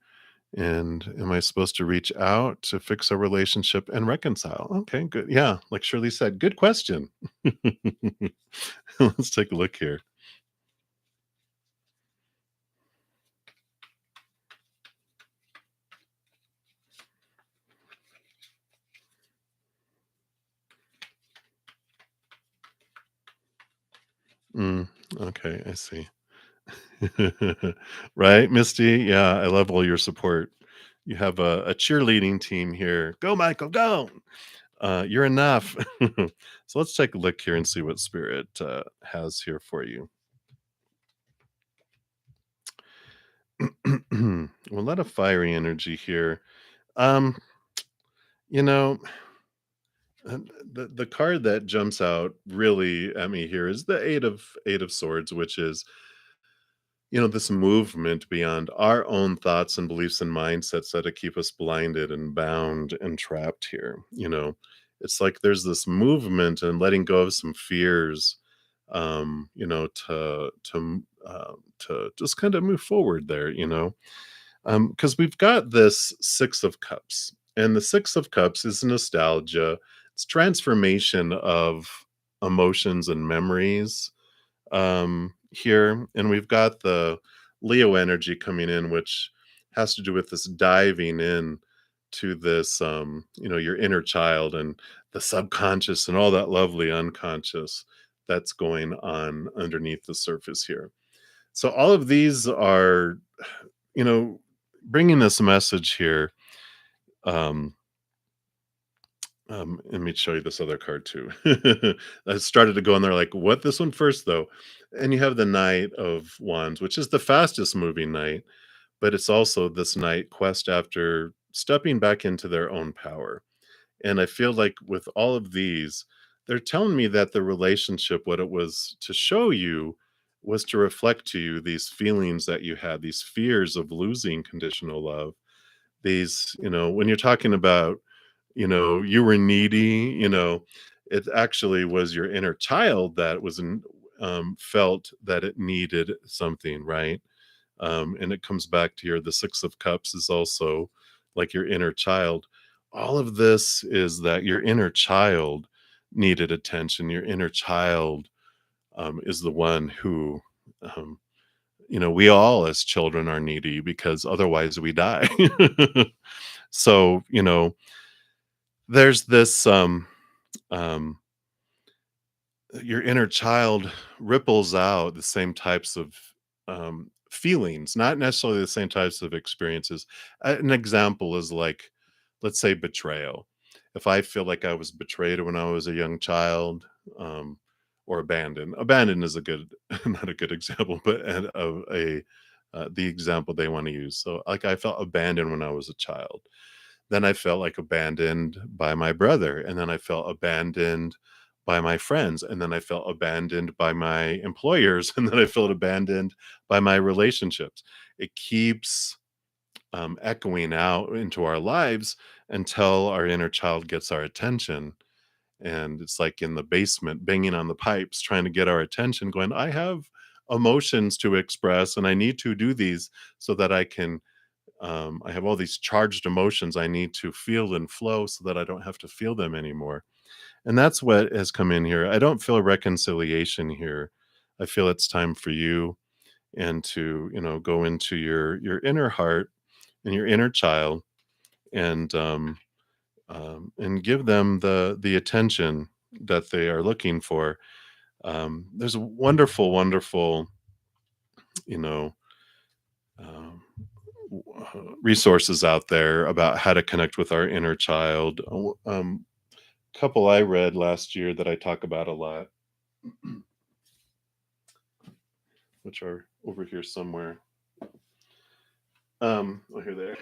And am I supposed to reach out to fix our relationship and reconcile? Okay, good. Yeah, like Shirley said, good question. Let's take a look here. Mm, okay, I see. Right, Misty? Yeah, I love all your support. You have a cheerleading team here. Go, Michael, go. You're enough. So let's take a look here and see what Spirit has here for you. Well, a lot of fiery energy here. Um, you know, the card that jumps out really at me here is the eight of swords, which is, this movement beyond our own thoughts and beliefs and mindsets that keep us blinded and bound and trapped here. It's like there's this movement and letting go of some fears, to just kind of move forward there. Because we've got this Six of Cups, and the Six of Cups is nostalgia. It's transformation of emotions and memories here. And we've got the Leo energy coming in, which has to do with this diving in to this, your inner child and the subconscious and all that lovely unconscious that's going on underneath the surface here. So all of these are, you know, bringing this message here. Um, Let me show you this other card too. I started to go in there like, what? This one first, though. And you have the Knight of Wands, which is the fastest moving knight, but it's also this knight quest after stepping back into their own power. And I feel like with all of these, they're telling me that the relationship, what it was to show you, was to reflect to you these feelings that you had, these fears of losing conditional love. These, when you're talking about, you were needy, it actually was your inner child that felt that it needed something, right? And it comes back to the Six of Cups is also like your inner child. All of this is that your inner child needed attention. Your inner child is the one who, um, we all as children are needy because otherwise we die. So, there's this um, your inner child ripples out the same types of feelings, not necessarily the same types of experiences. An example is like, let's say, betrayal. If I feel like I was betrayed when I was a young child, um, or abandoned, abandoned is a good, not a good example, but of the example they want to use. So, like, I felt abandoned when I was a child. Then I felt like abandoned by my brother, and then I felt abandoned by my friends, and then I felt abandoned by my employers, and then I felt abandoned by my relationships. It keeps echoing out into our lives until our inner child gets our attention. And it's like in the basement, banging on the pipes, trying to get our attention, going, I have emotions to express, and I need to do these so that I have all these charged emotions I need to feel and flow so that I don't have to feel them anymore. And that's what has come in here. I don't feel a reconciliation here. I feel it's time for you and to, go into your inner heart and your inner child, and and give them the attention that they are looking for. There's wonderful, you know, um, resources out there about how to connect with our inner child. Couple I read last year that I talk about a lot, which are over here somewhere. Oh, here they are.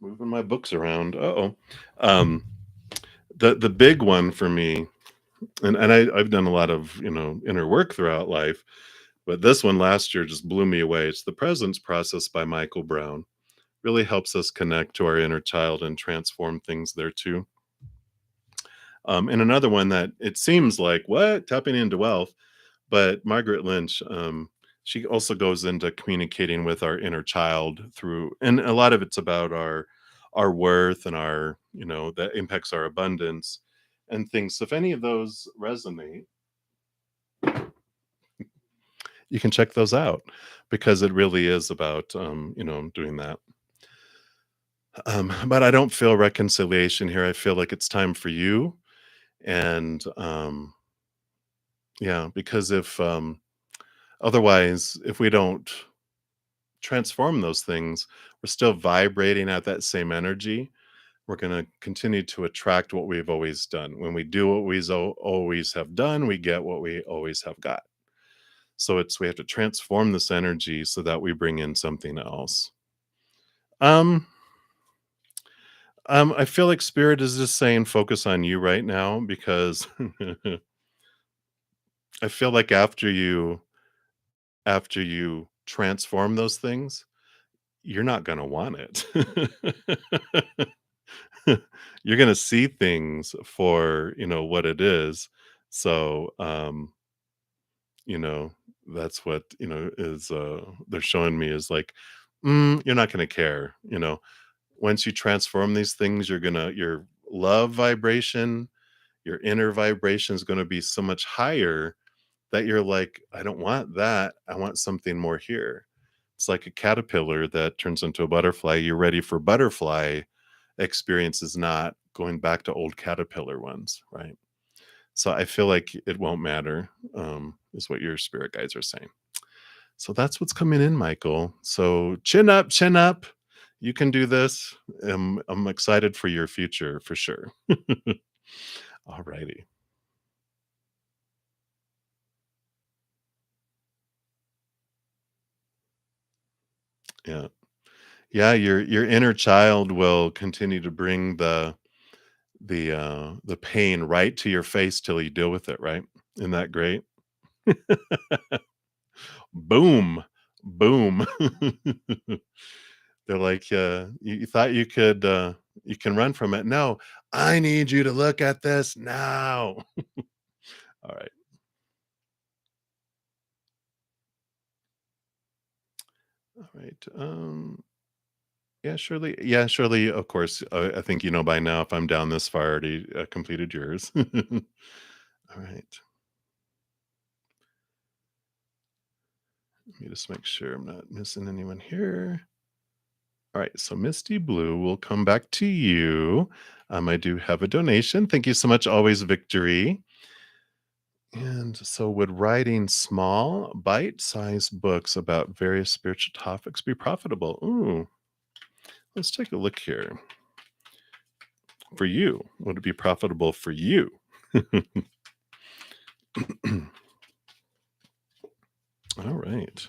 Moving my books around. Uh-oh. Um, the big one for me, and I've done a lot of, inner work throughout life, but this one last year just blew me away. It's The Presence Process by Michael Brown. Really helps us connect to our inner child and transform things there too. And another one that it seems like, what? Tapping into wealth. But Margaret Lynch, she also goes into communicating with our inner child through, and a lot of it's about our worth and our, that impacts our abundance and things. So if any of those resonate, you can check those out, because it really is about, doing that. But I don't feel reconciliation here. I feel like it's time for you. And yeah, because if otherwise, if we don't transform those things, we're still vibrating at that same energy. We're going to continue to attract what we've always done. When we do what we always have done, we get what we always have got. So we have to transform this energy so that we bring in something else. Um, I feel like spirit is just saying focus on you right now, because I feel like after you transform those things, you're not going to want it. You're going to see things for, what it is. So, you know, that's what, is they're showing me is like, you're not going to care, once you transform these things, your love vibration, your inner vibration is going to be so much higher that you're like, I don't want that. I want something more here. It's like a caterpillar that turns into a butterfly. You're ready for butterfly experiences, not going back to old caterpillar ones, right? So I feel like it won't matter, is what your spirit guides are saying. So that's what's coming in, Michael. So chin up, chin up. You can do this. I'm excited for your future for sure. All righty. Yeah. Yeah, your inner child will continue to bring the pain right to your face till you deal with it, right? Isn't that great? Boom. Boom. They're like, you thought you can run from it. No, I need you to look at this now. All right. All right. Yeah, surely. Yeah, surely. Of course. I think by now if I'm down this far, I already completed yours. All right. Let me just make sure I'm not missing anyone here. All right, so Misty Blue will come back to you. I do have a donation. Thank you so much. Always victory. And so, would writing small, bite sized books about various spiritual topics be profitable? Ooh, let's take a look here. For you, would it be profitable for you? All right.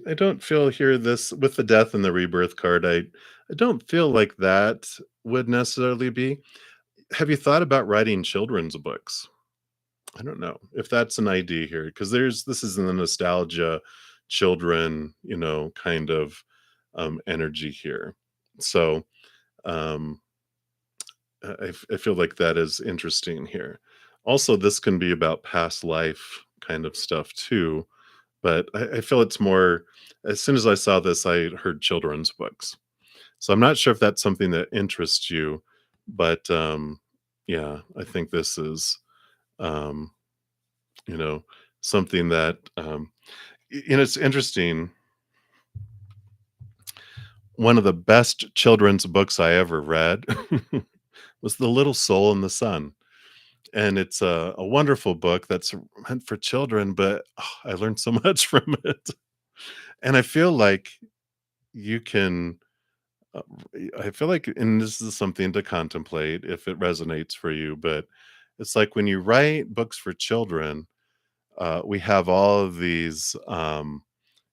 I don't feel here this with the death and the rebirth card. I don't feel like that would necessarily be. Have you thought about writing children's books? I don't know if that's an idea here, because this is in the nostalgia children, kind of energy here. So um, I feel like that is interesting here. Also, this can be about past life kind of stuff too, but I feel it's more. As soon as I saw this, I heard children's books. So I'm not sure if that's something that interests you, but yeah, I think this is. Um, you know, something that it's interesting. One of the best children's books I ever read was The Little Soul in the Sun. And it's a wonderful book that's meant for children, but I learned so much from it. And I feel like you can, uh, I feel like, and this is something to contemplate if it resonates for you, but it's like when you write books for children, we have all of these,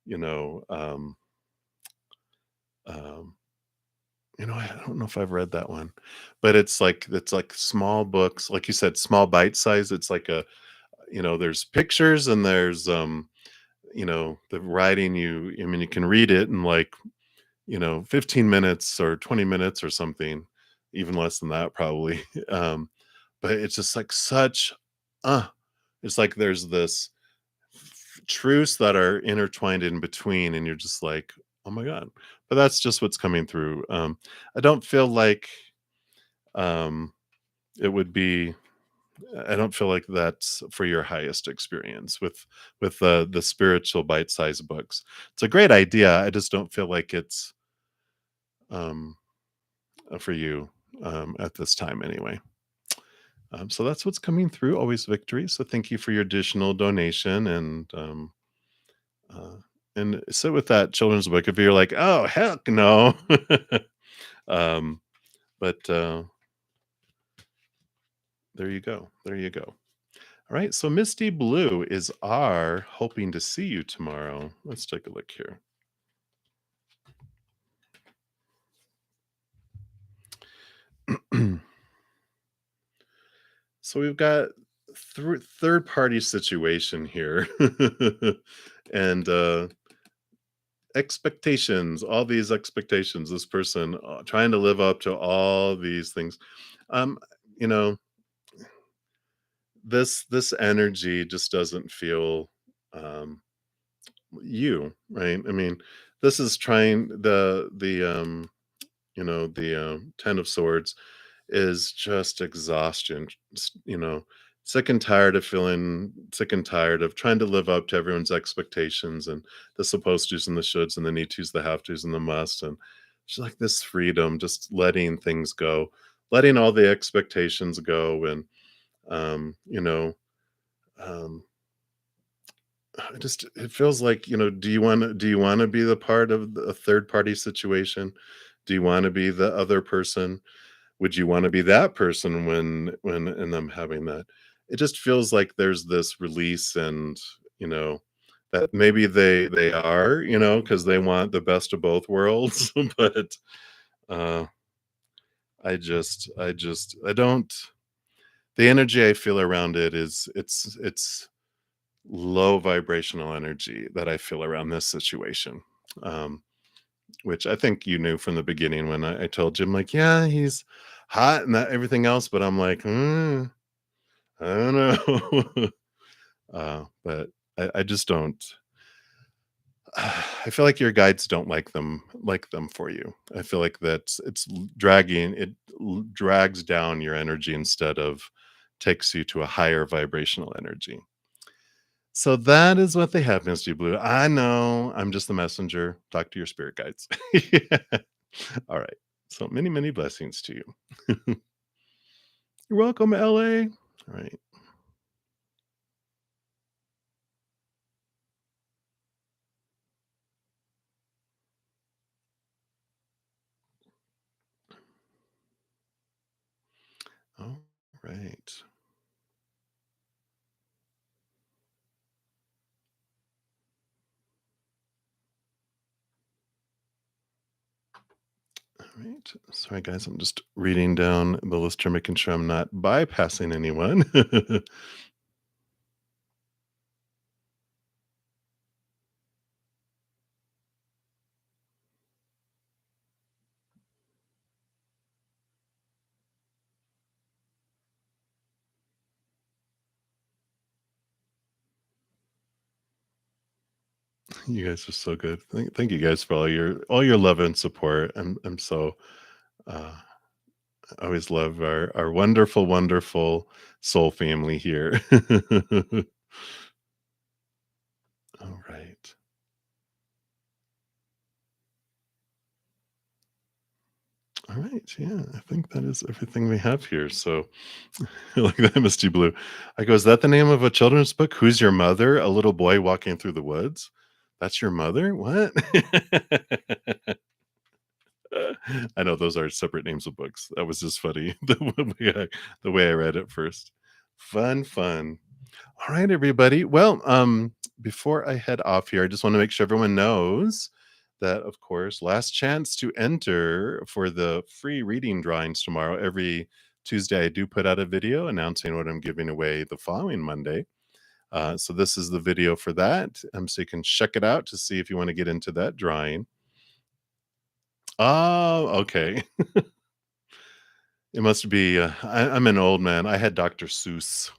you know, um, um, I don't know if I've read that one, but it's like small books, like you said, small bite size. It's like there's pictures and there's the writing. I mean, you can read it in like 15 minutes or 20 minutes or something, even less than that probably. But it's just like such, uh, it's like there's this truths that are intertwined in between, and you're just like, oh my god. But that's just what's coming through. I don't feel like um, it would be. I don't feel like that's for your highest experience with the spiritual bite-sized books. It's a great idea. I just don't feel like it's um, for you at this time anyway. So that's what's coming through. Always victory. So thank you for your additional donation uh, and sit with that children's book. If you're like, oh heck no, um, but there you go. There you go. All right. So Misty Blue is our hoping to see you tomorrow. Let's take a look here. So we've got third party situation here, and expectations. All these expectations. This person trying to live up to all these things. Um, you know, this energy just doesn't feel um, you right. I mean, this is trying the 10 of swords is just exhaustion, sick and tired of feeling sick and tired of trying to live up to everyone's expectations and the supposed to's and the shoulds and the need to's, the have to's and the must. And just like this freedom, just letting things go, letting all the expectations go. And, um, you know, um, it feels like, do you want to be the part of a third party situation? Do you want to be the other person? Would you wanna be that person when and them having that? It just feels like there's this release and, you know, that maybe they are, because they want the best of both worlds, but, uh, I don't the energy I feel around it is it's low vibrational energy that I feel around this situation, um, which I think you knew from the beginning when I told you, I'm like, "Yeah, he's hot and that everything else," but I'm like, I don't know." But I just don't I feel like your guides don't like them for you. I feel like it drags down your energy instead of takes you to a higher vibrational energy. So that is what they have, Misty Blue. I know. I'm just the messenger. Talk to your spirit guides. Yeah. All right. So many, many blessings to you. You're welcome, LA. All right. All right. All right. Sorry, guys. I'm just reading down the list here, making sure I'm not bypassing anyone. You guys are so good. Thank you guys for all your love and support. I'm so uh I always love our wonderful, wonderful soul family here. All right. All right. Yeah, I think that is everything we have here. So, like that, Misty Blue. I go, is that the name of a children's book? Who's your mother? A little boy walking through the woods. That's your mother? What? I know those are separate names of books. That was just funny the way I read it first. Fun, fun. All right, everybody. Well, before I head off here, I just want to make sure everyone knows that, of course, last chance to enter for the free reading drawings tomorrow. Every Tuesday, I do put out a video announcing what I'm giving away the following Monday. So this is the video for that. So you can check it out to see if you want to get into that drawing. Oh, okay. It must be. I'm an old man. I had Dr. Seuss.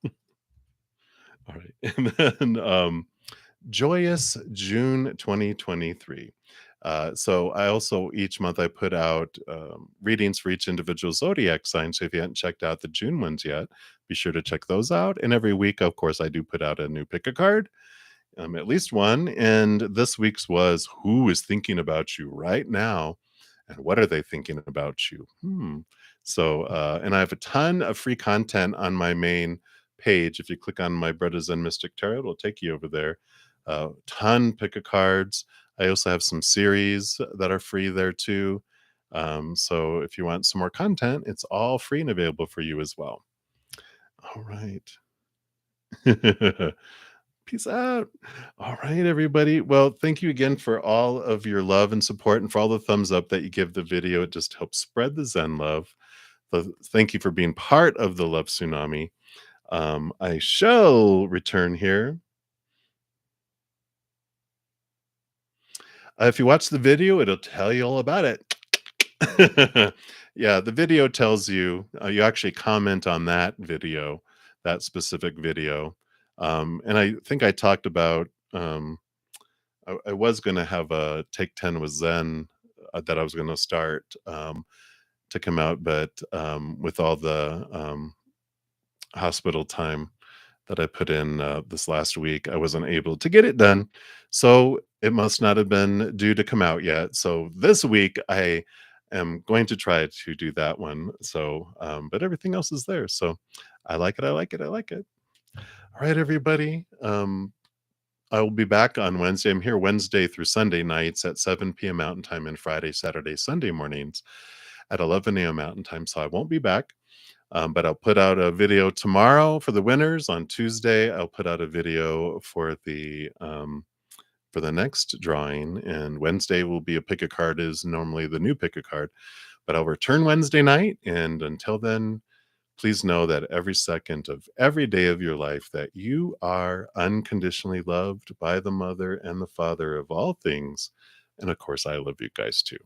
All right, and then joyous June 2023. So I also each month I put out readings for each individual zodiac sign. So if you haven't checked out the June ones yet, be sure to check those out. And every week, of course, I do put out a new pick a card, at least one. And this week's was who is thinking about you right now, and what are they thinking about you? So, and I have a ton of free content on my main page. If you click on my bruddaZEN Mystic Tarot, it'll take you over there. Ton pick a cards. I also have some series that are free there too. So if you want some more content, it's all free and available for you as well. All right. Peace out. All right, everybody. Well, thank you again for all of your love and support and for all the thumbs up that you give the video. It just helps spread the Zen love. So thank you for being part of the love tsunami. I shall return here. If you watch the video, it'll tell you all about it. Yeah, the video tells you, you actually comment on that video, that specific video. And I think I talked about, I was going to have a Take 10 with Zen that I was going to start to come out, but with all the hospital time that I put in this last week, I wasn't able to get it done. So it must not have been due to come out yet. So this week, I am going to try to do that one. So, but everything else is there. So I like it. I like it. I like it. All right, everybody. I will be back on Wednesday. I'm here Wednesday through Sunday nights at 7 p.m. Mountain Time and Friday, Saturday, Sunday mornings at 11 a.m. Mountain Time. So I won't be back. But I'll put out a video tomorrow for the winners. On Tuesday, I'll put out a video for the next drawing, and Wednesday will be a pick a card is normally the new pick a card. But I'll return Wednesday night, and until then, please know that every second of every day of your life that you are unconditionally loved by the mother and the father of all things. And of course, I love you guys too.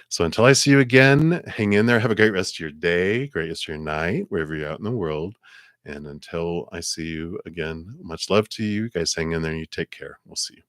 So until I see you again, hang in there. Have a great rest of your day, great rest of your night, wherever you're out in the world. And until I see you again, much love to you. You guys hang in there and you take care. We'll see you.